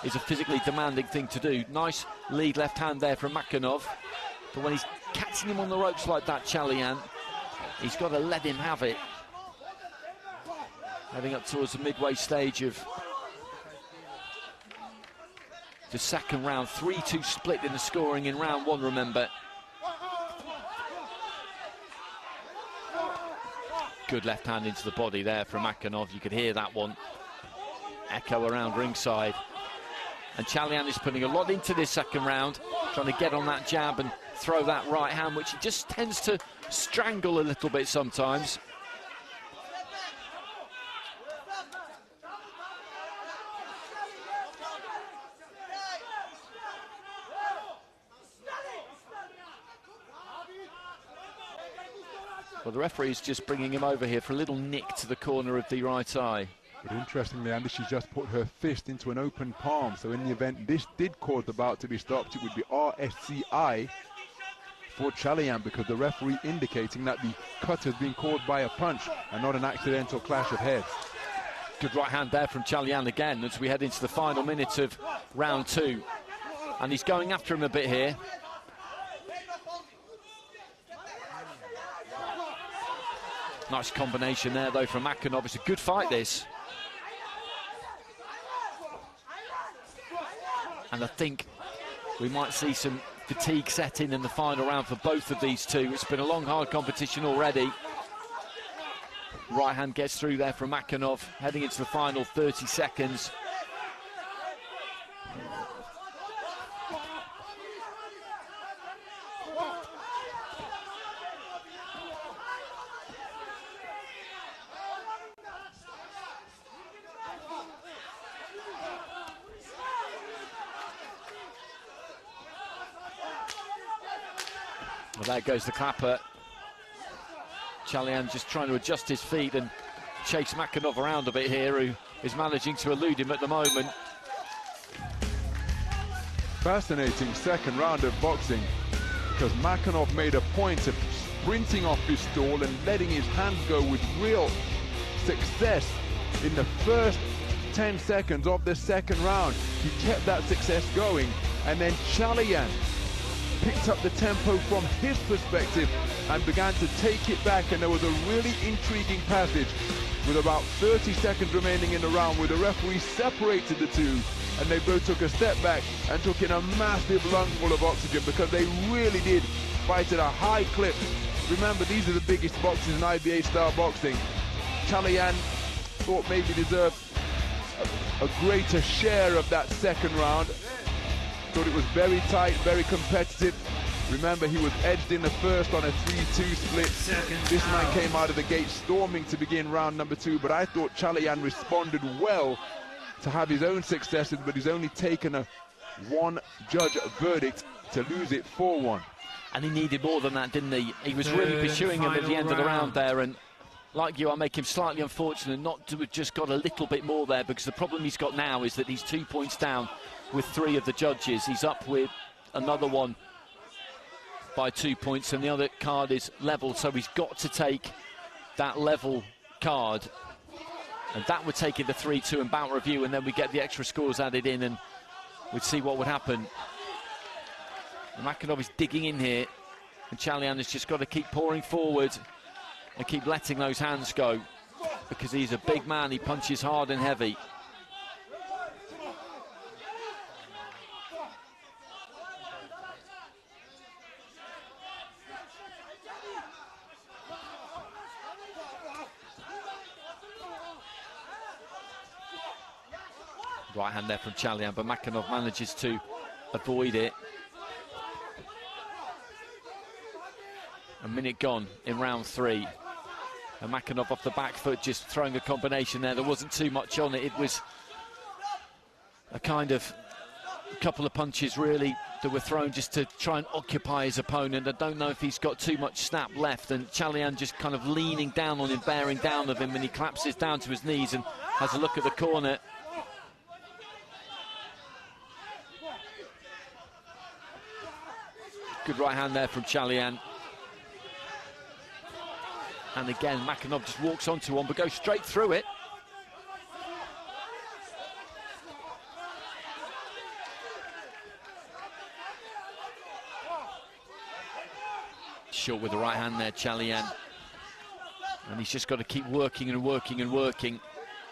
is a physically demanding thing to do. Nice lead left hand there from Makhonov. But when he's catching him on the ropes like that, Chalian, he's got to let him have it. Heading up towards the midway stage of the second round. 3-2 split in the scoring in round one, remember. Good left hand into the body there from Makhonov. You could hear that one echo around ringside. And Chalian is putting a lot into this second round, trying to get on that jab and throw that right hand, which he just tends to strangle a little bit sometimes. Well, the referee is just bringing him over here for a little nick to the corner of the right eye. But interestingly, Andy, she just put her fist into an open palm. So in the event this did cause the bout to be stopped, it would be RSCI for Chalian, because the referee indicating that the cut has been caused by a punch and not an accidental clash of heads. Good right hand there from Chalian again as we head into the final minute of round two. And he's going after him a bit here. Nice combination there, though, from Makhonov. It's a good fight, this. And I think we might see some fatigue set in the final round for both of these two. It's been a long, hard competition already. Right hand gets through there from Makhonov, heading into the final 30 seconds. Well, there goes the clapper. Chalian just trying to adjust his feet and chase Makhonov around a bit here, who is managing to elude him at the moment. Fascinating second round of boxing, because Makhonov made a point of sprinting off his stall and letting his hands go with real success in the first 10 seconds of the second round. He kept that success going, and then Chalian picked up the tempo from his perspective and began to take it back, and there was a really intriguing passage with about 30 seconds remaining in the round where the referee separated the two, and they both took a step back and took in a massive lungful of oxygen, because they really did fight at a high clip. Remember, these are the biggest boxers in IBA style boxing. Chalian thought maybe deserved a greater share of that second round. Thought it was very tight, very competitive. Remember, he was edged in the first on a 3-2 split. This man came out of the gate storming to begin round number two, but I thought Chalian responded well to have his own successes, but he's only taken a one-judge verdict to lose it 4-1. And he needed more than that, didn't he? He was really pursuing him at the end of the round there, and like you, I make him slightly unfortunate not to have just got a little bit more there, because the problem he's got now is that he's 2 points down with 3 of the judges. He's up with another one by 2 points, and the other card is level, so he's got to take that level card, and that would take it to 3-2 and bout review, and then we get the extra scores added in, and we'd see what would happen. Makhonov is digging in here, and Chalian has just got to keep pouring forward and keep letting those hands go, because he's a big man, he punches hard and heavy. Right hand there from Chalian, but Makhonov manages to avoid it. A minute gone in round 3. And Makhonov off the back foot, just throwing a combination there. There wasn't too much on it. It was a kind of couple of punches, really, that were thrown just to try and occupy his opponent. I don't know if he's got too much snap left. And Chalian just kind of leaning down on him, bearing down of him, and he collapses down to his knees and has a look at the corner. Good right hand there from Chalian. And again, Makhonov just walks onto one, but goes straight through it. Short with the right hand there, Chalian. And he's just got to keep working and working and working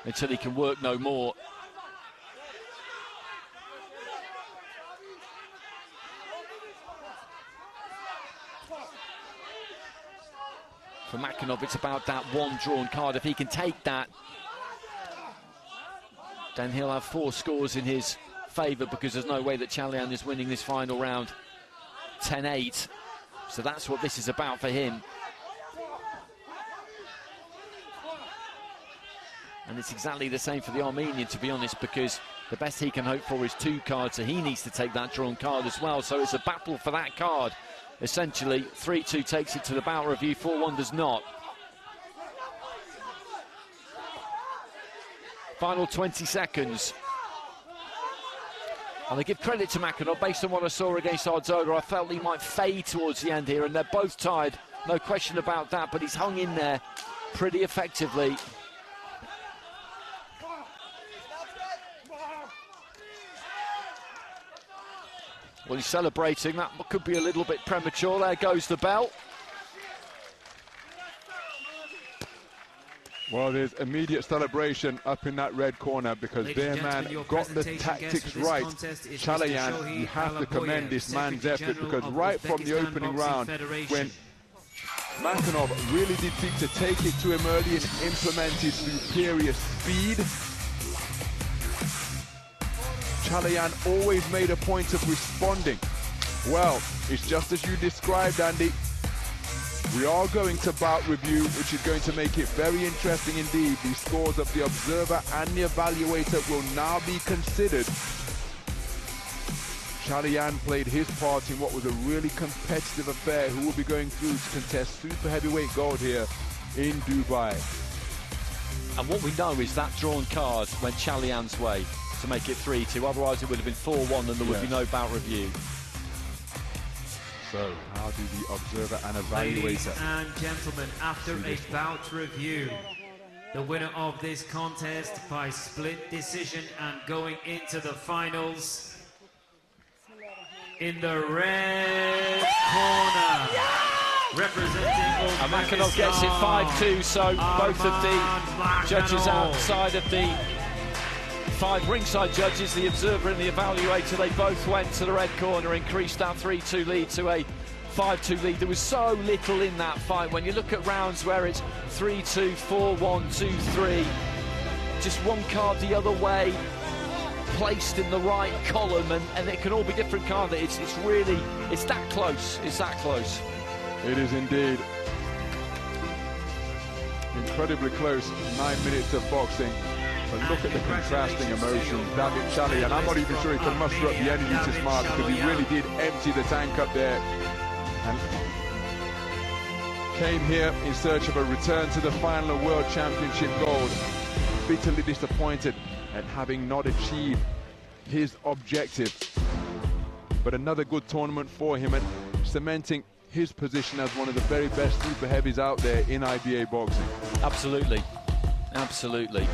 until he can work no more. For Makhonov, it's about that one drawn card. If he can take that, then he'll have 4 scores in his favour, because there's no way that Chalian is winning this final round 10-8. So that's what this is about for him. And it's exactly the same for the Armenian, to be honest, because the best he can hope for is 2 cards, so he needs to take that drawn card as well. So it's a battle for that card. Essentially, 3-2 takes it to the bout review, 4-1 does not. Final 20 seconds. And I give credit to Makhonov. Based on what I saw against Ardzoga, I felt he might fade towards the end here, and they're both tied, no question about that, but he's hung in there pretty effectively. Well, he's celebrating. That could be a little bit premature. There goes the bell. Well, there's immediate celebration up in that red corner, because their man got the tactics right. Chalian, you have to commend this man's effort, because right from the opening round, when Makhonov really did seek to take it to him early and implement his superior speed, Chalian always made a point of responding. Well, it's just as you described, Andy. We are going to bout review, which is going to make it very interesting indeed. The scores of the observer and the evaluator will now be considered. Chalian played his part in what was a really competitive affair, who will be going through to contest super heavyweight gold here in Dubai. And what we know is that drawn card went Chalian's way to make it 3-2, otherwise it would have been 4-1 and there would be no bout review. So, how do the observer and evaluator... Ladies and gentlemen, after a bout review, the winner of this contest by split decision and going into the finals, in the red corner, representing and Makhonov gets it 5-2, so both of the judges outside of the 5 ringside judges, the observer and the evaluator, they both went to the red corner, increased that 3-2 lead to a 5-2 lead. There was so little in that fight. When you look at rounds where it's 3-2, 4-1, 2-3, just one card the other way, placed in the right column, and it can all be different cards. It's really, it's that close. It's that close. It is indeed. Incredibly close. 9 minutes of boxing. But look at the contrasting emotions. David Chalian, and I'm not even sure he can muster up the energy to smile, because he really did empty the tank up there. And came here in search of a return to the final of World Championship gold. Bitterly disappointed at having not achieved his objective. But another good tournament for him, and cementing his position as one of the very best super heavies out there in IBA boxing. Absolutely. Absolutely.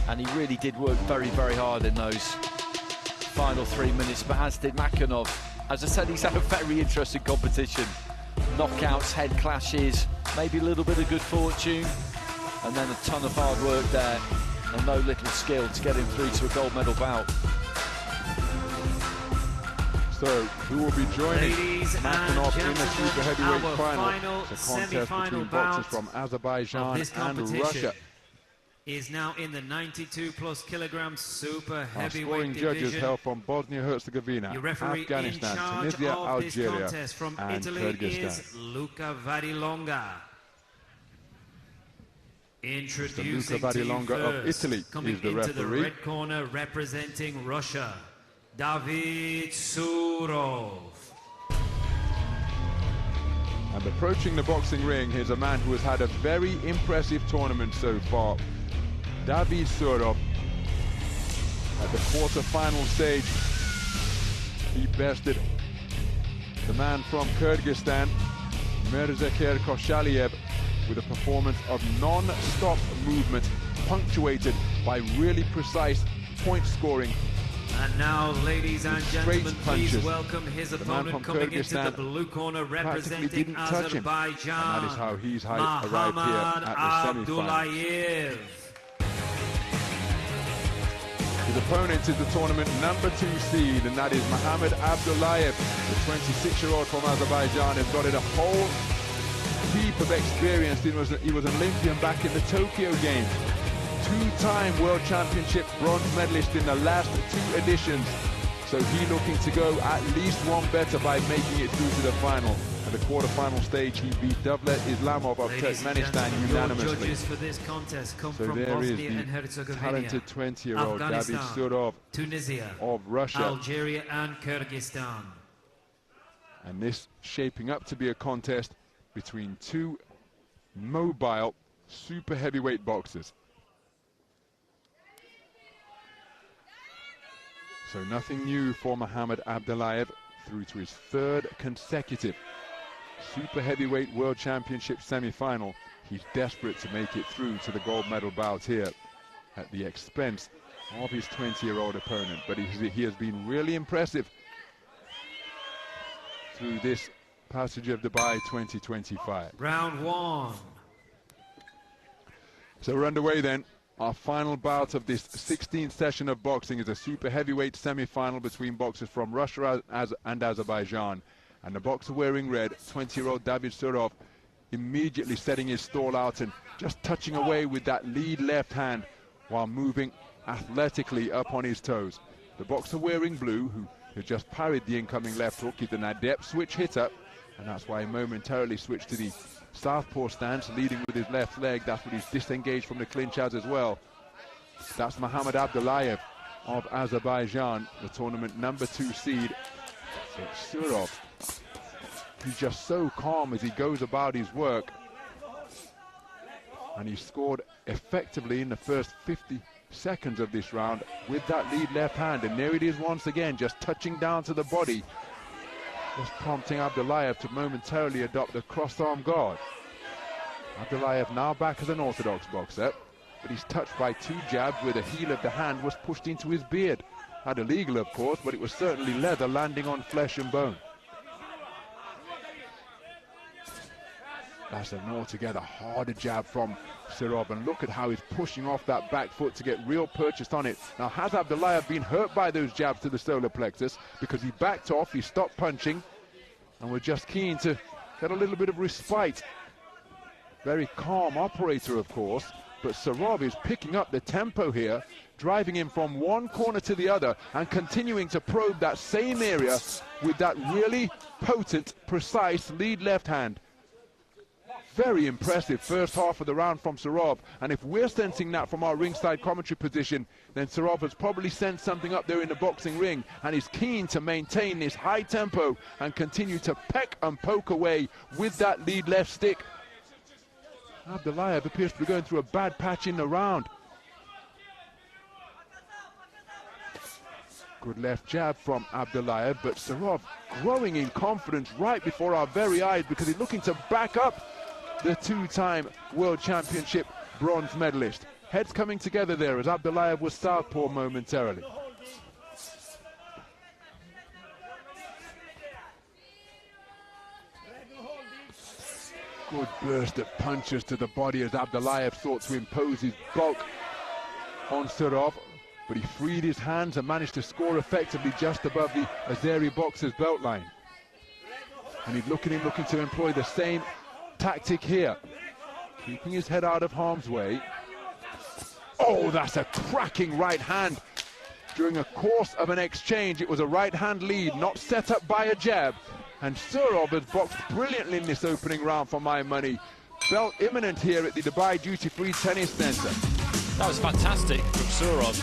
And he really did work very, very hard in those final 3 minutes, but as did Makhonov. As I said, he's had a very interesting competition. Knockouts, head clashes, maybe a little bit of good fortune, and then a ton of hard work there, and no little skill to get him through to a gold medal bout. So, who will be joining Makhonov in the super heavyweight our final? It's a contest between boxers from Azerbaijan and Russia. Is now in the 92+ kilogram super Our heavyweight scoring judges division. hail from Bosnia-Herzegovina, Your referee Afghanistan, in charge Tunisia, of this Algeria, contest from and Italy Kyrgyzstan. is Luca Varilonga. Introducing Luca to you Varilonga of first, Italy coming is the into the referee. red corner representing Russia, David Surov. And approaching the boxing ring, here's a man who has had a very impressive tournament so far. David Surov, at the quarter-final stage, he bested the man from Kyrgyzstan, Mirzakir Koshaliev, with a performance of non-stop movement, punctuated by really precise point scoring. And now, ladies and gentlemen, please punches. welcome his opponent coming into the blue corner representing Azerbaijan, and that is how he's arrived here at the Batlaev. His opponent is the tournament #2 seed, and that is Mohamed Abdullayev. The 26-year-old from Azerbaijan has got it a whole heap of experience. He was an Olympian back in the Tokyo Games. Two-time World Championship bronze medalist in the last 2 editions. So he looking to go at least one better by making it through to the final. At the quarter-final stage, he beat Davlet Islamov of Turkmenistan unanimously. Judges for this contest come So from there is Bosnia and the Herzegovina, talented 20-year-old David Afghanistan, Surov Tunisia, of Russia. Algeria and Kyrgyzstan. And this shaping up to be a contest between 2 mobile super heavyweight boxers. So nothing new for Mohamed Abdullayev through to his 3rd consecutive super heavyweight world championship semi-final. He's desperate to make it through to the gold medal bout here at the expense of his 20-year-old opponent. But he has been really impressive through this passage of Dubai 2025. Round 1. So we're underway then. Our final bout of this 16th session of boxing is a super heavyweight semi-final between boxers from Russia and Azerbaijan. And the boxer wearing red, 20-year-old David Surov, immediately setting his stall out and just touching away with that lead left hand while moving athletically up on his toes. The boxer wearing blue, who has just parried the incoming left hook, is an adept switch hitter, and that's why he momentarily switched to the southpaw stance, leading with his left leg. That's what he's disengaged from the clinch as well. That's Mohamed Abdullayev of Azerbaijan, the tournament #2 seed. It's Surov. He's just so calm as he goes about his work. And he scored effectively in the first 50 seconds of this round with that lead left hand. And there it is once again, just touching down to the body, just prompting Abdullayev to momentarily adopt a cross-arm guard. Abdullayev now back as an orthodox boxer, but he's touched by 2 jabs where the heel of the hand was pushed into his beard. Had illegal, of course, but it was certainly leather landing on flesh and bone. That's an altogether harder jab from Surov, and look at how he's pushing off that back foot to get real purchase on it. Now, has Abdullayev been hurt by those jabs to the solar plexus? Because he backed off, he stopped punching, and we're just keen to get a little bit of respite. Very calm operator, of course, but Surov is picking up the tempo here, driving him from one corner to the other and continuing to probe that same area with that really potent, precise lead left hand. Very impressive first half of the round from Surov, and if we're sensing that from our ringside commentary position, then Surov has probably sensed something up there in the boxing ring and is keen to maintain this high tempo and continue to peck and poke away with that lead left stick. Abdullayev appears to be going through a bad patch in the round. Good left jab from Abdullayev, but Surov growing in confidence right before our very eyes because he's looking to back up the 2-time World Championship bronze medalist. Heads coming together there as Abdullayev was southpaw momentarily. Good burst of punches to the body as Abdullaev sought to impose his bulk on Surov, but he freed his hands and managed to score effectively just above the Azeri boxer's belt line. And he'd look at him looking to employ the same tactic here, keeping his head out of harm's way. Oh, that's a cracking right hand. During a course of an exchange, it was a right hand lead, not set up by a jab. And Surov has boxed brilliantly in this opening round for my money. Belt imminent here at the Dubai Duty Free Tennis Centre. That was fantastic from Surov.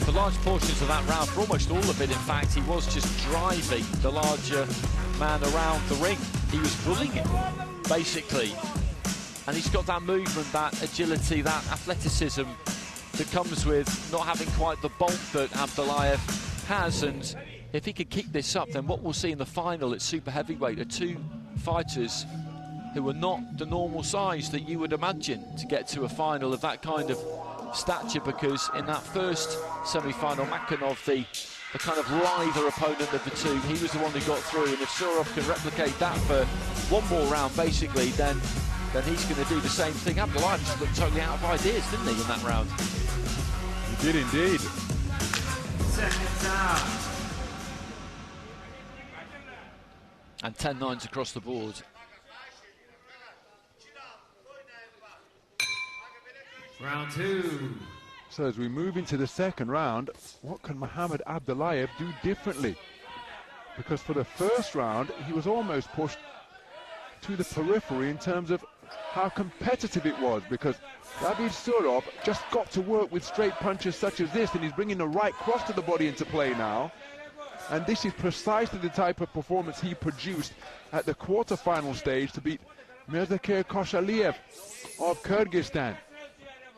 For large portions of that round, for almost all of it, in fact, he was just driving the larger man around the ring. He was bullying him, basically. And he's got that movement, that agility, that athleticism that comes with not having quite the bulk that Abdullaev has. And if he could keep this up, then what we'll see in the final at super heavyweight are two fighters who are not the normal size that you would imagine to get to a final of that kind of stature, because in that first semi-final, Makhonov, the kind of lither opponent of the two, he was the one who got through, and if Surov can replicate that for one more round, basically, then he's going to do the same thing. Abdullaev just looked totally out of ideas, didn't he, in that round? He did indeed. Seconds out. And 10-9s across the board. Round two. So as we move into the second round, what can Mohamed Abdullaev do differently? Because for the first round, he was almost pushed to the periphery in terms of how competitive it was, because David Surov just got to work with straight punches such as this, and he's bringing the right cross to the body into play now. And this is precisely the type of performance he produced at the quarter-final stage to beat Mirzakir Koshaliev of Kyrgyzstan.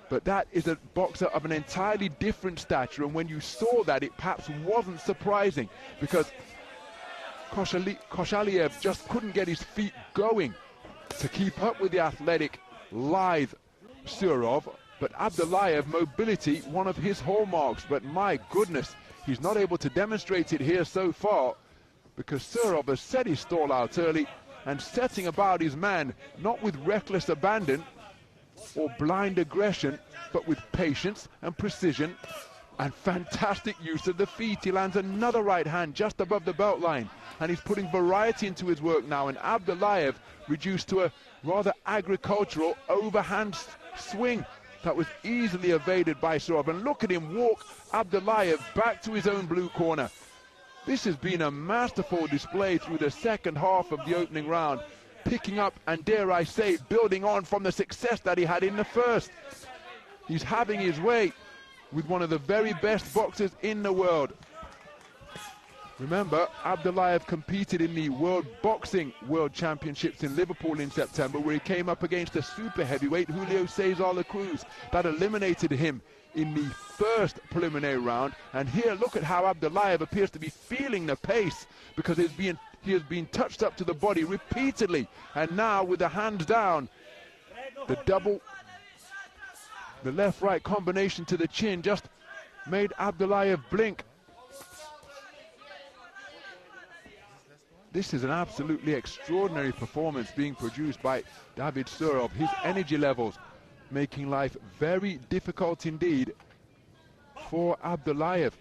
But that is a boxer of an entirely different stature, and when you saw that, it perhaps wasn't surprising, because Koshaliev just couldn't get his feet going to keep up with the athletic, lithe Surov. But Abdullaev, mobility, one of his hallmarks, but my goodness, he's not able to demonstrate it here so far, because Surov has set his stall out early and setting about his man, not with reckless abandon or blind aggression, but with patience and precision and fantastic use of the feet. He lands another right hand just above the belt line, and he's putting variety into his work now, and Abdullaev reduced to a rather agricultural overhand swing that was easily evaded by Surov. And look at him walk Abdullaev back to his own blue corner. This has been a masterful display through the second half of the opening round, picking up and, dare I say, building on from the success that he had in the first. He's having his way with one of the very best boxers in the world. Remember, Abdullaev competed in the World Boxing World Championships in Liverpool in September, where he came up against a super heavyweight, Julio Cesar La Cruz, that eliminated him in the first preliminary round. And here, look at how Abdullaev appears to be feeling the pace, because he has been touched up to the body repeatedly. And now, with the hands down, the left-right combination to the chin just made Abdullaev blink. This is an absolutely extraordinary performance being produced by David Surov. His energy levels making life very difficult indeed for Abdullaev.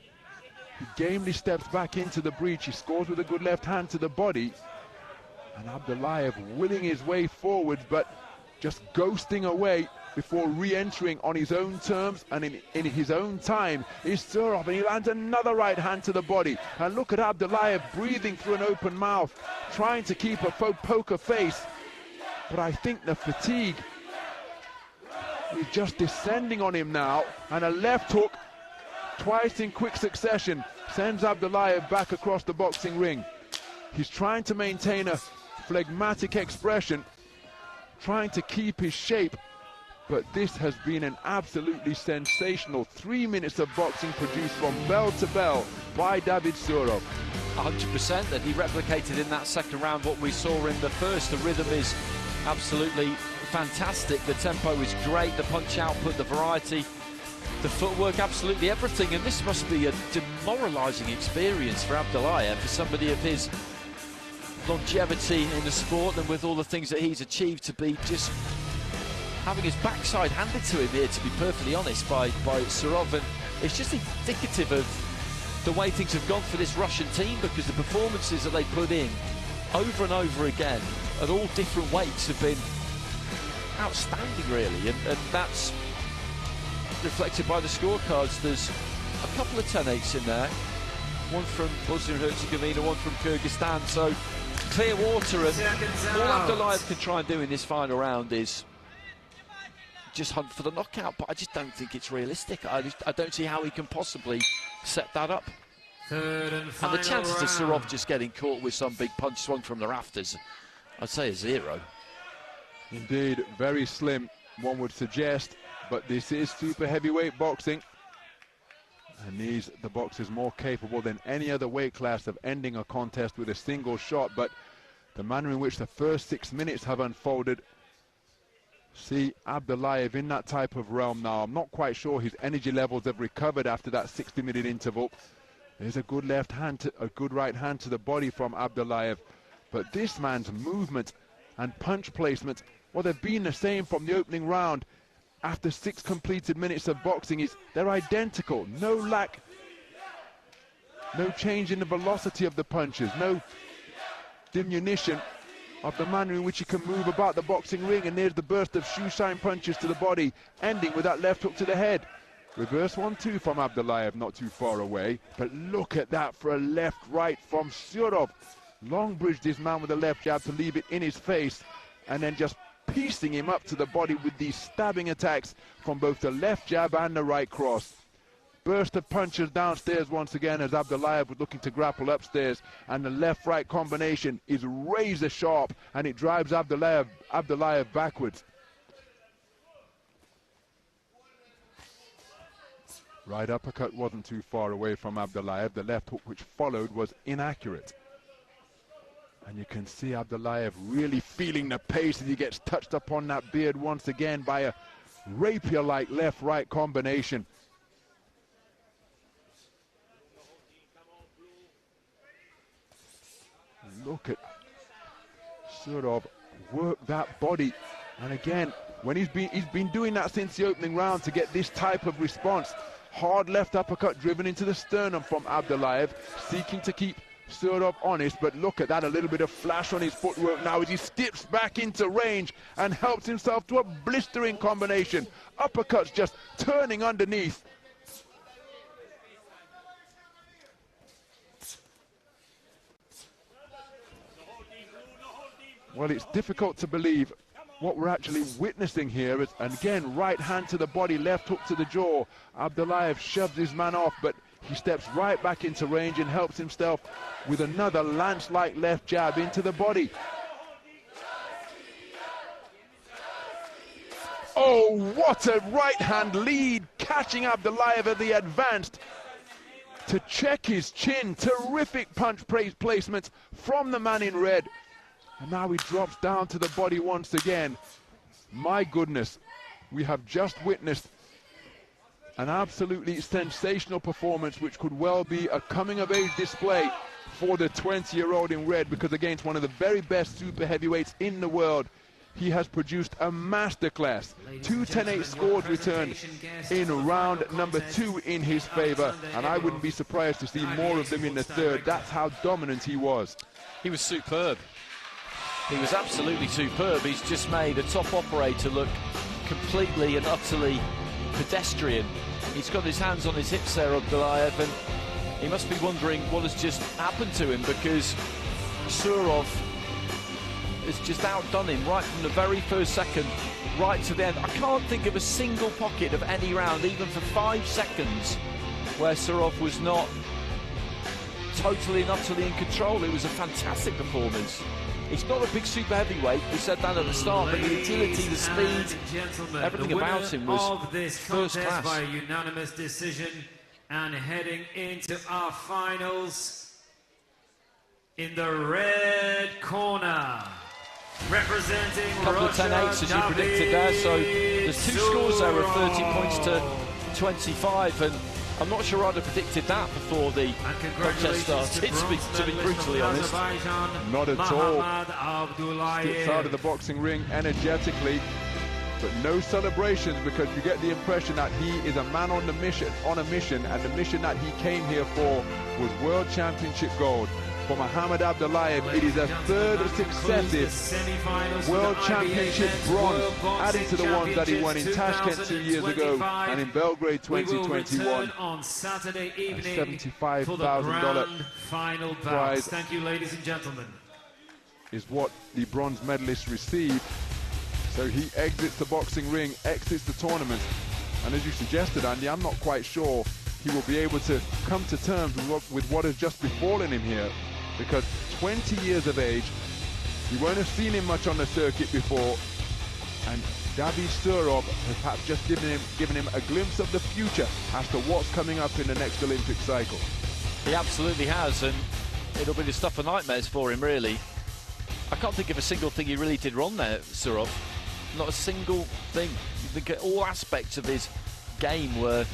He gamely steps back into the breach. He scores with a good left hand to the body. And Abdullaev willing his way forward, but just ghosting away before re-entering on his own terms and in his own time is Surov, and he lands another right hand to the body. And look at Abdullaev breathing through an open mouth, trying to keep a poker face. But I think the fatigue is just descending on him now, and a left hook twice in quick succession sends Abdullaev back across the boxing ring. He's trying to maintain a phlegmatic expression, trying to keep his shape, but this has been an absolutely sensational 3 minutes of boxing produced from bell to bell by David Surov. 100% that he replicated in that second round what we saw in the first. The rhythm is absolutely fantastic, the tempo is great, the punch output, the variety, the footwork, absolutely everything. And this must be a demoralising experience for Abdullaev, for somebody of his longevity in the sport and with all the things that he's achieved, to be just having his backside handed to him here, to be perfectly honest, by Surov. And it's just indicative of the way things have gone for this Russian team, because the performances that they put in over and over again at all different weights have been outstanding, really, and that's reflected by the scorecards. There's a couple of 10-8s in there, one from Bosnia and Herzegovina, one from Kyrgyzstan, so clear water. And all Abdullaev can try and do in this final round is just hunt for the knockout, but I just don't think it's realistic. I don't see how he can possibly set that up. And the chances of Surov just getting caught with some big punch swung from the rafters, I'd say, a 0. Indeed, very slim, one would suggest, but this is super heavyweight boxing, and the boxers more capable than any other weight class of ending a contest with a single shot. But the manner in which the first 6 minutes have unfolded, see Abdullaev in that type of realm now. I'm not quite sure his energy levels have recovered after that 60-minute interval. There's a good left hand, a good right hand to the body from Abdullaev, but this man's movement and punch placement, well, they've been the same from the opening round. After 6 completed minutes of boxing, they're identical. No lack, no change in the velocity of the punches, no diminution of the manner in which he can move about the boxing ring. And there's the burst of shoe-shine punches to the body, ending with that left hook to the head. Reverse 1-2 from Abdullaev, not too far away. But look at that for a left-right from Surov. Long bridged this man with a left jab to leave it in his face, and then just piecing him up to the body with these stabbing attacks from both the left jab and the right cross. Burst of punches downstairs once again as Abdullaev was looking to grapple upstairs, and the left-right combination is razor sharp, and it drives Abdullaev backwards. Right uppercut wasn't too far away from Abdullaev. The left hook which followed was inaccurate. And you can see Abdullaev really feeling the pace as he gets touched upon that beard once again by a rapier-like left-right combination. Look at Surov work that body, and again, when he's been doing that since the opening round to get this type of response. Hard left uppercut driven into the sternum from Abdullaev, seeking to keep Surov honest, but look at that, a little bit of flash on his footwork now as he steps back into range and helps himself to a blistering combination. Uppercuts just turning underneath. Well, it's difficult to believe what we're actually witnessing here. And again, right hand to the body, left hook to the jaw. Abdullaev shoves his man off, but he steps right back into range and helps himself with another lance-like left jab into the body. Oh, what a right-hand lead, catching Abdullaev at the advanced to check his chin. Terrific punch placement from the man in red. And now he drops down to the body once again. My goodness, we have just witnessed an absolutely sensational performance, which could well be a coming-of-age display for the 20-year-old in red, because against one of the very best super heavyweights in the world, he has produced a masterclass. 2 10-8 scores returned in round number 2 in his favor, and I wouldn't be surprised to see more of them in the third. That's how dominant he was. He was superb. He was absolutely superb. He's just made a top operator look completely and utterly pedestrian. He's got his hands on his hips there, Abdullaev, and he must be wondering what has just happened to him, because Surov has just outdone him right from the very first second right to the end. I can't think of a single pocket of any round, even for 5 seconds, where Surov was not totally and utterly in control. It was a fantastic performance. He's not a big super heavyweight, we said that at the start, but the agility, the speed, everything about him was first class. By unanimous decision, and heading into our finals in the red corner, representing a couple Russia, of 10-8s as you predicted there, so there's 2 scores there of 30 points to 25, and I'm not sure I'd have predicted that before the contest started, to be brutally honest. Not at all. Gets out of the boxing ring energetically, but no celebrations, because you get the impression that he is a man on a mission, and the mission that he came here for was World Championship gold. For Muhammad Abdullayev, it is a third successive World Championship bronze, adding to the ones that he won in Tashkent 2 years ago and in Belgrade 2021. On Saturday evening $75,000 prize. Thank you, ladies and gentlemen. Is what the bronze medalist received. So he exits the boxing ring, exits the tournament, and as you suggested, Andy, I'm not quite sure he will be able to come to terms with what has just befallen him here, because 20 years of age, you won't have seen him much on the circuit before, and Davi Surov has perhaps just given him a glimpse of the future as to what's coming up in the next Olympic cycle. He absolutely has, and it'll be the stuff of nightmares for him, really. I can't think of a single thing he really did wrong there, Surov. Not a single thing. You think all aspects of his game were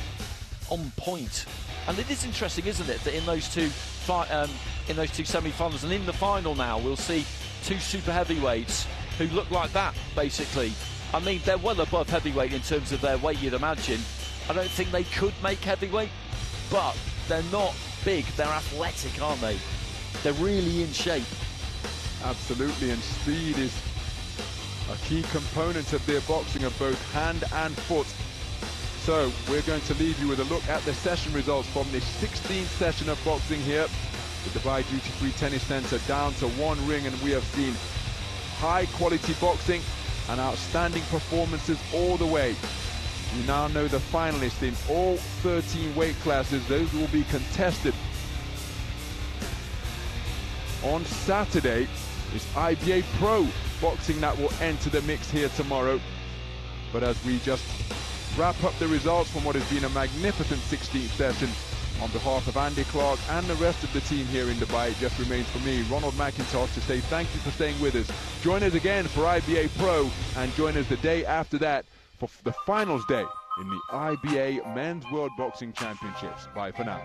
on point. And it is interesting, isn't it, that in those two semi-finals and in the final now, we'll see two super heavyweights who look like that, basically. I mean, they're well above heavyweight in terms of their weight, you'd imagine. I don't think they could make heavyweight, but they're not big. They're athletic, aren't they? They're really in shape. Absolutely, and speed is a key component of their boxing of both hand and foot. So we're going to leave you with a look at the session results from the 16th session of boxing here at the Dubai Duty Free Tennis Centre, down to one ring, and we have seen high quality boxing and outstanding performances all the way. You now know the finalists in all 13 weight classes. Those will be contested on Saturday. It's IBA Pro boxing that will enter the mix here tomorrow. But as we just wrap up the results from what has been a magnificent 16th session, on behalf of Andy Clark and the rest of the team here in Dubai, it just remains for me, Ronald McIntosh, to say thank you for staying with us. Join us again for IBA Pro, and join us the day after that for the finals day in the IBA Men's World Boxing Championships. Bye for now.